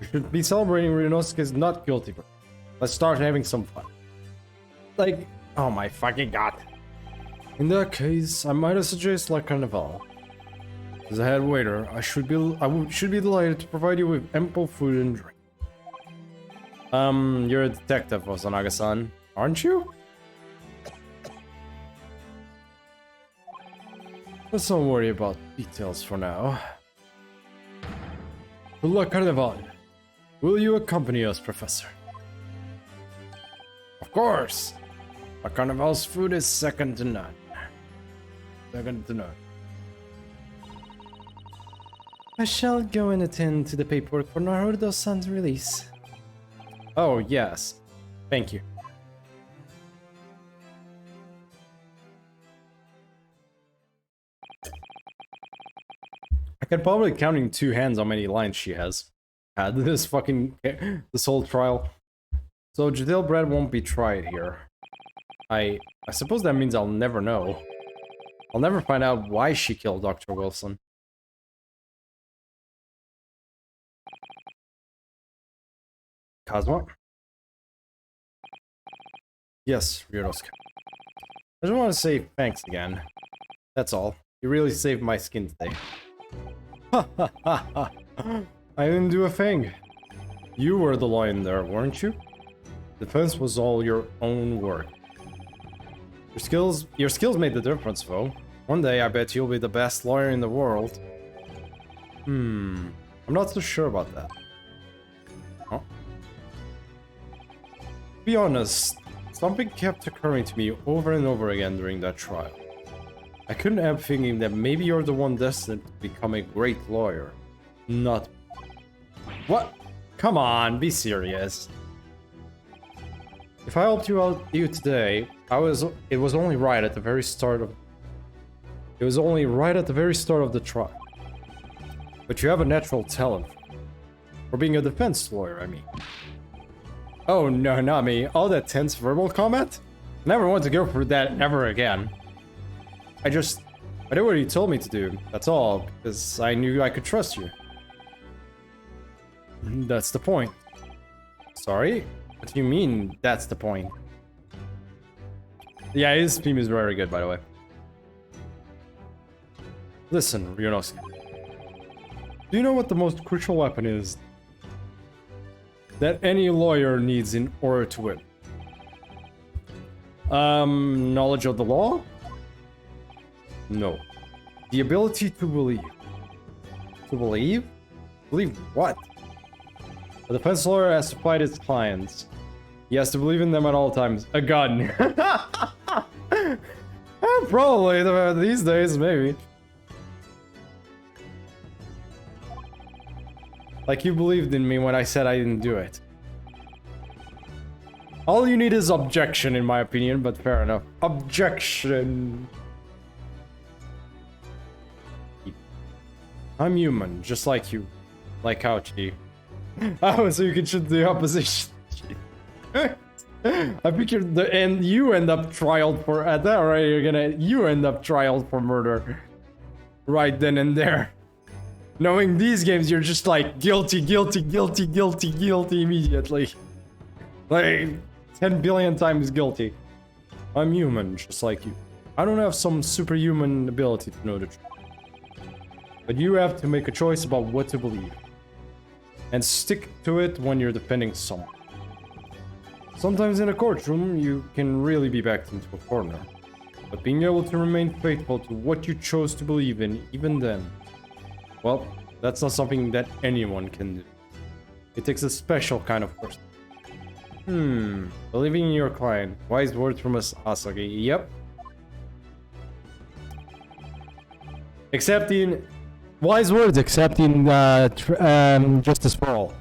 We should be celebrating Ryunosuke is not guilty. Let's start having some fun. Like, oh my fucking god. In that case, I might suggest La Carnival. As a head waiter, I should be delighted to provide you with ample food and drink. You're a detective, Osanaga-san, aren't you? Let's not worry about details for now. To La Carnival. Will you accompany us, Professor? Of course! La Carnival's food is second to none. Second to none. I shall go and attend to the paperwork for Naruto-san's release. Oh, yes. Thank you. I can probably count in two hands how many lines she has. This whole trial. So Jadil Brett won't be tried here. I suppose that means I'll never know. I'll never find out why she killed Dr. Wilson. Kazuma? Yes, Ryunosuke. I just want to say thanks again. That's all. You really saved my skin today. Ha ha ha ha. I didn't do a thing. You were the lawyer there, weren't you? Defense was all your own work. Your skills made the difference, though. One day, I bet you'll be the best lawyer in the world. I'm not so sure about that. Huh? To be honest, something kept occurring to me over and over again during that trial. I couldn't help thinking that maybe you're the one destined to become a great lawyer. Not... What? Come on, be serious. If I helped you today, it was only right at the very start of the trial. But you have a natural talent for being a defense lawyer, I mean. Oh no, not me. All that tense verbal combat? Never want to go through that ever again. I did what you told me to do, that's all, because I knew I could trust you. That's the point. Sorry? What do you mean, that's the point? Yeah, his theme is very good, by the way. Listen, Ryunosuke. Do you know what the most crucial weapon is that any lawyer needs in order to win? Knowledge of the law? No. The ability to believe. To believe? Believe what? A defense lawyer has to fight his clients. He has to believe in them at all times. A gun. Probably, these days, maybe. Like you believed in me when I said I didn't do it. All you need is objection, in my opinion, but fair enough. Objection. I'm human, just like you. Like Couchy. Oh, so you can shoot the opposition. I figured you end up trialed for at that rate. You end up trialed for murder, right then and there. Knowing these games, you're just like guilty, guilty, guilty, guilty, guilty immediately. Like 10 billion times guilty. I'm human, just like you. I don't have some superhuman ability to know the truth, but you have to make a choice about what to believe, and stick to it when you're defending someone. Sometimes in a courtroom, you can really be backed into a corner. But being able to remain faithful to what you chose to believe in, even then, well, that's not something that anyone can do. It takes a special kind of person. Believing in your client. Wise words from us, Asagi. Yep. Wise words, except in Justice for All.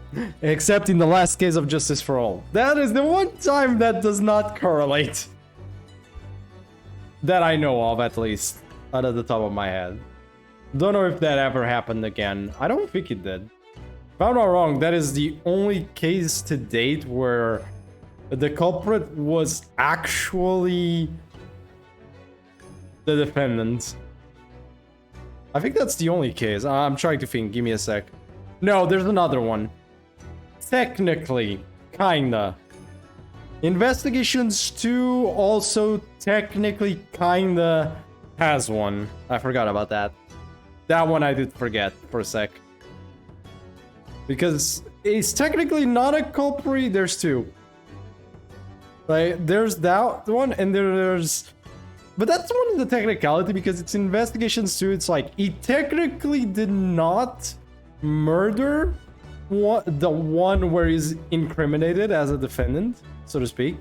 Except in the last case of Justice for All. That is the one time that does not correlate. That I know of, at least. Out of the top of my head. Don't know if that ever happened again. I don't think it did. If I'm not wrong, that is the only case to date where the culprit was actually the defendant. I think that's the only case. I'm trying to think. Give me a sec. No, there's another one. Technically, kinda. Investigations 2 also technically kinda has one. I forgot about that. That one I did forget for a sec. Because it's technically not a culprit. There's two. Like, there's that one, and there's... But that's one of the technicality, because it's investigations too. It's like, he technically did not murder the one where he's incriminated as a defendant, so to speak.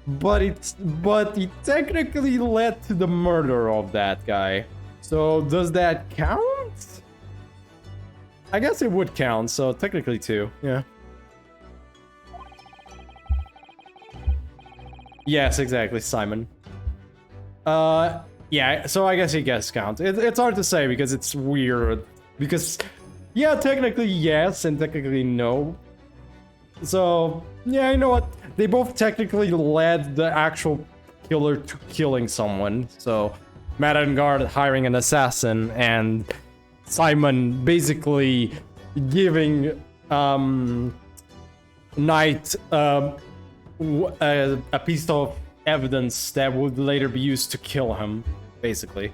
But he technically led to the murder of that guy. So does that count? I guess it would count, so technically two, yeah. Yes, exactly, Simon. Yeah, so I guess he gets count. It's hard to say because it's weird. Because, yeah, technically yes and technically no. So, yeah, you know what? They both technically led the actual killer to killing someone. So, Madangard hiring an assassin and Simon basically giving Knight a piece of evidence that would later be used to kill him, basically.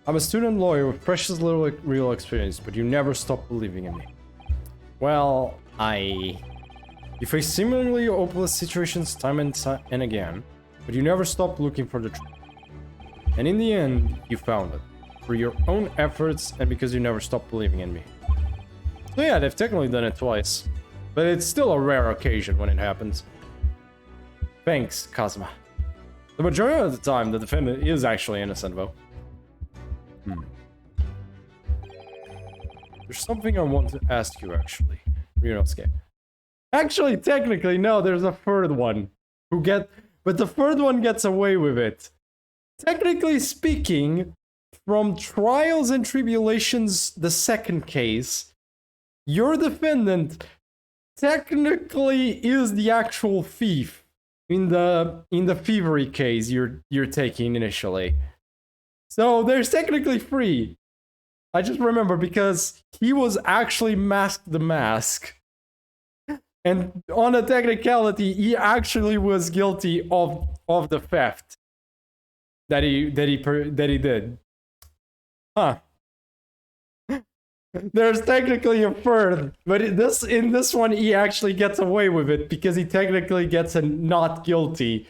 I'm a student lawyer with precious little real experience, but you never stop believing in me. Well, you face similarly hopeless situations time and again, but you never stop looking for the truth. And in the end, you found it. Through your own efforts and because you never stopped believing in me. So yeah, they've technically done it twice. But it's still a rare occasion when it happens. Thanks, Kazuma. The majority of the time, the defendant is actually innocent, though. There's something I want to ask you, actually. Ryunosuke. Actually, technically, no, there's a third one. But the third one gets away with it. Technically speaking, from Trials and Tribulations, the second case, your defendant technically is the actual thief in the thievery case you're taking initially. So there's technically three. I just remember because he was actually masked the mask. And on a technicality, he actually was guilty of the theft that he did. Huh. There's technically a third, but in this one he actually gets away with it because he technically gets a not guilty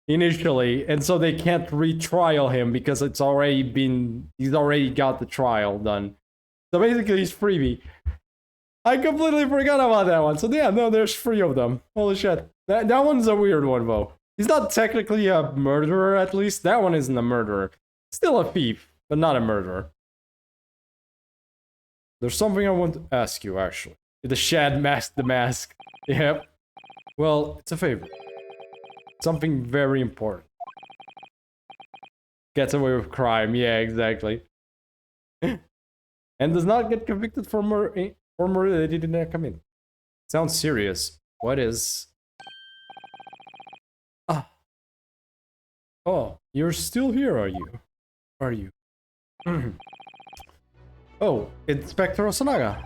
initially, and so they can't retrial him because he's already got the trial done. So basically he's freebie. I completely forgot about that one. So yeah, no, there's three of them. Holy shit. That one's a weird one though. He's not technically a murderer, at least. That one isn't a murderer. Still a thief, but not a murderer. There's something I want to ask you, actually. The Shad masked the mask. Yep. Well, it's a favor. Something very important. Gets away with crime. Yeah, exactly. And does not get convicted for murder that he did not commit. Sounds serious. What is... Ah. Oh, you're still here, are you? Are you? Oh, Inspector Osanaga.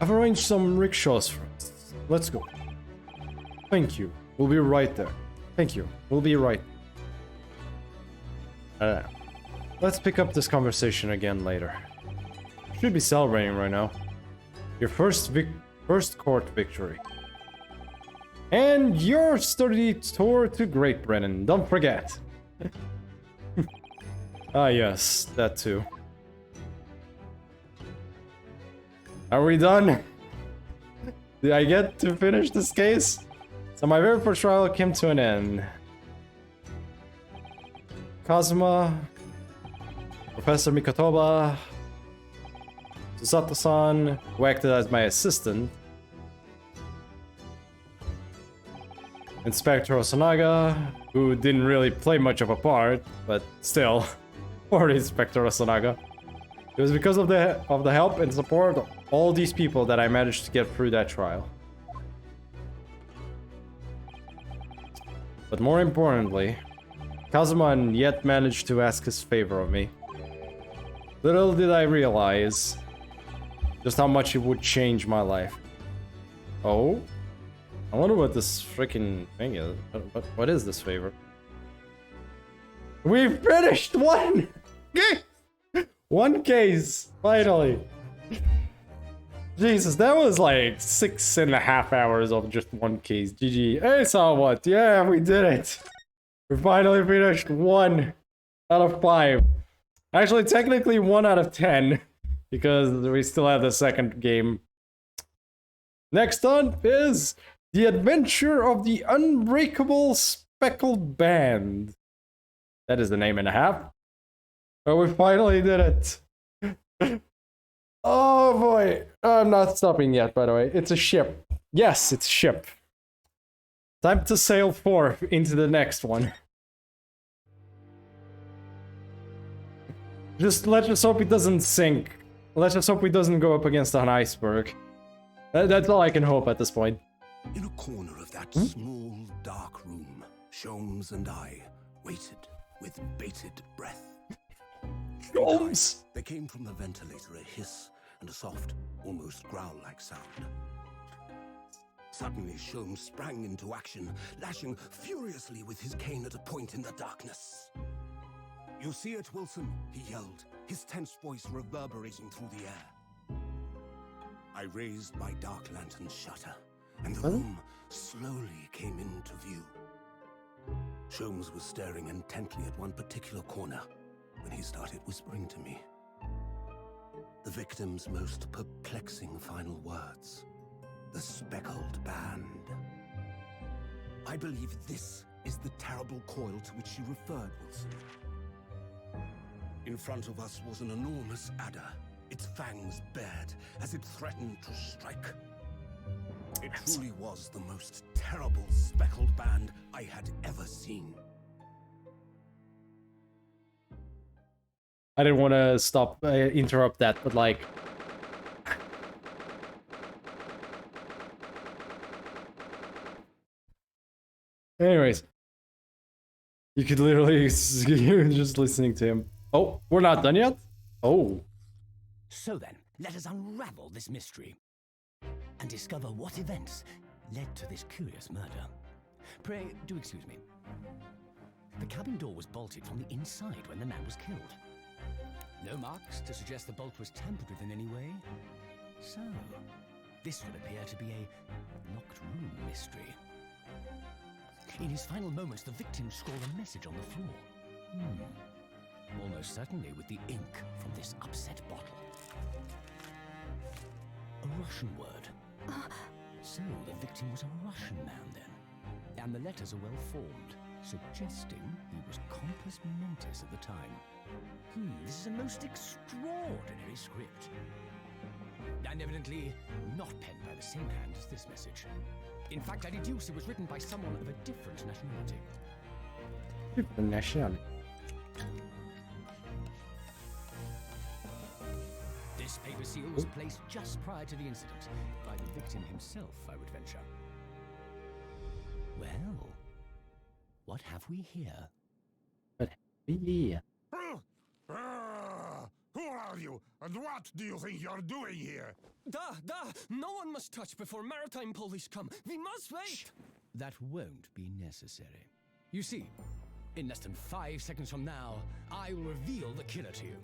I've arranged some rickshaws for us. Let's go. Thank you. We'll be right there. Thank you. We'll be right. Let's pick up this conversation again later. Should be celebrating right now. Your first court victory. And your sturdy tour to Great Britain. Don't forget. Ah, yes, that too. Are we done? Did I get to finish this case? So my very first trial came to an end. Kazuma, Professor Mikotoba, Susato-san, who acted as my assistant, Inspector Osanaga, who didn't really play much of a part, but still, poor Inspector Osanaga. It was because of the help and support of all these people that I managed to get through that trial. But more importantly, Kazuma yet managed to ask his favor of me. Little did I realize just how much it would change my life. Oh? I wonder what this freaking thing is. What is this favor? We finished one! One case! Finally! Jesus, that was like 6.5 hours of just one case. GG. Hey, saw what? Yeah, we did it! We finally finished 1 out of 5. Actually, technically 1 out of 10. Because we still have the second game. Next up is The Adventure of the Unbreakable Speckled Band. That is the name and a half. But we finally did it. Oh boy. I'm not stopping yet, by the way. It's a ship. Yes, it's a ship. Time to sail forth into the next one. Let's just hope it doesn't sink. Let's just hope it doesn't go up against an iceberg. That's all I can hope at this point. In a corner of that small, dark room, Sholmes and I waited with bated breath. Sholmes! There came from the ventilator a hiss and a soft, almost growl-like sound. Suddenly, Sholmes sprang into action, lashing furiously with his cane at a point in the darkness. "You see it, Wilson?" he yelled, his tense voice reverberating through the air. I raised my dark lantern's shutter, and the room slowly came into view. Sholmes was staring intently at one particular corner when he started whispering to me. The victim's most perplexing final words. The speckled band. I believe this is the terrible coil to which you referred, Wilson. In front of us was an enormous adder, its fangs bared as it threatened to strike. It truly was the most terrible speckled band I had ever seen. I didn't want to interrupt that, but like... Anyways. You could literally... You're just listening to him. Oh, we're not done yet? Oh. So then, let us unravel this mystery and discover what events led to this curious murder. Pray, do excuse me. The cabin door was bolted from the inside when the man was killed. No marks to suggest the bolt was tampered with in any way. So, this would appear to be a locked room mystery. In his final moments, the victim scrawled a message on the floor. Almost certainly with the ink from this upset bottle. A Russian word. So the victim was a Russian man then. And the letters are well formed, suggesting he was compos mentis at the time. This is a most extraordinary script. and evidently not penned by the same hand as this message. In fact, I deduce it was written by someone of a different nationality. Different nationality. This paper seal was placed just prior to the incident, by the victim himself, I would venture. Well, what have we here? But yeah. Who are you, and what do you think you're doing here? No one must touch before maritime police come. We must wait! Shh. That won't be necessary. You see, in less than 5 seconds from now, I will reveal the killer to you.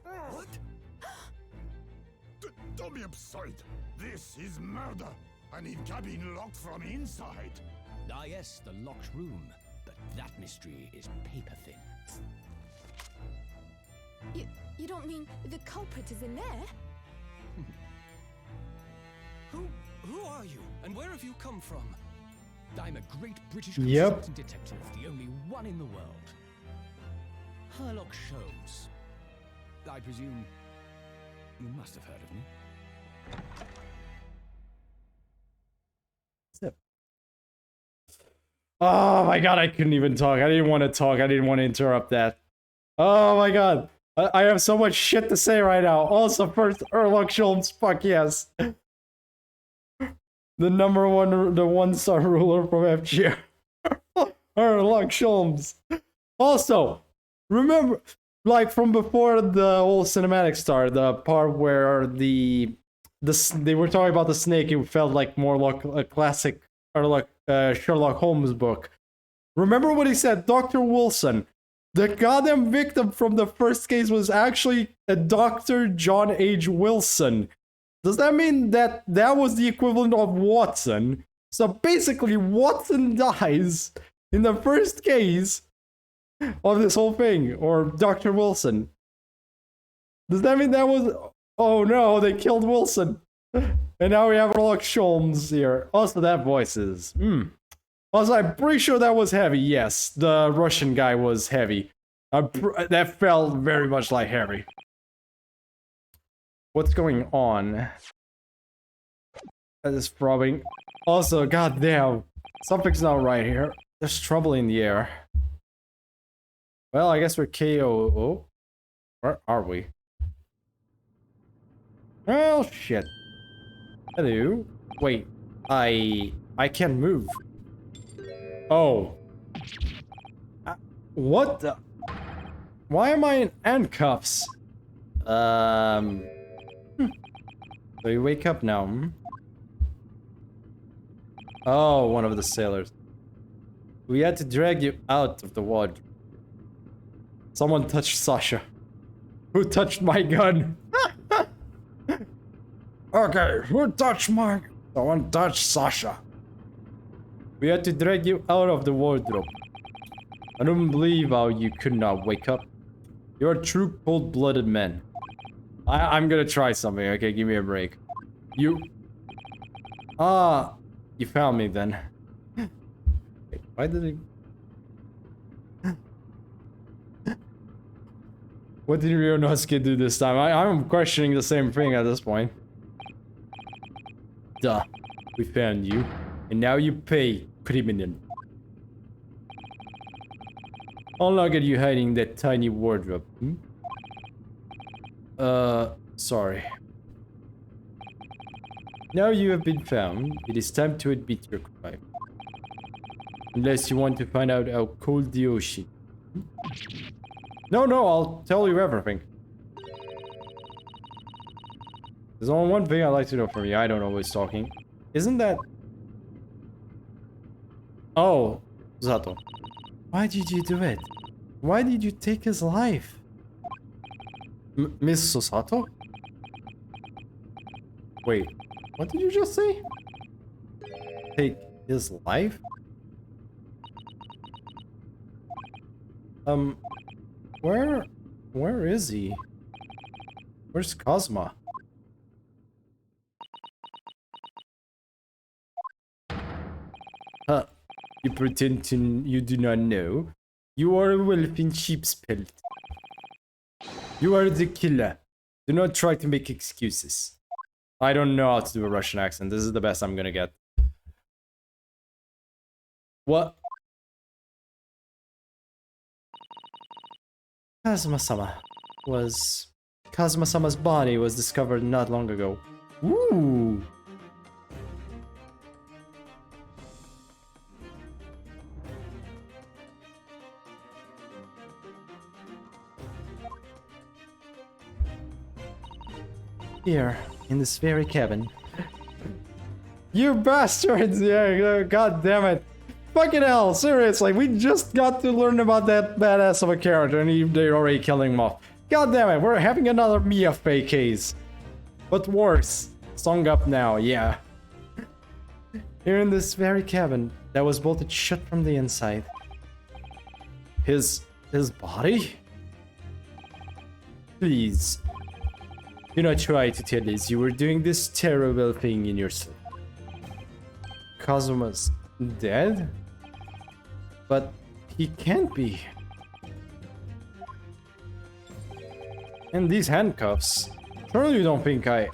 What? Don't be absurd. This is murder. I need cabin locked from inside. Ah yes, the locked room. But that mystery is paper thin. You don't mean the culprit is in there? Who are you? And where have you come from? I'm a great British Yep. consultant detective, the only one in the world. Sherlock Holmes. I presume you must have heard of me. Oh my god, I couldn't even talk. I didn't want to talk. I didn't want to interrupt that. Oh my god. I have so much shit to say right now. Also, first, Sherlock Holmes. Fuck yes. The number one, the one-star ruler from FGR. Sherlock Holmes. Also, remember, like from before the whole cinematic started, the part where they were talking about the snake, it felt like more like a classic Sherlock Holmes book. Remember what he said, Dr. Wilson. The goddamn victim from the first case was actually a Dr. John H. Wilson. Does that mean that that was the equivalent of Watson? So basically, Watson dies in the first case of this whole thing, or Dr. Wilson. Does that mean that was... Oh no, they killed Wilson. And now we have Sherlock Holmes here. Also, that voice is... Also, I'm pretty sure that was heavy. Yes, the Russian guy was heavy. That felt very much like heavy. What's going on? That is throbbing. Also, goddamn, something's not right here. There's trouble in the air. Well, I guess we're KO. Oh, where are we? Well, shit. Hello. Wait, I can't move. Oh. What the? Why am I in handcuffs? So you wake up now, hmm? Oh, one of the sailors. We had to drag you out of the water. Someone touched Sasha. Who touched my gun? Okay, who touched my... Someone touched Sasha. We had to drag you out of the wardrobe. I don't believe how you could not wake up. You're a true cold-blooded man. I'm gonna try something, okay? Give me a break. You... Ah, you found me then. Wait, why did he... What did Ryonosuke do this time? I'm questioning the same thing at this point. Duh. We found you. And now you pay, criminal. How long are you hiding that tiny wardrobe? Hmm? Sorry. Now you have been found, it is time to admit your crime. Unless you want to find out how cold the ocean. Hmm? No, I'll tell you everything. There's only one thing I'd like to know from you. I don't know who's talking. Isn't that... Oh, Zato. Why did you do it? Why did you take his life? Miss Susato? Wait, what did you just say? Take his life? Where is he? Where's Cosma? Huh. You pretend you do not know. You are a wolf in sheep's pelt. You are the killer. Do not try to make excuses. I don't know how to do a Russian accent. This is the best I'm gonna get. What? Kazuma-sama's body was discovered not long ago. Ooh. Here, in this very cabin. You bastards! Yeah, god damn it. Fucking hell, seriously, we just got to learn about that badass of a character and they're already killing him off. God damn it, we're having another Mia fake case. But worse. Song up now, yeah. Here in this very cabin that was bolted shut from the inside. His body? Please. Do not try to tell us you were doing this terrible thing in your sleep. Kazuma's dead? But he can't be. And these handcuffs. Surely you don't think I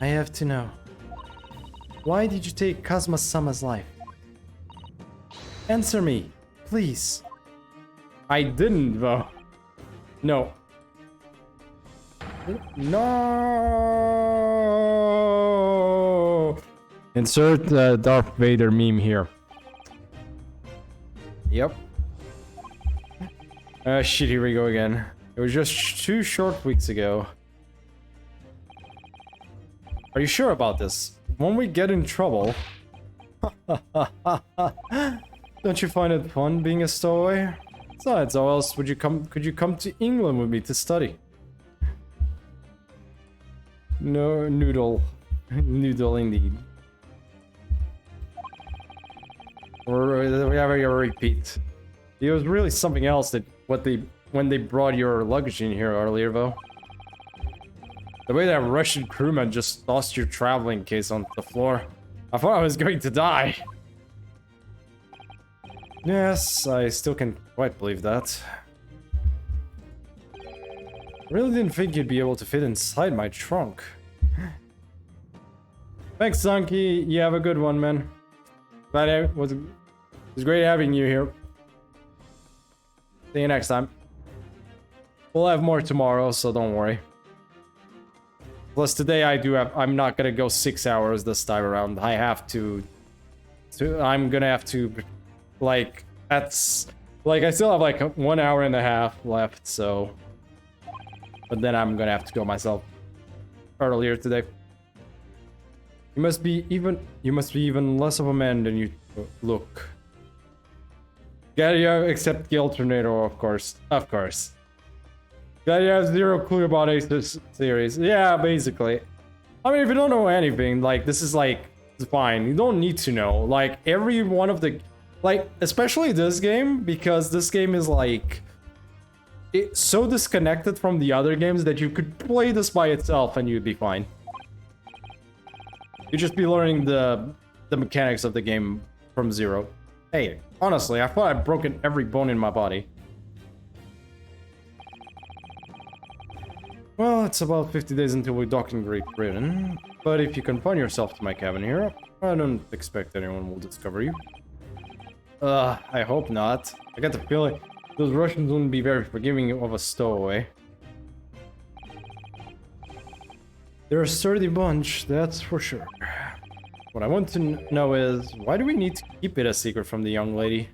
have to know. Why did you take Kazuma-sama's life? Answer me, please. I didn't, though. No. No. Insert Darth Vader meme here. Yep. Shit, here we go again. It was just 2 short weeks ago. Are you sure about this? When we get in trouble... Don't you find it fun being a stowaway? Besides, how else would you could you come to England with me to study? No, noodle. Noodle indeed. We have a repeat. It was really something else that when they brought your luggage in here earlier, though. The way that Russian crewman just tossed your traveling case on the floor. I thought I was going to die. Yes, I still can't quite believe that. Really didn't think you'd be able to fit inside my trunk. Thanks, Zanki. You have a good one, man. It was great having you here. See you next time. We'll have more tomorrow, so don't worry. Plus today I'm not gonna go 6 hours this time around. I have to I'm gonna have to, like, that's, like, I still have like 1 hour and a half left, so. But then I'm gonna have to go myself earlier today. You must be even less of a man than you look. Glad you accept the alternator, of course. Of course. Glad you have zero clue about Ace's series. Yeah, basically. I mean, if you don't know anything, like, this is like, it's fine. You don't need to know. Like, every one of the, like, especially this game, because this game is like, it's so disconnected from the other games that you could play this by itself and you'd be fine. You'd just be learning the mechanics of the game from zero. Hey, honestly, I thought I'd broken every bone in my body. Well, it's about 50 days until we dock in Great Britain, but if you confine yourself to my cabin here, I don't expect anyone will discover you. I hope not. I got the feeling those Russians wouldn't be very forgiving of a stowaway. They're a sturdy bunch, that's for sure. What I want to know is, why do we need to keep it a secret from the young lady?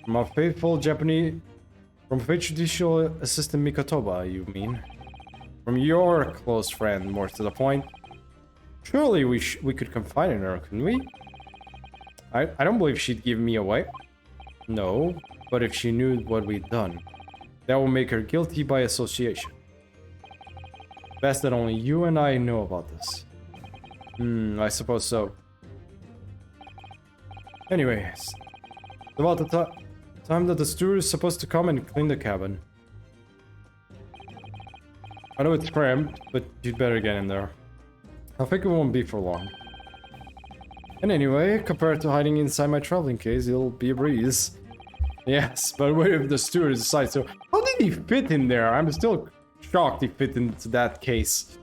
From our faithful judicial assistant Mikotoba, you mean? From your close friend, more to the point. Surely we could confide in her, couldn't we? I don't believe she'd give me away. No, but if she knew what we'd done, that would make her guilty by association. Best that only you and I know about this. I suppose so. Anyways, about the time that the steward is supposed to come and clean the cabin. I know it's cramped, but you'd better get in there. I think it won't be for long. And anyway, compared to hiding inside my traveling case, it'll be a breeze. Yes, but what if the steward decides to... How did he fit in there? I'm still shocked he fit into that case.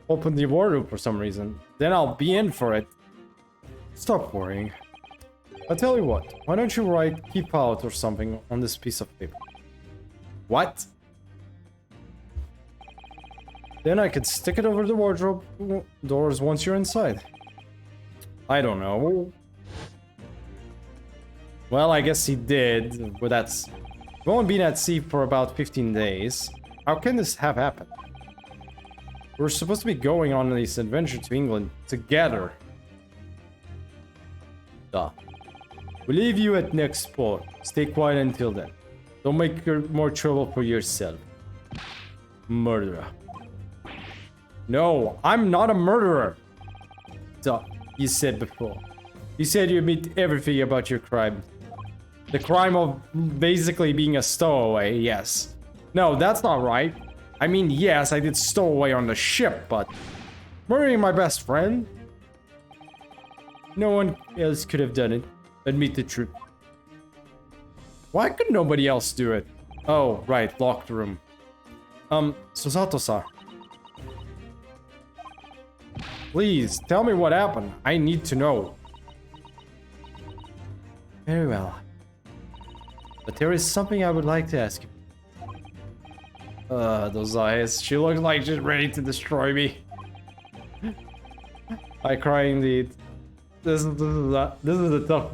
Open the wardrobe for some reason. Then I'll be in for it. Stop worrying. I'll tell you what. Why don't you write keep out or something on this piece of paper? What? Then I could stick it over the wardrobe doors once you're inside. I don't know. Well, I guess he did, but that's... We've only been at sea for about 15 days. How can this have happened? We're supposed to be going on this adventure to England together. Duh. We'll leave you at next port. Stay quiet until then. Don't make more trouble for yourself. Murderer. No, I'm not a murderer. Duh, you said before. You said you admit everything about your crime. The crime of basically being a stowaway, yes. No, that's not right. I mean, yes, I did stow away on the ship, but... murdering my best friend? No one else could have done it. Admit the truth. Why could nobody else do it? Oh, right, locked room. Susato-san. Please, tell me what happened. I need to know. Very well. But there is something I would like to ask you. Those eyes. She looks like she's ready to destroy me. I cry indeed. This is a tough...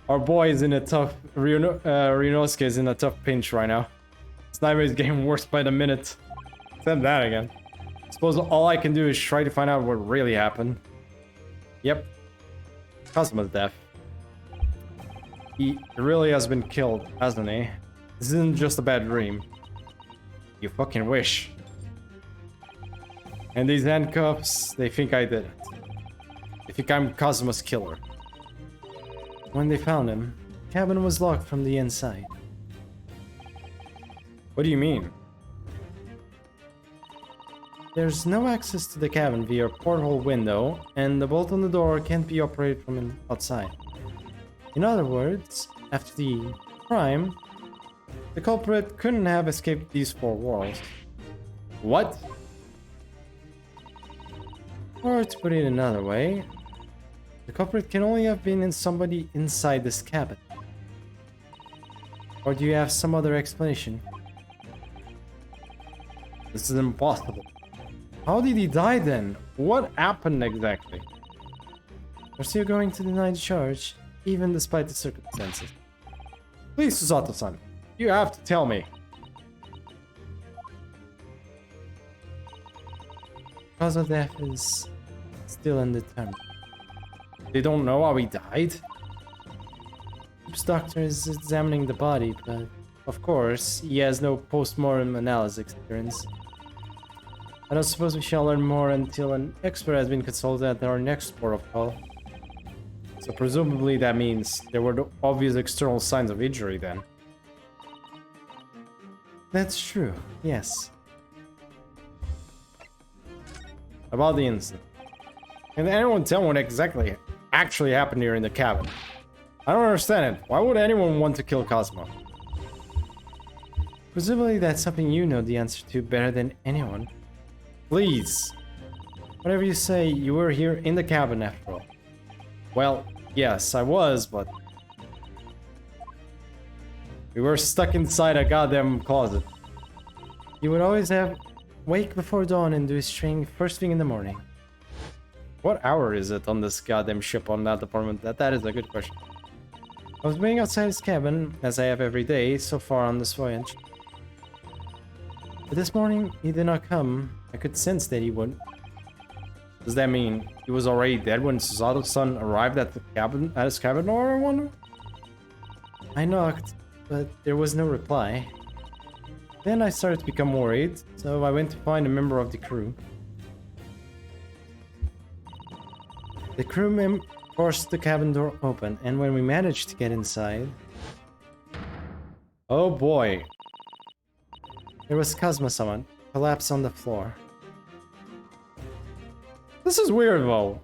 Our boy is in a tough... Ryunosuke is in a tough pinch right now. This nightmare is getting worse by the minute. Said that again. Suppose all I can do is try to find out what really happened. Yep. Kazuma's death. He really has been killed, hasn't he? This isn't just a bad dream. You fucking wish. And these handcuffs, they think I did it. They think I'm Kazuma's killer. When they found him, the cabin was locked from the inside. What do you mean? There's no access to the cabin via a porthole window, and the bolt on the door can't be operated from outside. In other words, after the crime, the culprit couldn't have escaped these four walls. What? Or to put it another way, the culprit can only have been in somebody inside this cabin. Or do you have some other explanation? This is impossible. How did he die then? What happened exactly? We're still going to deny the charge, even despite the circumstances. Please, Susato-san, you have to tell me. Cause of death is still undetermined. They don't know how he died? The doctor is examining the body, but of course, he has no post-mortem analysis experience. I don't suppose we shall learn more until an expert has been consulted at our next port of call. So presumably that means there were no obvious external signs of injury then. That's true, yes. About the incident. Can anyone tell what exactly actually happened here in the cabin? I don't understand it. Why would anyone want to kill Cosmo? Presumably that's something you know the answer to better than anyone. Please. Whatever you say, you were here in the cabin after all. Well, yes, I was, but... we were stuck inside a goddamn closet. You would always wake before dawn and do his training first thing in the morning. What hour is it on this goddamn ship on that apartment? That is a good question. I was waiting outside his cabin, as I have every day so far on this voyage. But this morning, he did not come. I could sense that he wouldn't. Does that mean he was already dead when Susato's-san arrived at the cabin, at his cabin door, I wonder? I knocked, but there was no reply. Then I started to become worried, so I went to find a member of the crew. The crewman forced the cabin door open, and when we managed to get inside... oh boy. There was Kazuma-sama, collapsed on the floor. This is weird though.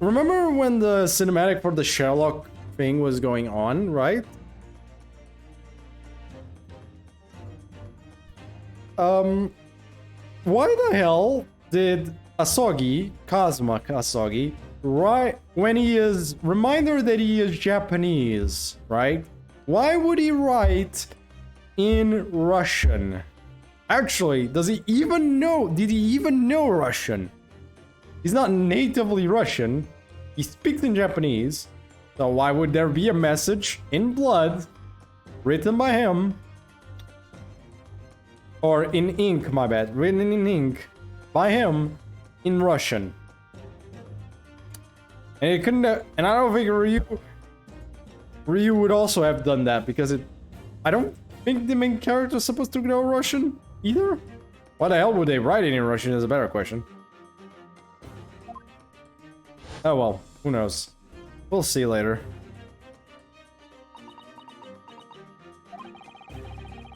Remember when the cinematic for the Sherlock thing was going on, right? why the hell did Kazuma Asagi, right when he is reminder that he is Japanese, right? Why would he write in Russian? Actually, does he even know? Did he even know Russian? He's not natively Russian. He speaks in Japanese. So why would there be a message in blood written by him? Or in ink, my bad. Written in ink by him in Russian. And it couldn't have, and I don't think Ryu would also have done that because I don't think the main character is supposed to know Russian either. Why the hell would they write it in Russian is a better question. Oh well, who knows. We'll see later.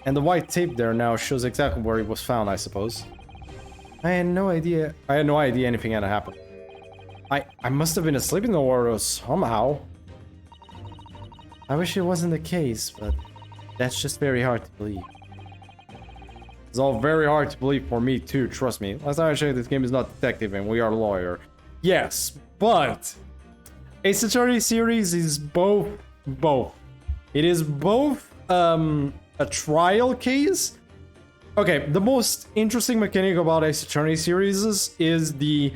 And the white tape there now shows exactly where he was found, I suppose. I had no idea anything had happened. I must have been asleep in the water somehow. I wish it wasn't the case, but that's just very hard to believe. It's all very hard to believe for me too, trust me. Last time I checked, this game is not detective and we are lawyer. Yes, but Ace Attorney series is both. It is both a trial case. Okay, the most interesting mechanic about Ace Attorney series is the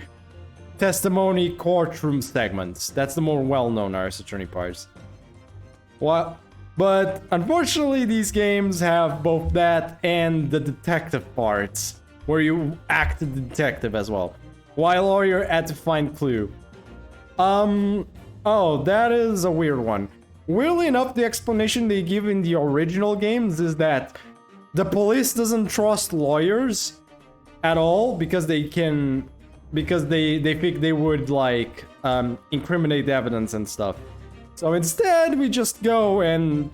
testimony courtroom segments. That's the more well-known Ace Attorney parts. Well, but unfortunately these games have both that and the detective parts, where you act the detective as well, while lawyer had to find clue. Oh, that is a weird one. Weirdly enough, the explanation they give in the original games is that the police doesn't trust lawyers at all because they think they would like incriminate evidence and stuff. So instead, we just go and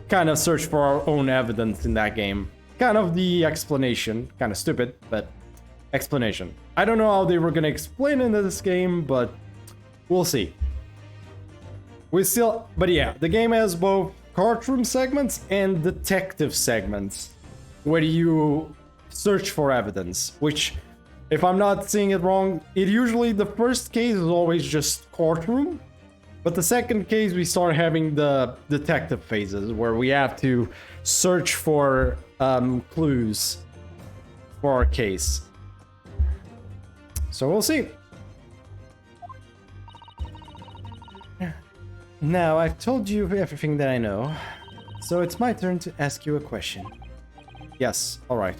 kind of search for our own evidence in that game. Kind of the explanation. Kind of stupid, but explanation. I don't know how they were gonna explain it in this game, but we'll see. But yeah, the game has both courtroom segments and detective segments, where you search for evidence, which, if I'm not seeing it wrong, the first case is always just courtroom, but the second case we start having the detective phases, where we have to search for clues for our case. So we'll see. Now, I've told you everything that I know, so it's my turn to ask you a question. Yes, alright.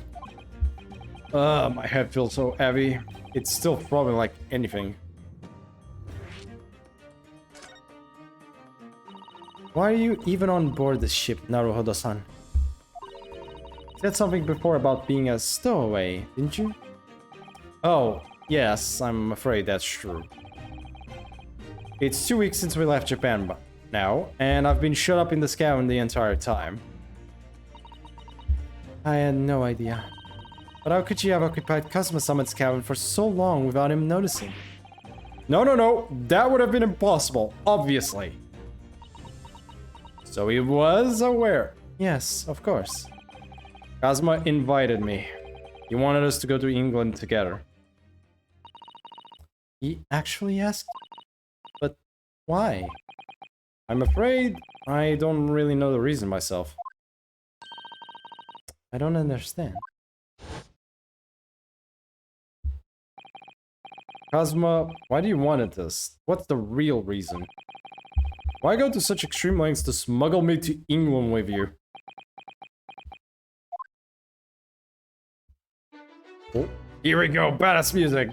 My head feels so heavy. It's still throbbing like anything. Why are you even on board this ship, Naruhodo-san? You said something before about being a stowaway, didn't you? Oh, yes, I'm afraid that's true. It's 2 weeks since we left Japan now, and I've been shut up in the cabin the entire time. I had no idea. But how could you have occupied Kazuma-sama's cabin for so long without him noticing? No, that would have been impossible, obviously. So he was aware. Yes, of course. Kazuma invited me. He wanted us to go to England together. He actually asked? But why? I'm afraid I don't really know the reason myself. I don't understand. Kazuma, why do you want this? What's the real reason? Why go to such extreme lengths to smuggle me to England with you? Oh, here we go, badass music!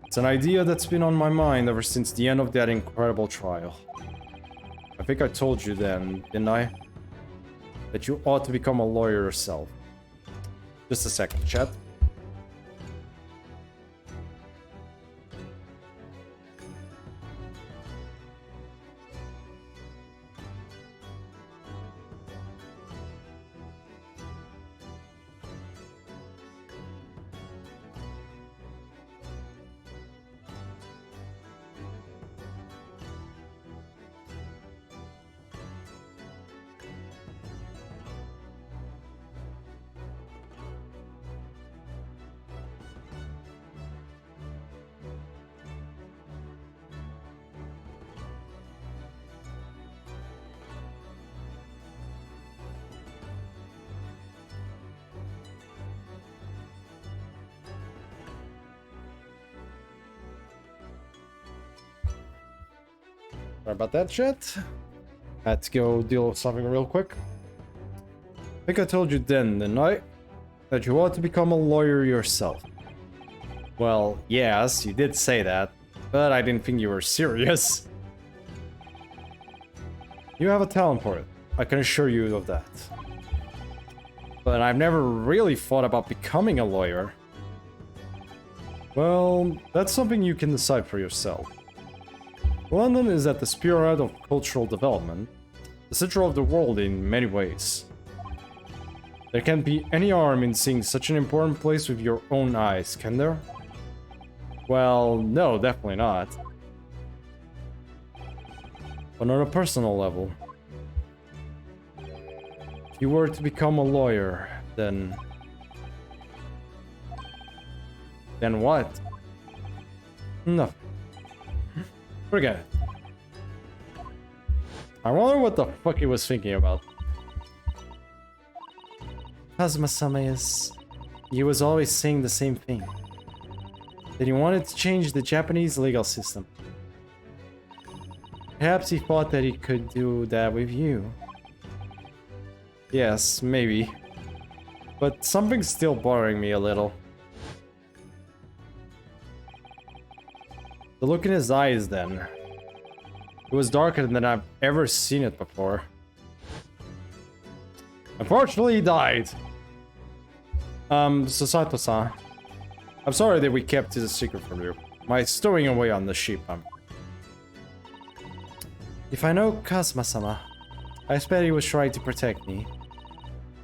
It's an idea that's been on my mind ever since the end of that incredible trial. I think I told you then, didn't I? That you ought to become a lawyer yourself. Just a second, chat. Sorry about that shit. Had to go deal with something real quick. I think I told you then, didn't I? That you ought to become a lawyer yourself. Well, yes, you did say that, but I didn't think you were serious. You have a talent for it, I can assure you of that. But I've never really thought about becoming a lawyer. Well, that's something you can decide for yourself. London is at the spearhead of cultural development, the center of the world in many ways. There can't be any harm in seeing such an important place with your own eyes, can there? Well, no, definitely not. But on a personal level, if you were to become a lawyer, then what? Nothing. Forget it. I wonder what the fuck he was thinking about. Kazuma-sama he was always saying the same thing. That he wanted to change the Japanese legal system. Perhaps he thought that he could do that with you. Yes, maybe. But something's still bothering me a little. The look in his eyes then. It was darker than I've ever seen it before. Unfortunately, he died. Sasato-san. I'm sorry that we kept it a secret from you. My stowing away on the ship, If I know Kazuma-sama, I expect he was trying to protect me.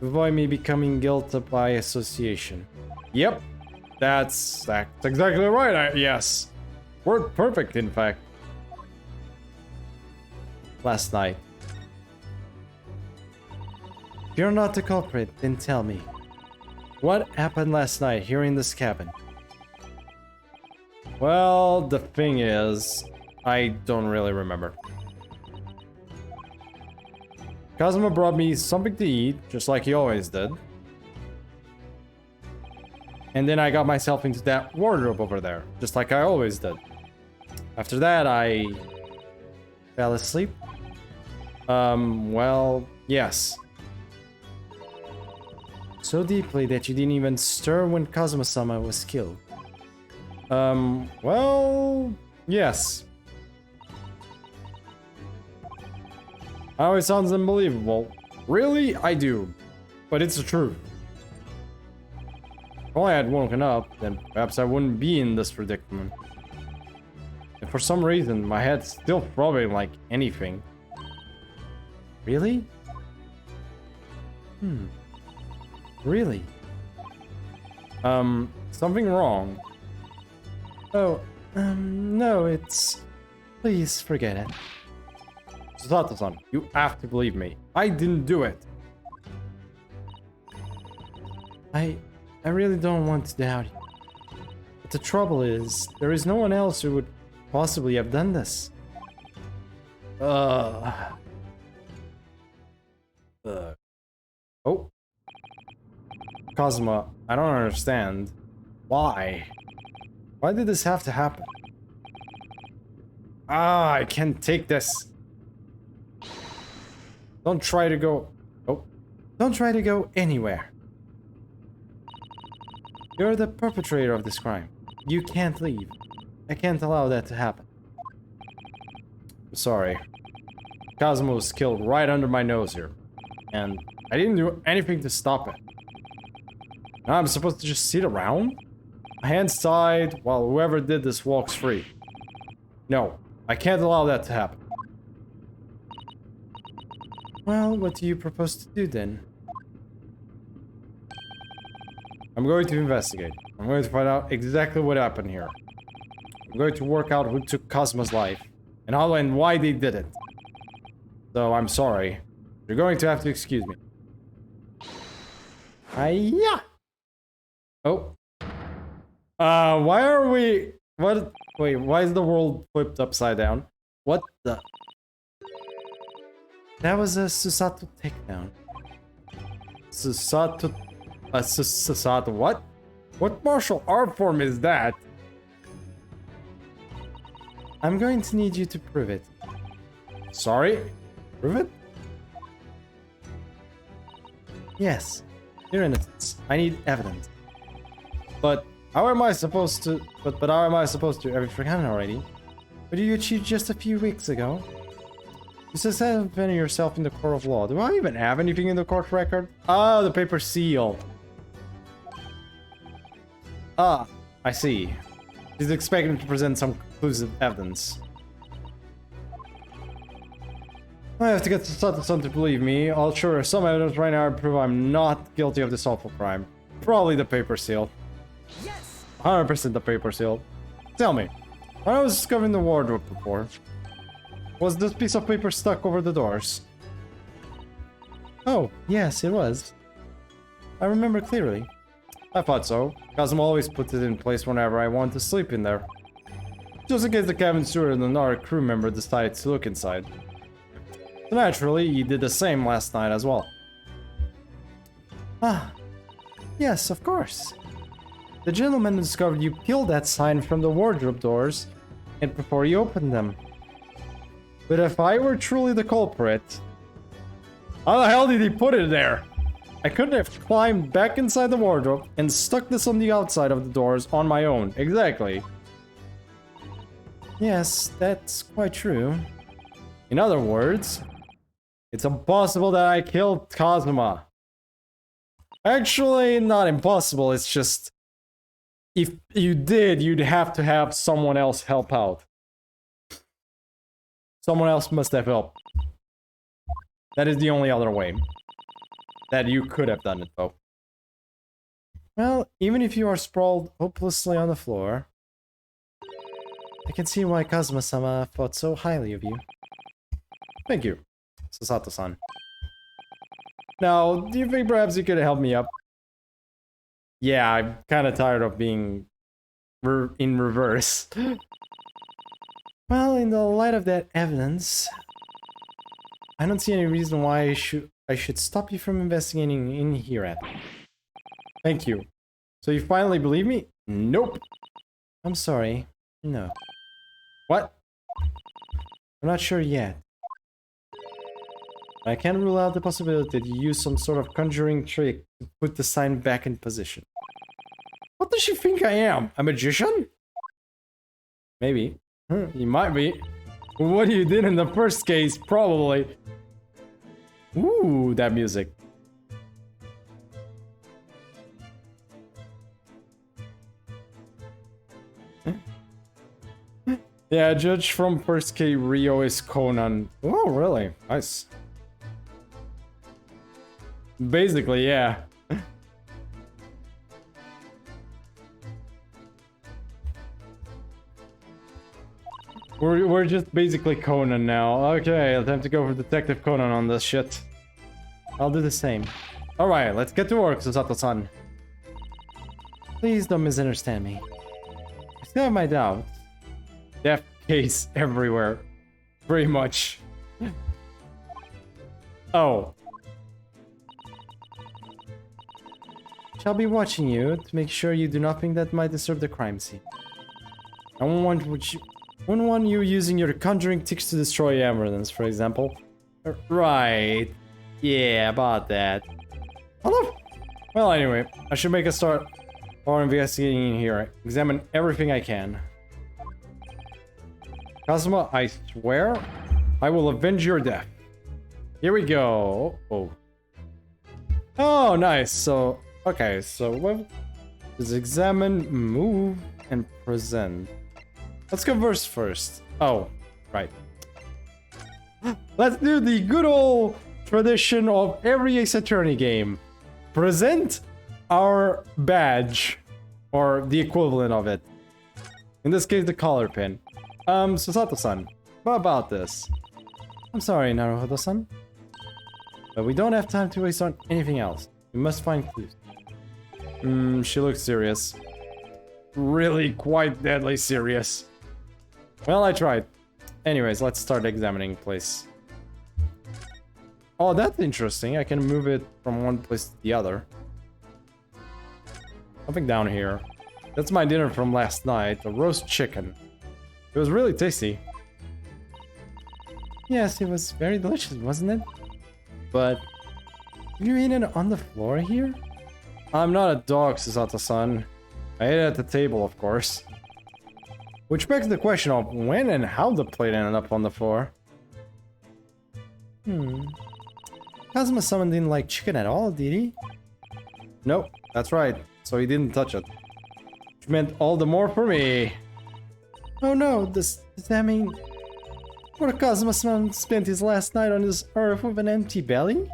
To avoid me becoming guilty by association. Yep. That's exactly right, yes. Word perfect, in fact. Last night. If you're not the culprit, then tell me. What happened last night here in this cabin? Well, the thing is, I don't really remember. Kazuma brought me something to eat, just like he always did. And then I got myself into that wardrobe over there, just like I always did. After that, I fell asleep. Well, yes. So deeply that you didn't even stir when Kazuma-sama was killed. Well, yes. Oh, it sounds unbelievable. Really? I do. But it's the truth. If only I had woken up, then perhaps I wouldn't be in this predicament. And for some reason, my head's still throbbing like anything. Really? Really? Something wrong? Oh, no, it's... Please forget it. Sasato-san, you have to believe me. I didn't do it. I really don't want to doubt you. But the trouble is, there is no one else who would possibly have done this. Oh. Kazuma, I don't understand. Why? Why did this have to happen? I can't take this. Don't try to go... Oh. Don't try to go anywhere. You're the perpetrator of this crime. You can't leave. I can't allow that to happen. I'm sorry. Kazuma was killed right under my nose here. And I didn't do anything to stop it. Now I'm supposed to just sit around? My hands tied while whoever did this walks free. No, I can't allow that to happen. Well, what do you propose to do then? I'm going to investigate. I'm going to find out exactly what happened here. I'm going to work out who took Kazuma's life and how and why they did it. So I'm sorry. You're going to have to excuse me. Hiya! Oh. Why are we... What? Wait, why is the world flipped upside down? What the... That was a Susato takedown. Susato... Susato what? What martial art form is that? I'm going to need you to prove it. Sorry? Prove it? Yes. You're innocent. I need evidence. But how am I supposed to... But how am I supposed to... Have you forgotten already? What you achieved just a few weeks ago? You suspended yourself in the court of law. Do I even have anything in the court record? Oh, the paper seal. Ah, I see. He's expecting to present some conclusive evidence. I have to get someone to believe me. I'll show her some evidence right now to prove I'm not guilty of this awful crime. Probably the paper seal. Yes! 100% the paper seal. Tell me, when I was discovering the wardrobe before, was this piece of paper stuck over the doors? Oh, yes, it was. I remember clearly. I thought so. Kazuma always puts it in place whenever I want to sleep in there. Just in case the cabin steward and another crew member decided to look inside. So naturally, he did the same last night as well. Ah, yes, of course. The gentleman discovered you peeled that sign from the wardrobe doors and before you opened them. But if I were truly the culprit, how the hell did he put it there? I couldn't have climbed back inside the wardrobe and stuck this on the outside of the doors on my own. Exactly. Yes, that's quite true. In other words, it's impossible that I killed Kazuma. Actually, not impossible, it's just... if you did, you'd have to have someone else help out. Someone else must have helped. That is the only other way that you could have done it, though. Well, even if you are sprawled hopelessly on the floor, I can see why Kazuma-sama thought so highly of you. Thank you, Sasato-san. Now, do you think perhaps you could help me up? Yeah, I'm kind of tired of being in reverse. Well, in the light of that evidence, I don't see any reason why I should stop you from investigating in here at. Thank you. So you finally believe me? Nope. I'm sorry. No. What? I'm not sure yet. I can't rule out the possibility that you use some sort of conjuring trick to put the sign back in position. What does she think I am? A magician? Maybe. You might be. What you did in the first case, probably. Ooh, that music. Yeah, judge from first K Rio is Conan. Oh, really? Nice. Basically, yeah. We're just basically Conan now. Okay, time to go for Detective Conan on this shit. I'll do the same. Alright, let's get to work, Susato-san. Please don't misunderstand me. I still have my doubts. Death case everywhere. Pretty much. Oh. Shall be watching you to make sure you do nothing that might disturb the crime scene. I won't want you using your conjuring tricks to destroy evidence, for example. Right. Yeah, about that. Hello? Well, anyway, I should make a start or investigating in here. Examine everything I can. Kazuma, I swear, I will avenge your death. Here we go. Oh. Oh, nice. So, okay, so what is examine, move, and present. Let's converse first. Oh, right. Let's do the good old tradition of every Ace Attorney game. Present our badge, or the equivalent of it. In this case, the collar pin. Susato-san, what about this? I'm sorry, Naruhodo-san, but we don't have time to waste on anything else. We must find clues. She looks serious. Really quite deadly serious. Well, I tried. Anyways, let's start examining place. Oh, that's interesting. I can move it from one place to the other. Something down here. That's my dinner from last night, the roast chicken. It was really tasty. Yes, it was very delicious, wasn't it? But did you eat it on the floor here? I'm not a dog, Susato-san. I ate it at the table, of course. Which begs the question of when and how the plate ended up on the floor. Kazuma-sama didn't like chicken at all, did he? Nope, that's right. So he didn't touch it. Which meant all the more for me. Oh no, does that mean... What Kazuma-sama spent his last night on this earth with an empty belly?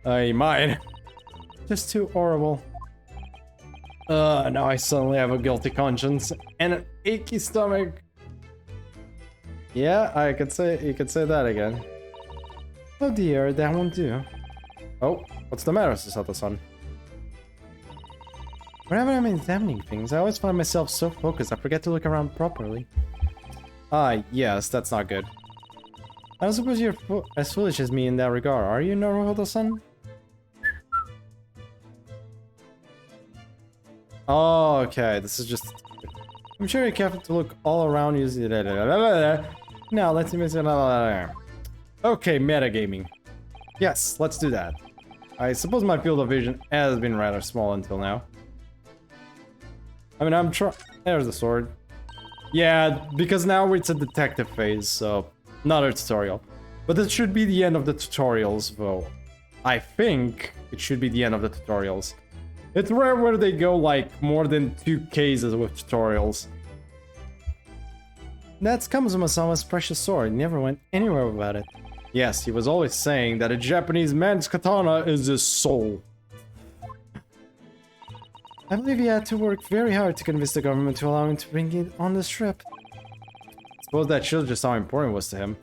He might. Just too horrible. Now I suddenly have a guilty conscience and an achy stomach. Yeah, you could say that again. Oh dear, that won't do. Oh, what's the matter, Susato-san? Whenever I'm examining things, I always find myself so focused I forget to look around properly. Yes, that's not good. I don't suppose you're as foolish as me in that regard, are you, Naruhodo-san? Oh, okay, this is just... I'm sure you're careful to look all around using... Now, let's see... Okay, metagaming. Yes, let's do that. I suppose my field of vision has been rather small until now. I mean, I'm trying... There's the sword. Yeah, because now it's a detective phase, so... Not a tutorial. But it should be the end of the tutorials, though. I think it should be the end of the tutorials. It's rare where they go like more than 2 cases with tutorials. That's Kazuma-sama's precious sword. He never went anywhere without it. Yes, he was always saying that a Japanese man's katana is his soul. I believe he had to work very hard to convince the government to allow him to bring it on this trip. Suppose that shows just how important it was to him.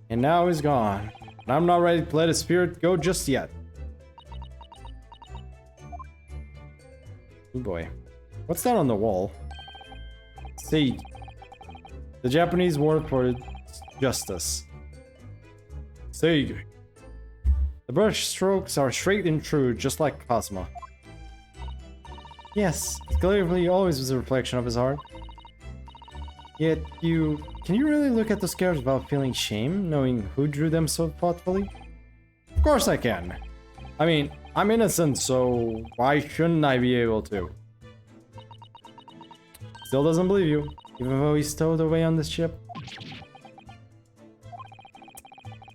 And now he's gone. And I'm not ready to let his spirit go just yet. Oh boy. What's that on the wall? Sage. The Japanese word for justice. Sage. The brush strokes are straight and true, just like Kazuma. Yes, it clearly always was a reflection of his heart. Yet can you really look at those characters without feeling shame, knowing who drew them so thoughtfully? Of course I can. I mean, I'm innocent, so why shouldn't I be able to? Still doesn't believe you, even though he's stowed away on this ship.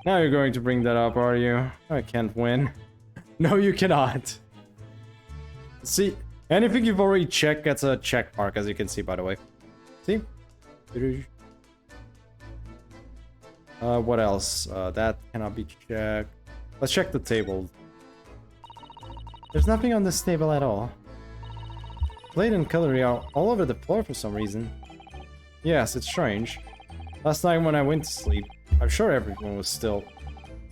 Now you're going to bring that up, are you? I can't win. No, you cannot. See, anything you've already checked gets a check mark, as you can see, by the way. See? What else? That cannot be checked. Let's check the table. There's nothing on this table at all. Plate and cutlery are all over the floor for some reason. Yes, it's strange. Last night when I went to sleep, I'm sure everyone was still...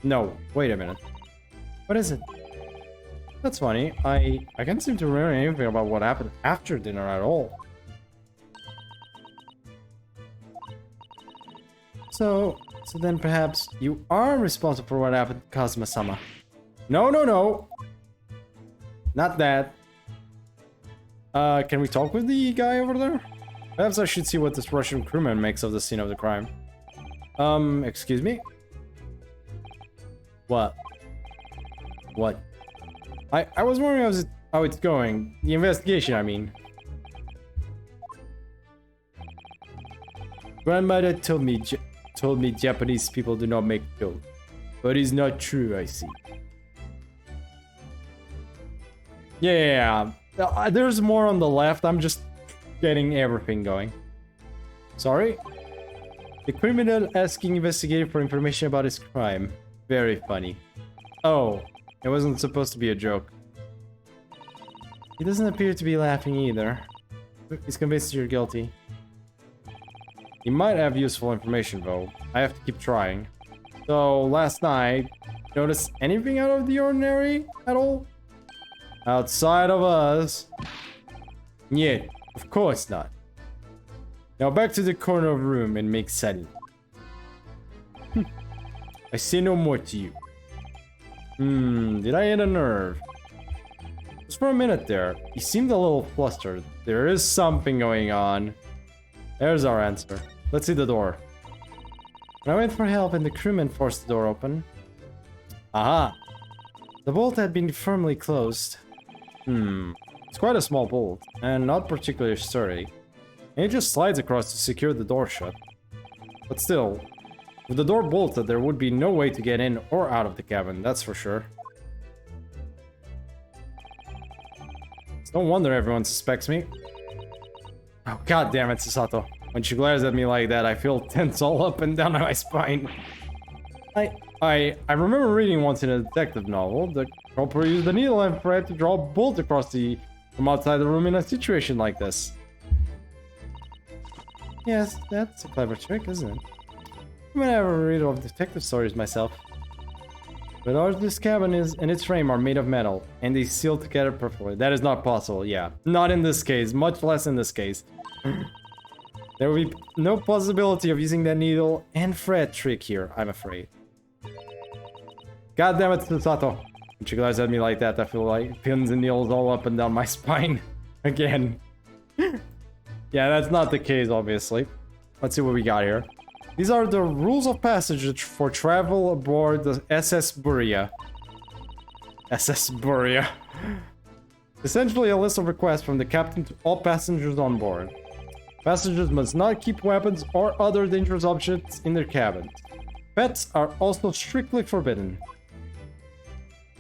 No, wait a minute. What is it? That's funny. I can't seem to remember anything about what happened after dinner at all. So then perhaps you are responsible for what happened to Kazuma-sama. No, no, no! Not that. Can we talk with the guy over there? Perhaps I should see what this Russian crewman makes of the scene of the crime. Excuse me? What? What? I was wondering how it's going. The investigation, I mean. Grandmother told me Japanese people do not make jokes. But it's not true, I see. Yeah, there's more on the left. I'm just getting everything going. Sorry? The criminal asking investigator for information about his crime. Very funny. Oh, it wasn't supposed to be a joke. He doesn't appear to be laughing either. He's convinced you're guilty. He might have useful information though. I have to keep trying. So, last night, notice anything out of the ordinary at all? Outside of us? Yeah, of course not. Now back to the corner of the room and make setting. I say no more to you. Did I hit a nerve? Just for a minute there, he seemed a little flustered. There is something going on. There's our answer. Let's see the door. When I went for help and the crewman forced the door open. Aha! The bolt had been firmly closed. It's quite a small bolt, and not particularly sturdy. And it just slides across to secure the door shut. But still, with the door bolted, there would be no way to get in or out of the cabin, that's for sure. It's no wonder everyone suspects me. Oh, god damn it, Susato. When she glares at me like that, I feel tense all up and down my spine. I remember reading once in a detective novel, the culprit used a needle and thread to draw a bolt across from outside the room in a situation like this. Yes, that's a clever trick, isn't it? I never read of detective stories myself. But this cabin and its frame are made of metal, and they seal together perfectly. That is not possible, yeah. Not in this case, much less in this case. There will be no possibility of using that needle and thread trick here, I'm afraid. God damn it, Susato. When she glares at me like that, I feel like pins and needles all up and down my spine. Again. Yeah, that's not the case, obviously. Let's see what we got here. These are the rules of passage for travel aboard the SS Buria. SS Buria. Essentially a list of requests from the captain to all passengers on board. Passengers must not keep weapons or other dangerous objects in their cabins. Pets are also strictly forbidden.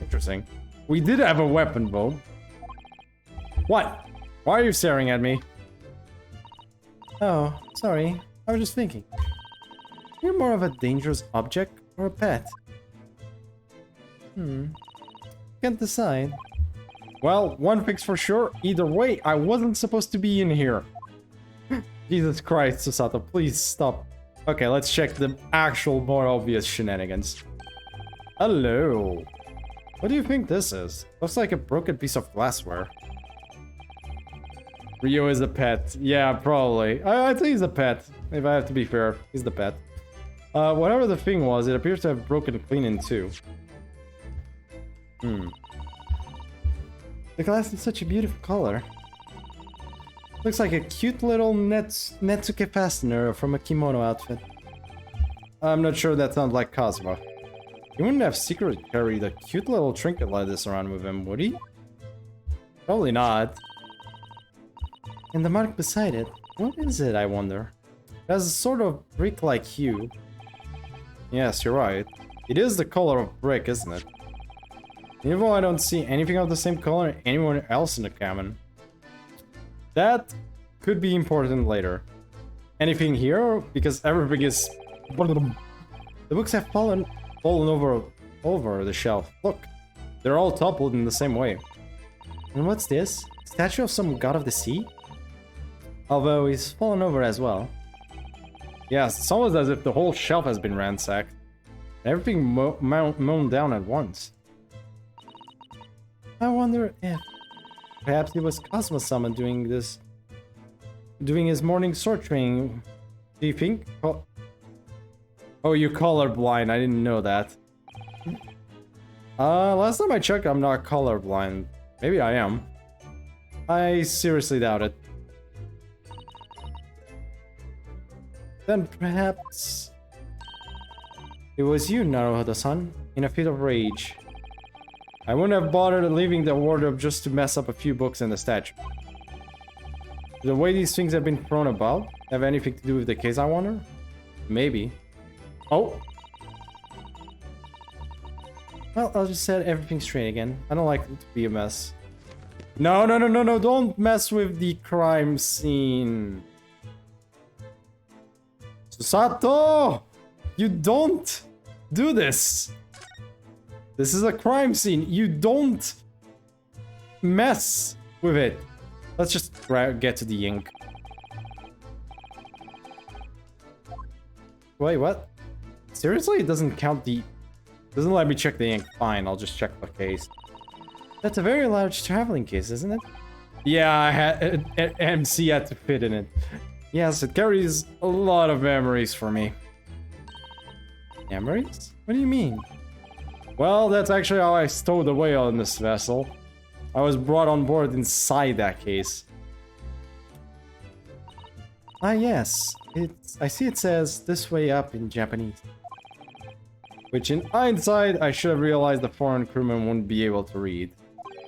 Interesting. We did have a weapon, though. What? Why are you staring at me? Oh, sorry. I was just thinking. You're more of a dangerous object or a pet? Can't decide. Well, one thing's for sure. Either way, I wasn't supposed to be in here. Jesus Christ, Susato, please stop. Okay, let's check the actual more obvious shenanigans. Hello. What do you think this is? Looks like a broken piece of glassware. Rio is a pet. Yeah, probably. I think he's a pet. If I have to be fair, he's the pet. Whatever the thing was, it appears to have broken clean in two. The glass is such a beautiful color. Looks like a cute little Netsuke fastener from a kimono outfit. I'm not sure that sounds like Kazuma. He wouldn't have secretly carried a cute little trinket like this around with him, would he? Probably not. And the mark beside it, what is it, I wonder? It has a sort of brick-like hue. Yes, you're right. It is the color of brick, isn't it? Even though I don't see anything of the same color anywhere else in the cabin. That could be important later. Anything here? Because everything is... The books have fallen over the shelf. Look, they're all toppled in the same way. And what's this? Statue of some god of the sea? Although he's fallen over as well. Yes, it's almost as if the whole shelf has been ransacked. Everything mown down at once. I wonder if... Perhaps it was Cosmo-sama doing his morning sword training. Do you think? Oh, you're colorblind. I didn't know that. Last time I checked, I'm not colorblind. Maybe I am. I seriously doubt it. Then perhaps... It was you, Naruhodo-san, in a fit of rage. I wouldn't have bothered leaving the wardrobe just to mess up a few books and the statue. The way these things have been thrown about have anything to do with the case, I wonder? Maybe. Oh! Well, I'll just set everything straight again. I don't like it to be a mess. No, don't mess with the crime scene. Susato! You don't do this! This is a crime scene. You don't mess with it. Let's just get to the ink. Wait, what? Seriously? It doesn't count the... Doesn't let me check the ink. Fine, I'll just check the case. That's a very large traveling case, isn't it? Yeah, I had... MC had to fit in it. Yes, it carries a lot of memories for me. Memories? What do you mean? Well, that's actually how I stowed away on this vessel. I was brought on board inside that case. Ah, yes. I see it says this way up in Japanese. Which in hindsight, I should have realized the foreign crewman wouldn't be able to read.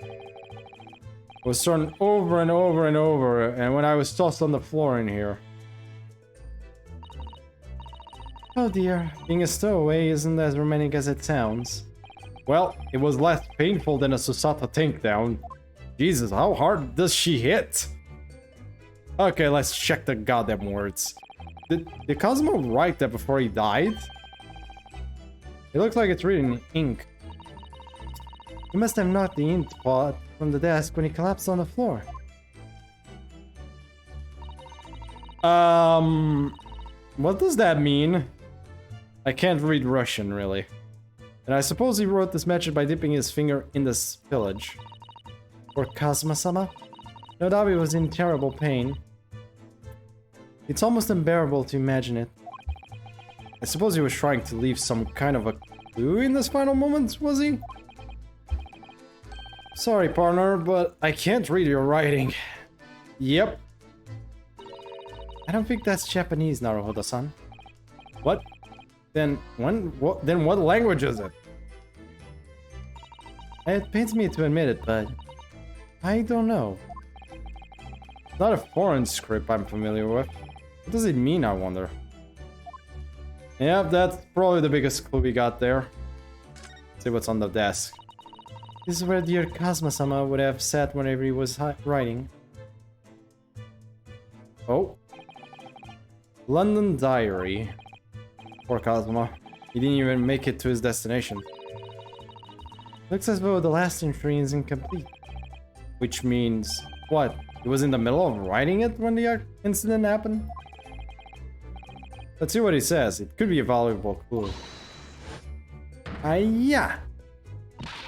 It was turned over and over and over, and when I was tossed on the floor in here. Oh dear, being a stowaway isn't as romantic as it sounds. Well, it was less painful than a Susata takedown. Jesus, how hard does she hit? Okay, let's check the goddamn words. Did Cosmo write that before he died? It looks like it's written in ink. He must have knocked the ink pot from the desk when he collapsed on the floor. What does that mean? I can't read Russian, really. And I suppose he wrote this message by dipping his finger in the spillage. Or Kazuma-sama? No doubt he was in terrible pain. It's almost unbearable to imagine it. I suppose he was trying to leave some kind of a clue in this final moment, was he? Sorry, partner, but I can't read your writing. Yep. I don't think that's Japanese, Naruhodo-san. What? Then what language is it? It pains me to admit it, but I don't know. It's not a foreign script I'm familiar with. What does it mean, I wonder? Yep, that's probably the biggest clue we got there. Let's see what's on the desk. This is where dear Kazuma-sama would have sat whenever he was writing. Oh. London Diary. Poor Kazuma. He didn't even make it to his destination. Looks as though the last entry is incomplete. Which means... what? He was in the middle of writing it when the incident happened? Let's see what he says. It could be a valuable clue. Yeah.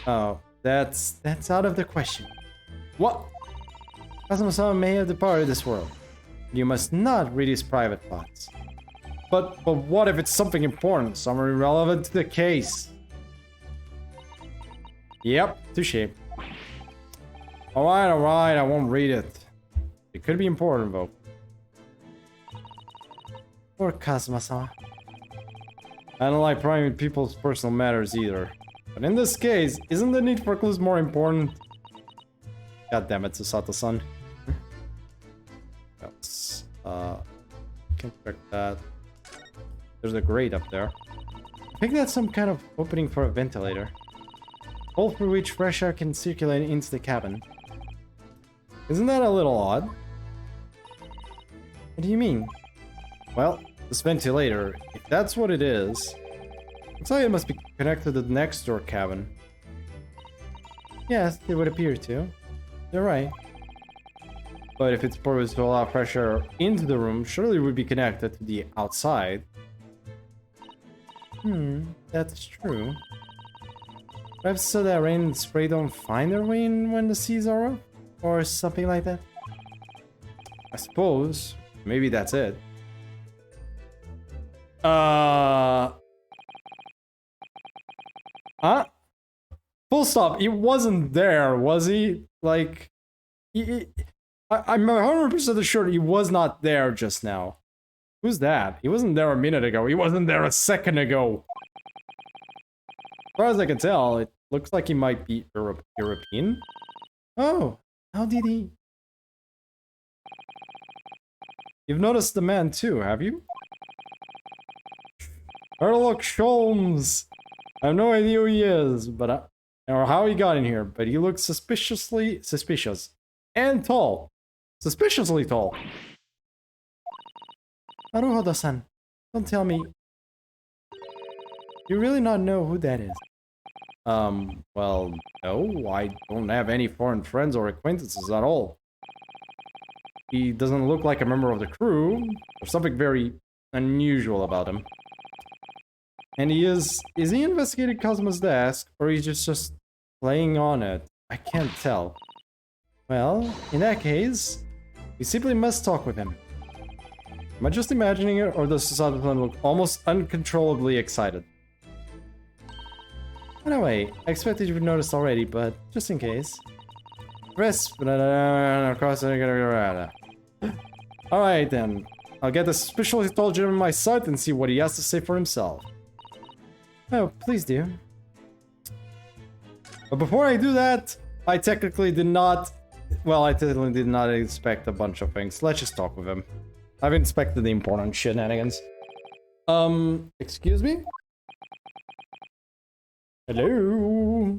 Oh, that's out of the question. What? Kazuma-sama may have departed this world. You must not read his private thoughts. But what if it's something important, something relevant to the case? Yep, touché. Alright, I won't read it. It could be important though. Poor Kazuma-sama. I don't like prying people's personal matters either. But in this case, isn't the need for clues more important? God damn it, Susato-san. Else. Can't check that. There's a grate up there. I think that's some kind of opening for a ventilator. Hole through which fresh air can circulate into the cabin. Isn't that a little odd? What do you mean? Well, this ventilator, if that's what it is, looks like it must be connected to the next door cabin. Yes, it would appear to. You're right. But if it's purposed to allow fresh air into the room, surely it would be connected to the outside. That's true. Perhaps so that rain and spray don't find their way in when the seas are up? Or something like that? I suppose. Maybe that's it. Huh? Full stop. He wasn't there, was he? Like... I'm 100% sure he was not there just now. Who's that? He wasn't there a minute ago. He wasn't there a second ago. As far as I can tell, it looks like he might be European. Oh, how did he... You've noticed the man too, have you? Sherlock Holmes! I have no idea who he is, but or how he got in here, but he looks suspicious. And tall. Suspiciously tall. Naruhodo-san, don't tell me... You really not know who that is? Well, no, I don't have any foreign friends or acquaintances at all. He doesn't look like a member of the crew. There's something very unusual about him. And is he investigating Cosmo's desk, or he's just playing on it? I can't tell. Well, in that case, we simply must talk with him. Am I just imagining it, or does Susato-san look almost uncontrollably excited? Anyway, I expected you would notice already, but just in case. Press... Alright then. I'll get the specially tall gentleman in my sight and see what he has to say for himself. Oh, please do. But before I do that, I technically did not... Well, I technically did not inspect a bunch of things. Let's just talk with him. I've inspected the important shenanigans. Excuse me? Hello?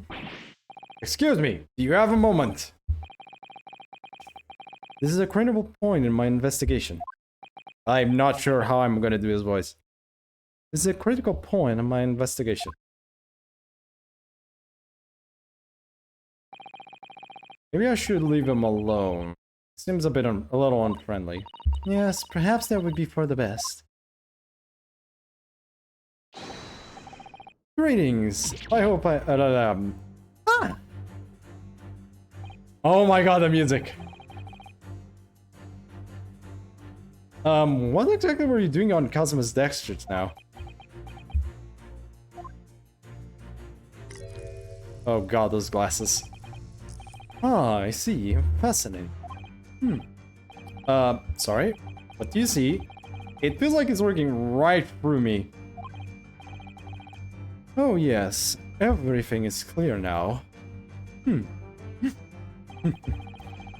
Excuse me, do you have a moment? This is a critical point in my investigation. I'm not sure how I'm gonna do his voice. This is a critical point in my investigation. Maybe I should leave him alone. Seems a little unfriendly. Yes, perhaps that would be for the best. Greetings. I hope Ah! Oh my god, the music. What exactly were you doing on Cosmos Dexters now? Oh god, those glasses. Ah, I see. Fascinating. Sorry. What do you see? It feels like it's working right through me. Oh yes, everything is clear now.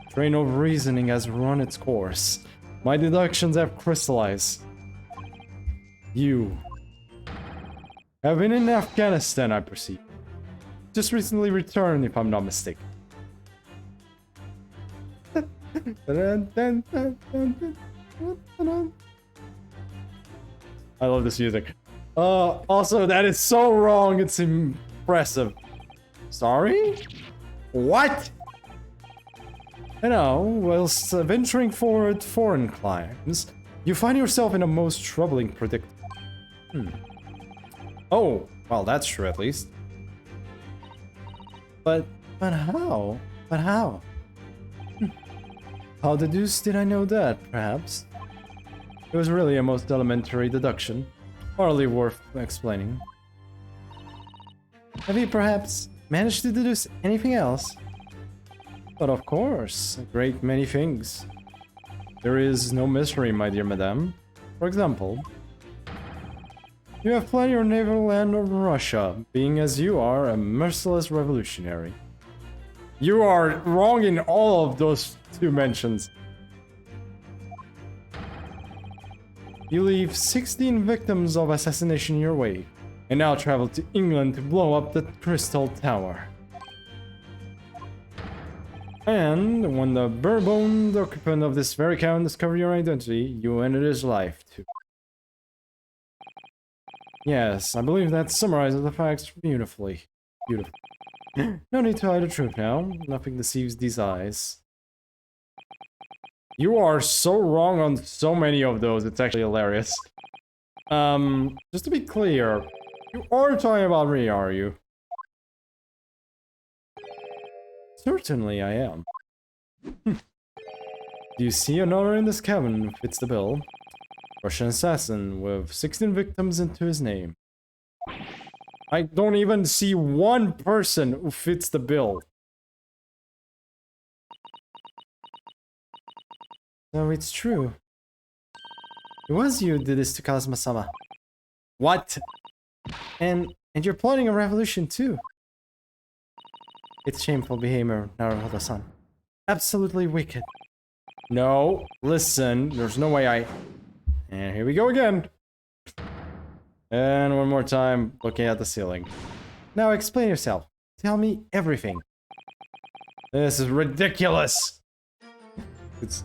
Train of reasoning has run its course. My deductions have crystallized. You have been in Afghanistan, I perceive. Just recently returned, if I'm not mistaken. I love this music. Also, that is so wrong, it's impressive. Sorry? What? You know, whilst venturing forward foreign climes, you find yourself in a most troubling predicament. Oh, well, that's true at least. But how? But how? How the deuce did I know that, perhaps? It was really a most elementary deduction. Hardly worth explaining. Have you perhaps managed to deduce anything else? But of course, a great many things. There is no mystery, my dear madame. For example, you have fled your native land of Russia, being as you are a merciless revolutionary. You are wrong in all of those two mentions. You leave 16 victims of assassination your way, and now travel to England to blow up the Crystal Tower. And when the bare-boned occupant of this very town discovered your identity, you ended his life too. Yes, I believe that summarizes the facts beautifully. Beautiful. No need to hide the truth now. Nothing deceives these eyes. You are so wrong on so many of those, it's actually hilarious. Just to be clear, you are talking about me, are you? Certainly I am. Do you see another in this cabin who fits the bill? Russian assassin with 16 victims into his name. I don't even see one person who fits the bill. So it's true. It was you who did this to Kazuma-sama. What? And you're plotting a revolution too. It's shameful behavior, Naruhodo-san. Absolutely wicked. No, listen, there's no way I... And here we go again. And one more time, looking at the ceiling. Now explain yourself. Tell me everything. This is ridiculous. It's...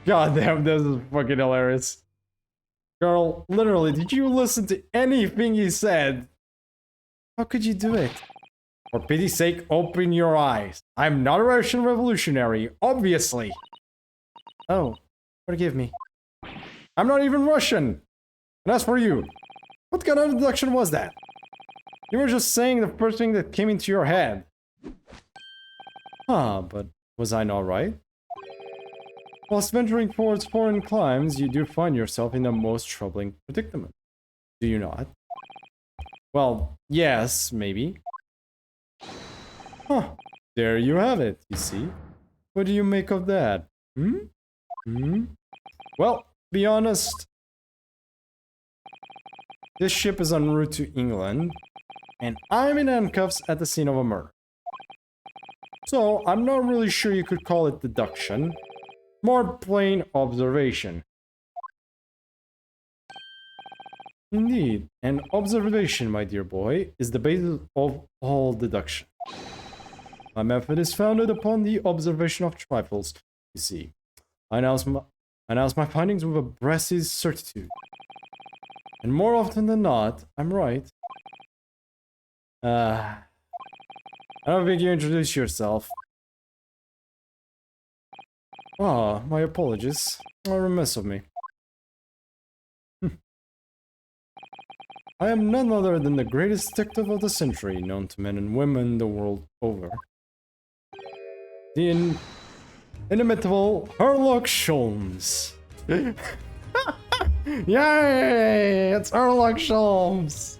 God damn, this is fucking hilarious. Girl, literally, did you listen to anything he said? How could you do it? For pity's sake, open your eyes. I'm not a Russian revolutionary, obviously. Oh, forgive me. I'm not even Russian. And as for you, what kind of deduction was that? You were just saying the first thing that came into your head. Huh, but was I not right? Whilst venturing towards foreign climes, you do find yourself in the most troubling predicament. Do you not? Well, yes, maybe. Huh, there you have it, you see. What do you make of that? Well, be honest. This ship is en route to England, and I'm in handcuffs at the scene of a murder. So, I'm not really sure you could call it deduction. More plain observation. Indeed, and observation, my dear boy, is the basis of all deduction. My method is founded upon the observation of trifles, you see. I announce my findings with a brassy certitude. And more often than not, I'm right. I don't think you introduce yourself. Ah, my apologies. How remiss of me. I am none other than the greatest detective of the century, known to men and women the world over. The inimitable Sherlock Holmes. Yay! It's Sherlock Holmes!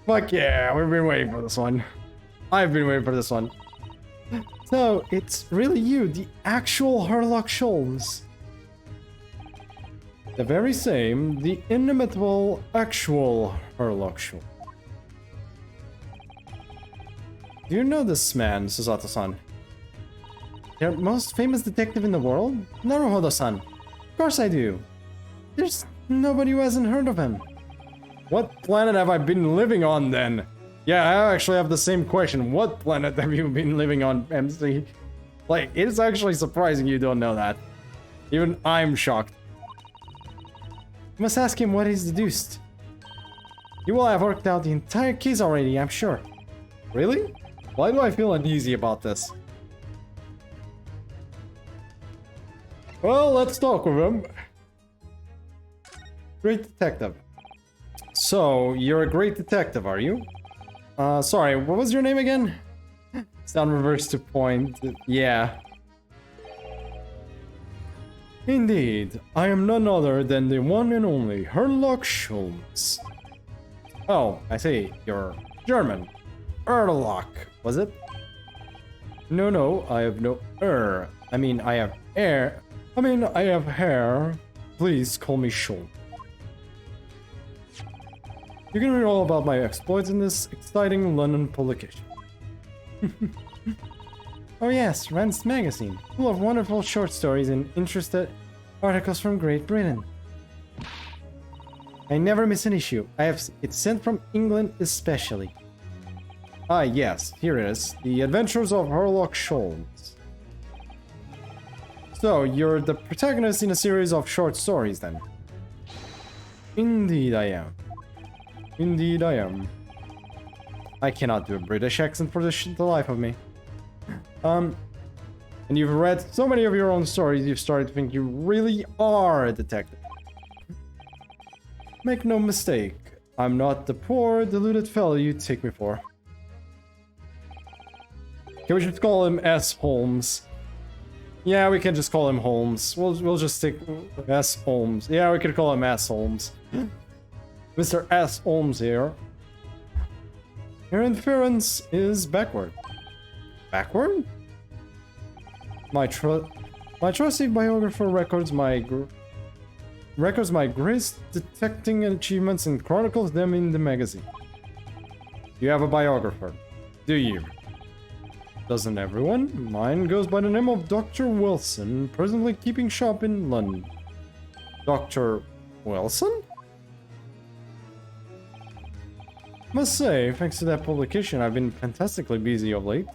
Fuck yeah, we've been waiting for this one. I've been waiting for this one. So, it's really you, the actual Sherlock Holmes. The very same, the inimitable, actual Sherlock Holmes. Do you know this man, Susato-san? The most famous detective in the world? Naruhodo-san. Of course I do. There's nobody who hasn't heard of him. What planet have I been living on then? Yeah, I actually have the same question. What planet have you been living on, MC? Like, it's actually surprising you don't know that. Even I'm shocked. You must ask him what he's deduced. You will have worked out the entire case already, I'm sure. Really? Why do I feel uneasy about this? Well, let's talk with him. Great detective. So, you're a great detective, are you? Sorry, what was your name again? Sound reverse to point. Yeah. Indeed, I am none other than the one and only Sherlock Holmes. Oh, I see, you're German. Erlock, was it? No, I have no I mean, I have air. I have hair. Please call me Sean. You can read all about my exploits in this exciting London publication. Oh yes, Rand's magazine, full of wonderful short stories and interesting articles from Great Britain. I never miss an issue. I have it sent from England especially. Ah yes, here it is. The Adventures of Sherlock Holmes. So, you're the protagonist in a series of short stories then? Indeed I am. Indeed I am. I cannot do a British accent for the life of me. And you've read so many of your own stories, you've started to think you really are a detective. Make no mistake, I'm not the poor, deluded fellow you take me for. Can we just call him S. Holmes? Yeah, we can just call him Holmes. We'll just stick S. Holmes. Yeah, we could call him S. Holmes. Mr. S. Holmes here. Your inference is backward. Backward? My trusty biographer records my greatest detecting achievements and chronicles them in the magazine. You have a biographer, do you? Doesn't everyone? Mine goes by the name of Dr. Wilson, presently keeping shop in London. Dr. Wilson? Must say, thanks to that publication, I've been fantastically busy of late.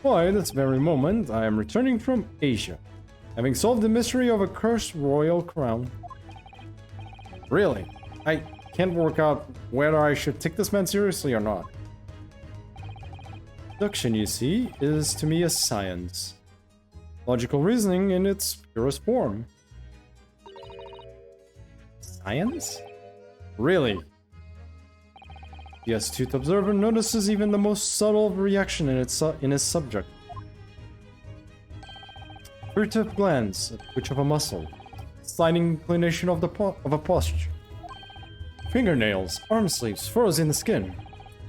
Why, this very moment, I am returning from Asia, having solved the mystery of a cursed royal crown. Really? I can't work out whether I should take this man seriously or not. Deduction, you see, is to me a science. Logical reasoning in its purest form. Science? Really? The astute observer notices even the most subtle reaction in his subject. Furtive glance, a twitch of a muscle, slight inclination of a posture. Fingernails, arm sleeves, furrows in the skin.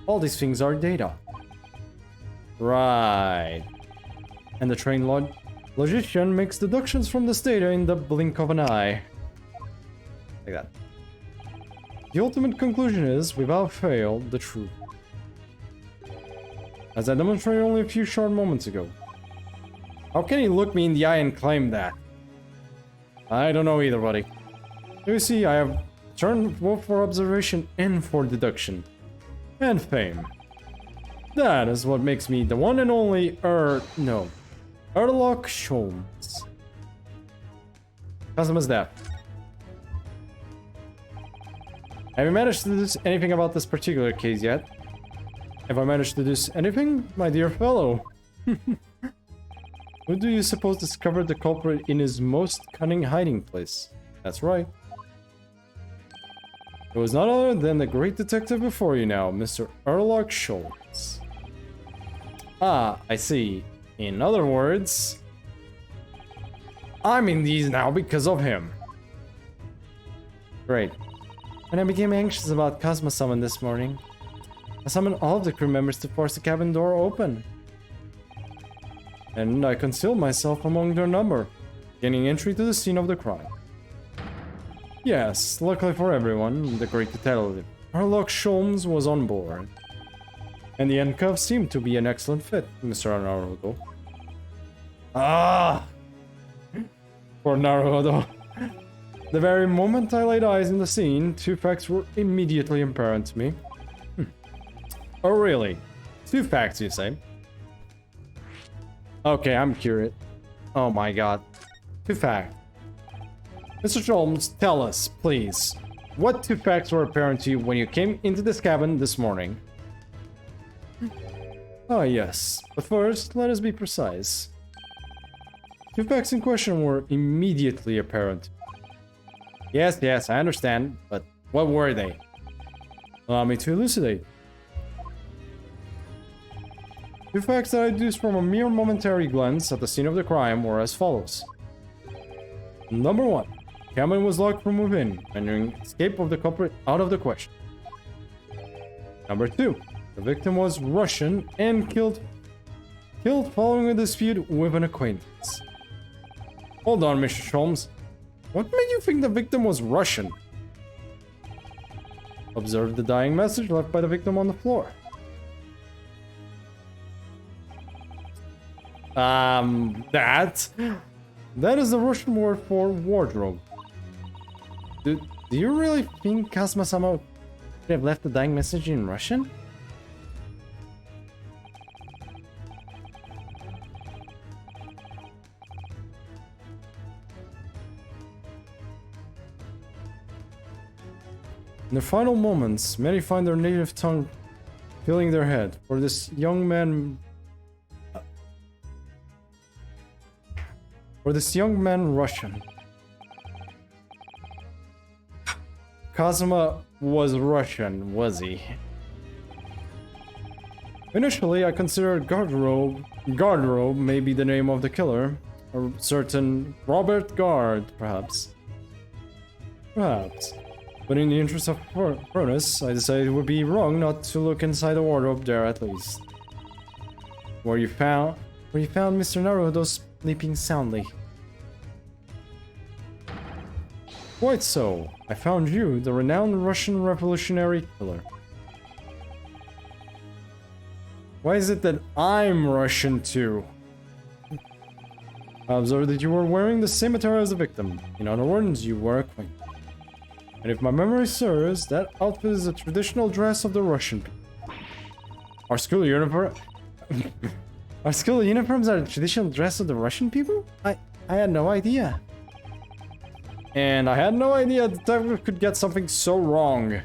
All these things are data. Right. And the trained Logician makes deductions from this data in the blink of an eye. Like that. The ultimate conclusion is, without fail, the truth. As I demonstrated only a few short moments ago. How can he look me in the eye and claim that? I don't know either, buddy. You see, I have turned both for observation and for deduction. And fame. That is what makes me the one and only Sherlock Holmes. Kazuma's death. Have you managed to deduce anything about this particular case yet? Have I managed to deduce anything, my dear fellow? Who do you suppose discovered the culprit in his most cunning hiding place? That's right. It was none other than the great detective before you now, Mr. Sherlock Holmes. Ah, I see. In other words, I'm in these now because of him. Great. When I became anxious about Kazuma-sama this morning, I summoned all of the crew members to force the cabin door open. And I concealed myself among their number, gaining entry to the scene of the crime. Yes, luckily for everyone, the great detective Sherlock Holmes was on board. And the handcuffs seemed to be an excellent fit, Mr. Naruto. Ah! Poor Naruto. The very moment I laid eyes in the scene, two facts were immediately apparent to me. Oh really? Two facts, you say? Okay, I'm curious. Oh my god. Two facts. Mr. Holmes, tell us, please. What two facts were apparent to you when you came into this cabin this morning? Ah, yes. But first, let us be precise. Two facts in question were immediately apparent. Yes, I understand, but what were they? Allow me to elucidate. Two facts that I deduced from a mere momentary glance at the scene of the crime were as follows. Number one, the cabin was locked from within, rendering escape of the culprit out of the question. Number two, the victim was Russian and killed following a dispute with an acquaintance. Hold on, Mr. Holmes. What made you think the victim was Russian? Observe the dying message left by the victim on the floor. That is the Russian word for wardrobe. Do you really think Kazuma-sama could have left the dying message in Russian? In the final moments, many find their native tongue filling their head. For this young man Russian. Kazuma was Russian, was he? Initially, I considered Guardrobe may be the name of the killer. A certain Robert Guard, perhaps. Perhaps. But in the interest of fairness, I decided it would be wrong not to look inside the wardrobe there at least. Where you found Mr. Naruto sleeping soundly. Quite so. I found you, the renowned Russian revolutionary killer. Why is it that I'm Russian too? I observed that you were wearing the same attire as the victim. In other words, you were acquainted. And if my memory serves, that outfit is a traditional dress of the Russian people. Our school uniform... Our school uniforms are a traditional dress of the Russian people? I had no idea. And I had no idea the detective could get something so wrong.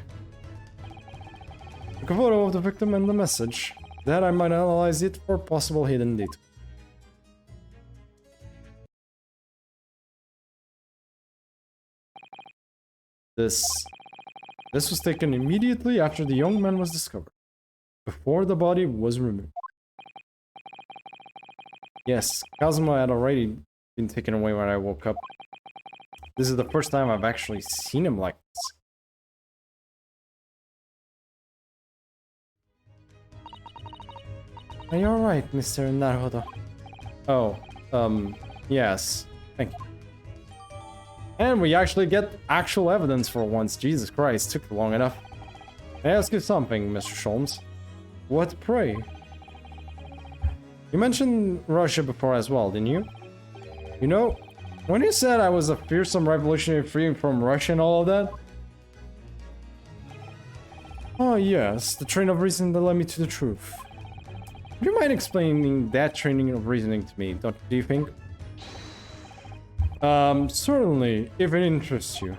Took a photo of the victim and the message. That I might analyze it for possible hidden detail. This was taken immediately after the young man was discovered, before the body was removed. Yes, Kazuma had already been taken away when I woke up. This is the first time I've actually seen him like this. Are you alright, Mr. Naruto? Oh, Yes. Thank you. And we actually get actual evidence for once. Jesus Christ, took long enough. May I ask you something, Mr. Sholmes? What pray? You mentioned Russia before as well, didn't you? You know, when you said I was a fearsome revolutionary freeing from Russia and all of that... Oh yes, the train of reasoning that led me to the truth. Would you mind explaining that training of reasoning to me, do you think? Certainly, if it interests you.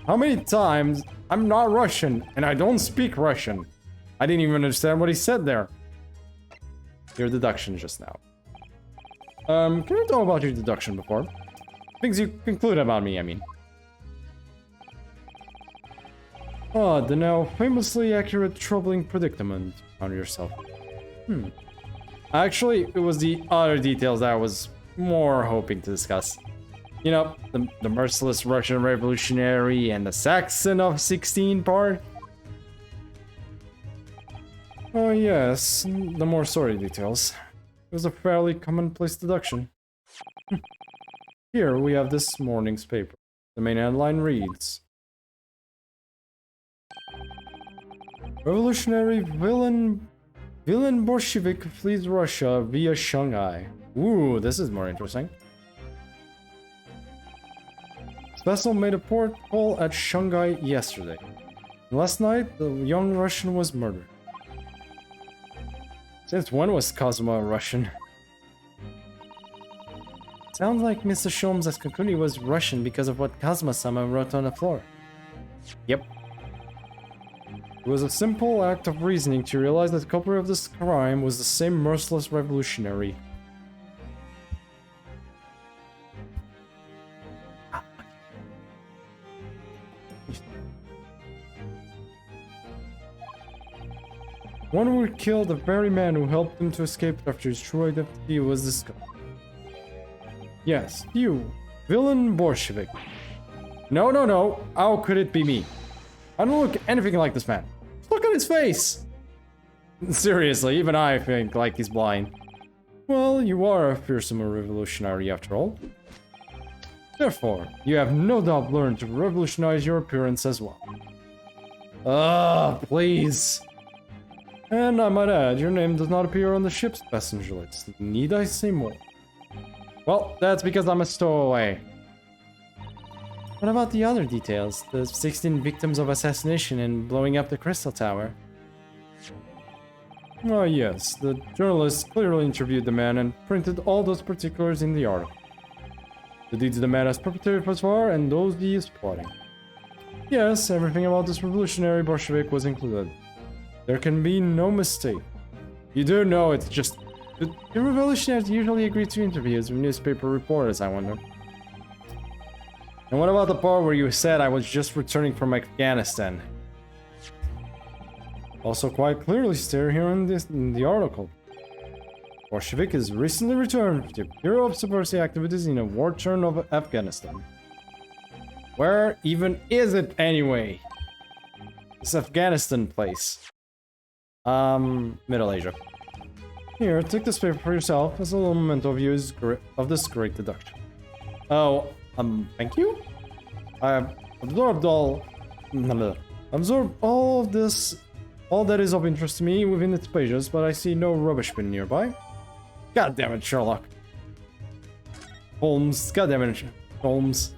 How many times... I'm not Russian, and I don't speak Russian. I didn't even understand what he said there. Your deduction just now. Can you tell about your deduction before? Things you conclude about me, I mean. Ah, the now famously accurate troubling predicament you found yourself. Actually, it was the other details that I was more hoping to discuss. You know, the merciless Russian revolutionary and the Saxon of 16 part. Oh yes, the more sorry details. It was a fairly commonplace deduction. Here we have this morning's paper. The main headline reads: Revolutionary villain Bolshevik flees Russia via Shanghai. Ooh, this is more interesting. Vessel made a port call at Shanghai yesterday. Last night, the young Russian was murdered. Since when was Cosmo a Russian? Sounds like Mr. Sholmes' concluded was Russian because of what Kazuma-sama wrote on the floor. Yep. It was a simple act of reasoning to realize that the culprit of this crime was the same merciless revolutionary. One who killed the very man who helped him to escape after his true identity was discovered. Yes, you, villain Bolshevik. No, how could it be me? I don't look anything like this man. Look at his face! Seriously, even I think like he's blind. Well, you are a fearsome revolutionary after all. Therefore, you have no doubt learned to revolutionize your appearance as well. Please. And I might add, your name does not appear on the ship's passenger list. Need I say more? Well, that's because I'm a stowaway. What about the other details? The 16 victims of assassination and blowing up the Crystal Tower? Oh yes, the journalist clearly interviewed the man and printed all those particulars in the article. The deeds the man has perpetrated thus far and those he is plotting. Yes, everything about this revolutionary Bolshevik was included. There can be no mistake. You do know it's just... The revolutionaries usually agree to interviews with newspaper reporters, I wonder. And what about the part where you said I was just returning from Afghanistan? Also quite clearly stated here in the article. Bolshevik has recently returned to the Bureau of Subversive Activities in a war-torn of Afghanistan. Where even is it anyway? This Afghanistan place. Middle Asia. Here, take this paper for yourself as a little memento of this great deduction. Oh, thank you? I have absorbed all of this, all that is of interest to me within its pages, but I see no rubbish bin nearby. God damn it, Sherlock. Holmes, god damn it, Holmes.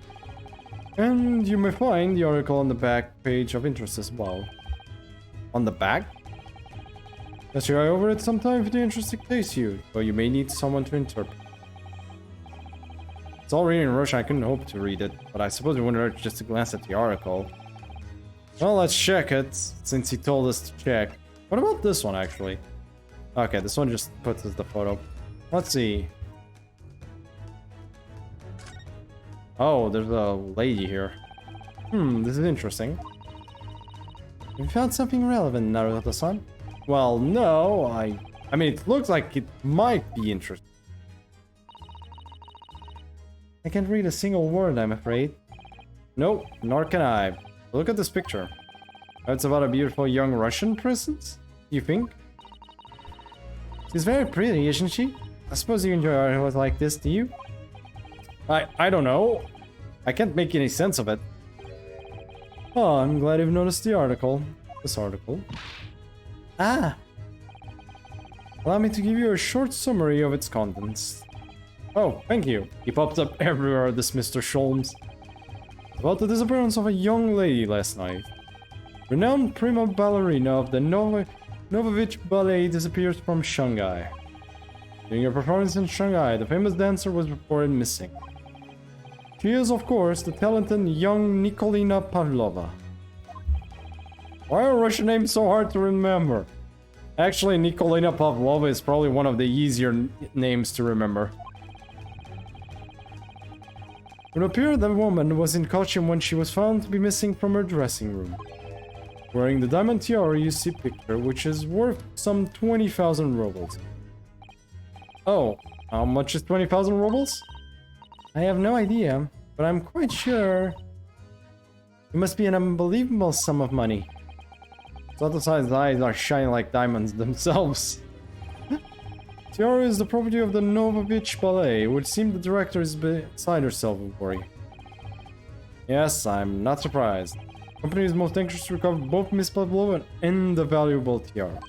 And you may find the article on the back page of interest as well. On the back? Let's your eye over it sometime if the interest dictates you, but you may need someone to interpret. It's all written in Russian, I couldn't hope to read it, but I suppose it wouldn't hurt just to glance at the article. Well, let's check it, since he told us to check. What about this one, actually? Okay, this one just puts us the photo. Let's see. Oh, there's a lady here. This is interesting. You found something relevant, Naruto-san? Well, no, I mean, it looks like it might be interesting. I can't read a single word, I'm afraid. Nope, nor can I. Look at this picture. It's about a beautiful young Russian princess, you think? She's very pretty, isn't she? I suppose you enjoy articles like this, do you? I don't know. I can't make any sense of it. Oh, I'm glad you've noticed the article. This article. Ah! Allow me to give you a short summary of its contents. Oh, thank you. He pops up everywhere, this Mr. Sholmes. About the disappearance of a young lady last night. Renowned prima ballerina of the Novovich Ballet disappears from Shanghai. During a performance in Shanghai, the famous dancer was reported missing. She is, of course, the talented young Nikolina Pavlova. Why are Russian names so hard to remember? Actually, Nikolina Pavlova is probably one of the easier names to remember. It appeared the woman was in costume when she was found to be missing from her dressing room. Wearing the diamond tiara you see picture, which is worth some 20,000 rubles. Oh, how much is 20,000 rubles? I have no idea, but I'm quite sure it must be an unbelievable sum of money. Sato-san's eyes are shining like diamonds themselves. Tiara is the property of the Novovich Ballet. It would seem the director is beside herself with worry. Yes, I'm not surprised. The company is most anxious to recover both Miss Pavlova and the valuable tiara.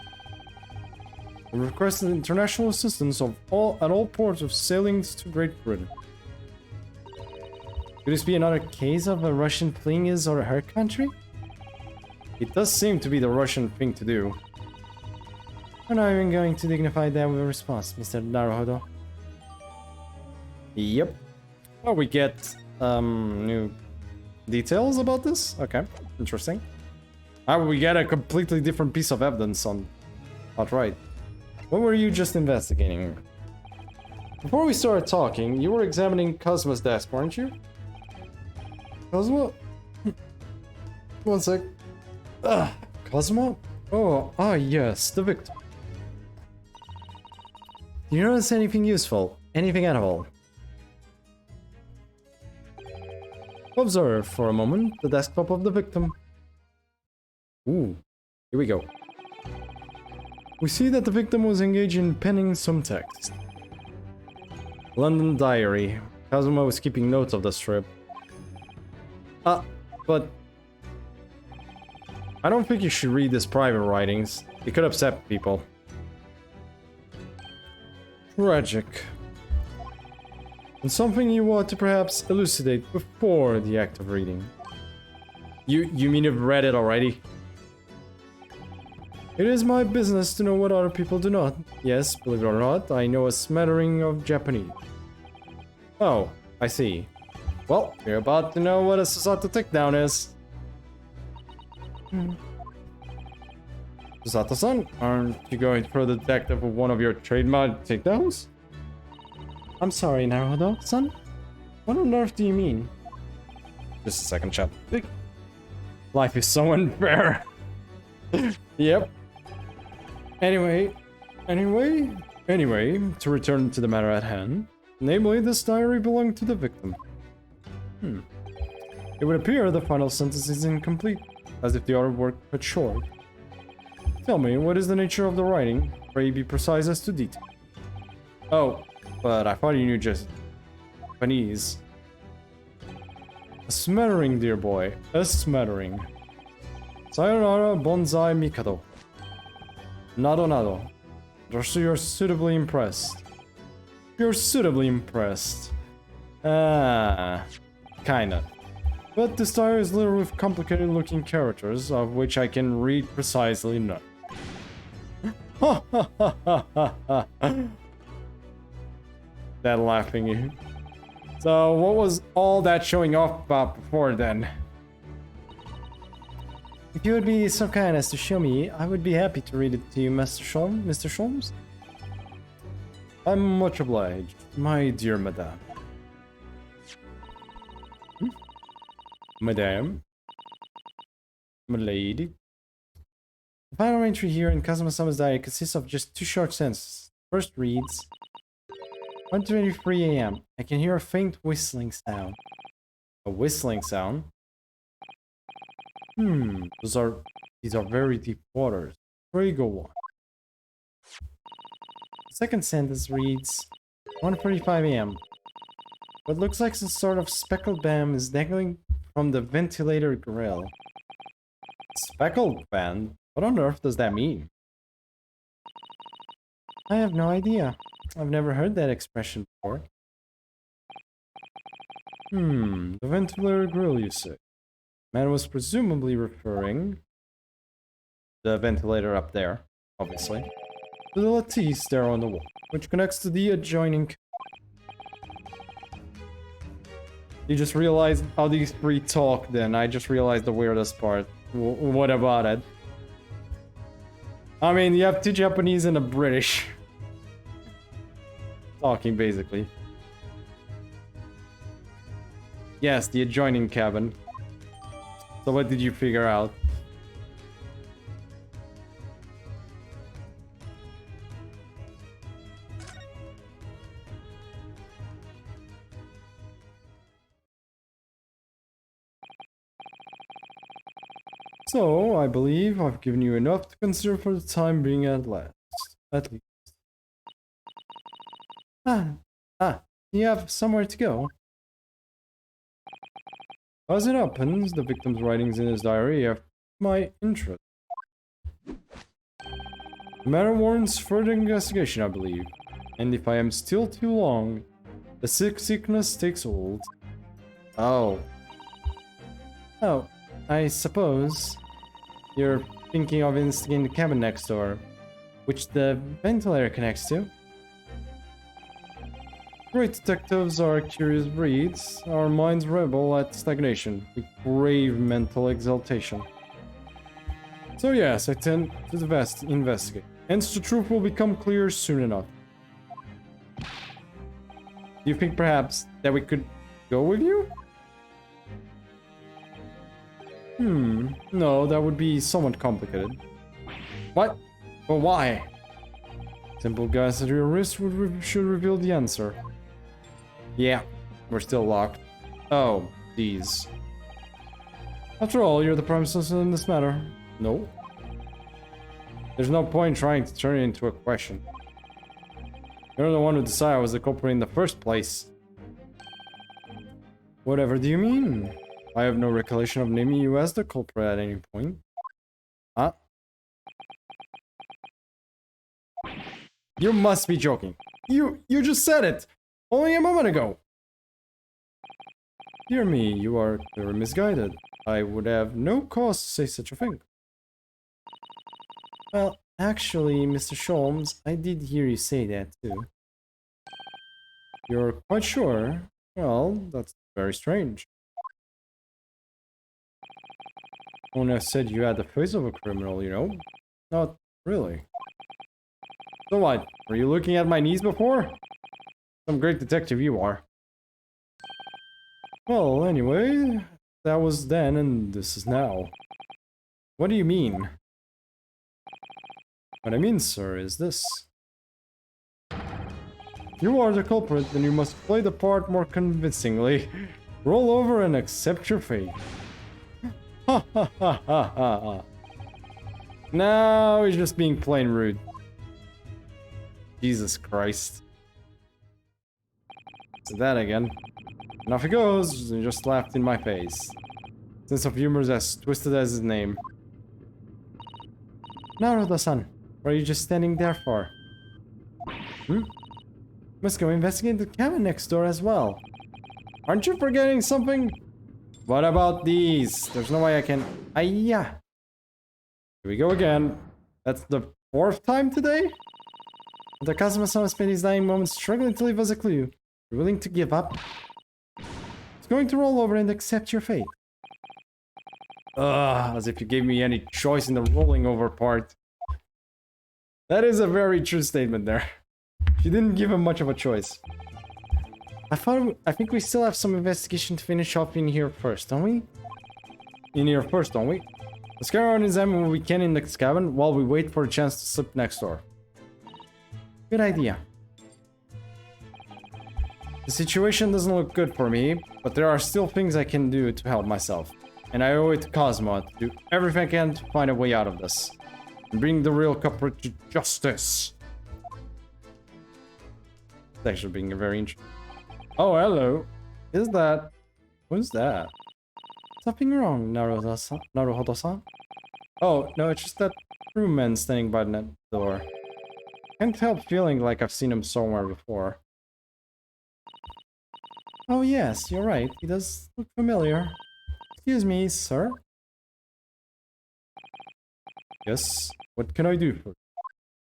They requested international assistance at all ports of sailings to Great Britain. Could this be another case of a Russian fleeing his or her country? It does seem to be the Russian thing to do. I'm not even going to dignify that with a response, Mr. Naruhodo. Yep. Well, we get new details about this? Okay, interesting. We get a completely different piece of evidence on... Outright. What were you just investigating? Before we started talking, you were examining Cosmo's desk, weren't you? Cosmo? One sec. Cosmo? Oh, yes, the victim. Do you notice anything useful? Anything at all? Observe for a moment the desktop of the victim. Ooh, here we go. We see that the victim was engaged in penning some text. London diary. Kazuma was keeping notes of the strip. But... I don't think you should read his private writings. It could upset people. Tragic. And something you want to perhaps elucidate before the act of reading. You mean you've read it already? It is my business to know what other people do not. Yes, believe it or not, I know a smattering of Japanese. Oh, I see. Well, you're about to know what a Susato takedown is. Susato-san, aren't you going to throw the detective with one of your trademark takedowns? I'm sorry, Naruhodo-san. What on earth do you mean? Just a second, chat. Life is so unfair. Yep. Anyway, to return to the matter at hand. Namely, this diary belonged to the victim. It would appear the final sentence is incomplete, as if the artwork cut short. Tell me, what is the nature of the writing? Pray be precise as to detail. Oh, but I thought you knew just Japanese. A smattering, dear boy. A smattering. Sayonara bonsai mikado. Nado. You're suitably impressed. You're suitably impressed. Ah, kinda. But this diary is littered with complicated looking characters, of which I can read precisely none. That laughing. So what was all that showing off about before then? If you would be so kind as to show me, I would be happy to read it to you, Mr. Sholmes. I'm much obliged, my dear madame. Madame. Milady. The final entry here in Kazuma-sama's diary consists of just two short sentences. First reads, 1:23 a.m. I can hear a faint whistling sound. A whistling sound? These are very deep waters. Pray go on. The second sentence reads, 1:45 a.m. What looks like some sort of speckled band is dangling from the ventilator grill. Speckled band? What on earth does that mean? I have no idea. I've never heard that expression before. The ventilator grill, you say? Man was presumably referring the ventilator up there, obviously, to the lattice there on the wall, which connects to the adjoining. You just realized how these three talk then. I just realized the weirdest part. What about it? I mean, you have two Japanese and a British talking, basically. Yes, the adjoining cabin. So what did you figure out? So, I believe I've given you enough to consider for the time being at last. At least. You have somewhere to go. As it happens, the victim's writings in his diary have my interest. The matter warrants further investigation, I believe. And if I am still too long, the sickness takes hold. Oh, I suppose you're thinking of investigating the cabin next door, which the ventilator connects to. Great detectives are curious breeds. Our minds rebel at stagnation, with grave mental exaltation. So yes, I tend to investigate. Hence the truth will become clear soon enough. Do you think perhaps that we could go with you? No, that would be somewhat complicated. What? But why? Simple guess at your wrist should reveal the answer. Yeah, we're still locked. Oh, these. After all, you're the prime suspect in this matter. No. There's no point trying to turn it into a question. You're the one who decided I was the culprit in the first place. Whatever do you mean? I have no recollection of naming you as the culprit at any point. Huh? You must be joking. You just said it! Only a moment ago! Dear me, you are clearly misguided. I would have no cause to say such a thing. Well, actually, Mr. Sholmes, I did hear you say that too. You're quite sure? Well, that's very strange. When I said you had the face of a criminal, you know? Not really. So what? Were you looking at my knees before? Some great detective you are. Well, anyway, that was then and this is now. What do you mean? What I mean, sir, is this. You are the culprit, then you must play the part more convincingly. Roll over and accept your fate. Ha ha ha ha ha. No, he's just being plain rude. Jesus Christ. So that again. And off he goes, and just laughed in my face. Sense of humor is as twisted as his name. Naruto-san, what are you just standing there for? Must go investigate the cabin next door as well. Aren't you forgetting something? What about these? There's no way I can... Ayya! Here we go again. That's the 4th time today? The Kazuma-sama spent his dying moments struggling to leave us a clue. You're willing to give up? It's going to roll over and accept your fate. Ugh, as if you gave me any choice in the rolling over part. That is a very true statement there. She didn't give him much of a choice. I think we still have some investigation to finish off in here first, don't we? Don't we? Let's carry on and examine what we can in the cabin while we wait for a chance to slip next door. Good idea. The situation doesn't look good for me, but there are still things I can do to help myself. And I owe it to Cosmo to do everything I can to find a way out of this. And bring the real culprit to justice. It's actually being a very interesting... Oh, hello. is that? What is that? Something wrong, Naruhodo-san? Oh, no, it's just that crewman standing by the door. Can't help feeling like I've seen him somewhere before. Oh yes, you're right. He does look familiar. Excuse me, sir? Yes? What can I do for you?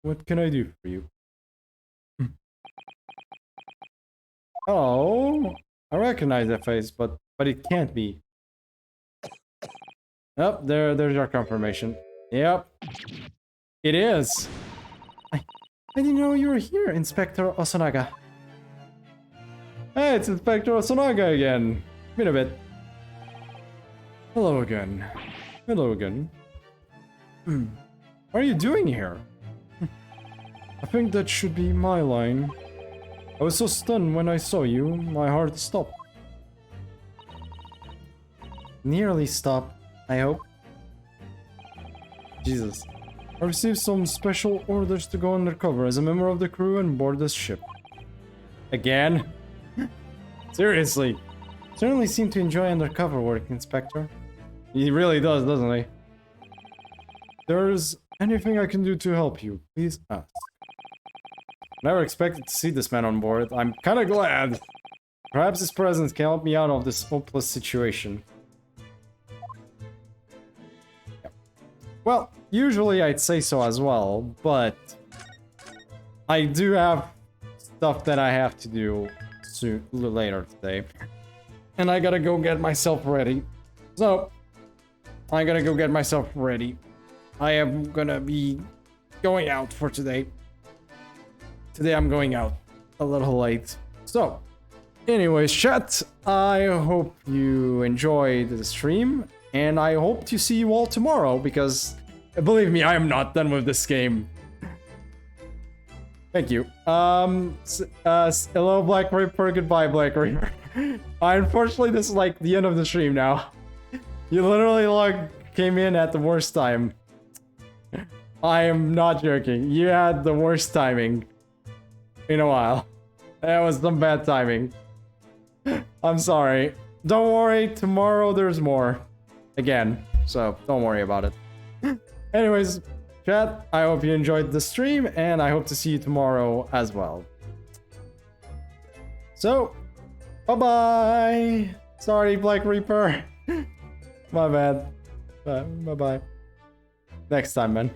What can I do for you? Oh, I recognize that face, but it can't be. Oh, there's your confirmation. Yep. It is. I didn't know you were here, Inspector Osanaga. Hey, it's Inspector Osanaga again. Been a bit. Hello again. Hello again. What are you doing here? I think that should be my line. I was so stunned when I saw you, my heart stopped. Nearly stopped, I hope. Jesus. I received some special orders to go undercover as a member of the crew and board this ship. Again? Seriously. Certainly seem to enjoy undercover work, Inspector. He really does, doesn't he? There's anything I can do to help you, please ask. Never expected to see this man on board. I'm kinda glad. Perhaps his presence can help me out of this hopeless situation. Yep. Well, usually I'd say so as well, but I do have stuff that I have to do soon, later today. And I gotta go get myself ready. So, I gotta go get myself ready. I am gonna be going out for today. Today I'm going out a little late. So, anyways, chat, I hope you enjoyed the stream, and I hope to see you all tomorrow, because, believe me, I am not done with this game. Thank you. Hello, Black Reaper, goodbye, Black Reaper. Unfortunately, this is like the end of the stream now. You literally like came in at the worst time. I am not joking. You had the worst timing in a while. That was some bad timing. I'm sorry. Don't worry, tomorrow there's more. Again, so don't worry about it. Anyways, chat, I hope you enjoyed the stream, and I hope to see you tomorrow as well. So, bye-bye! Sorry, Black Reaper. My bad. Bye-bye. Next time, man.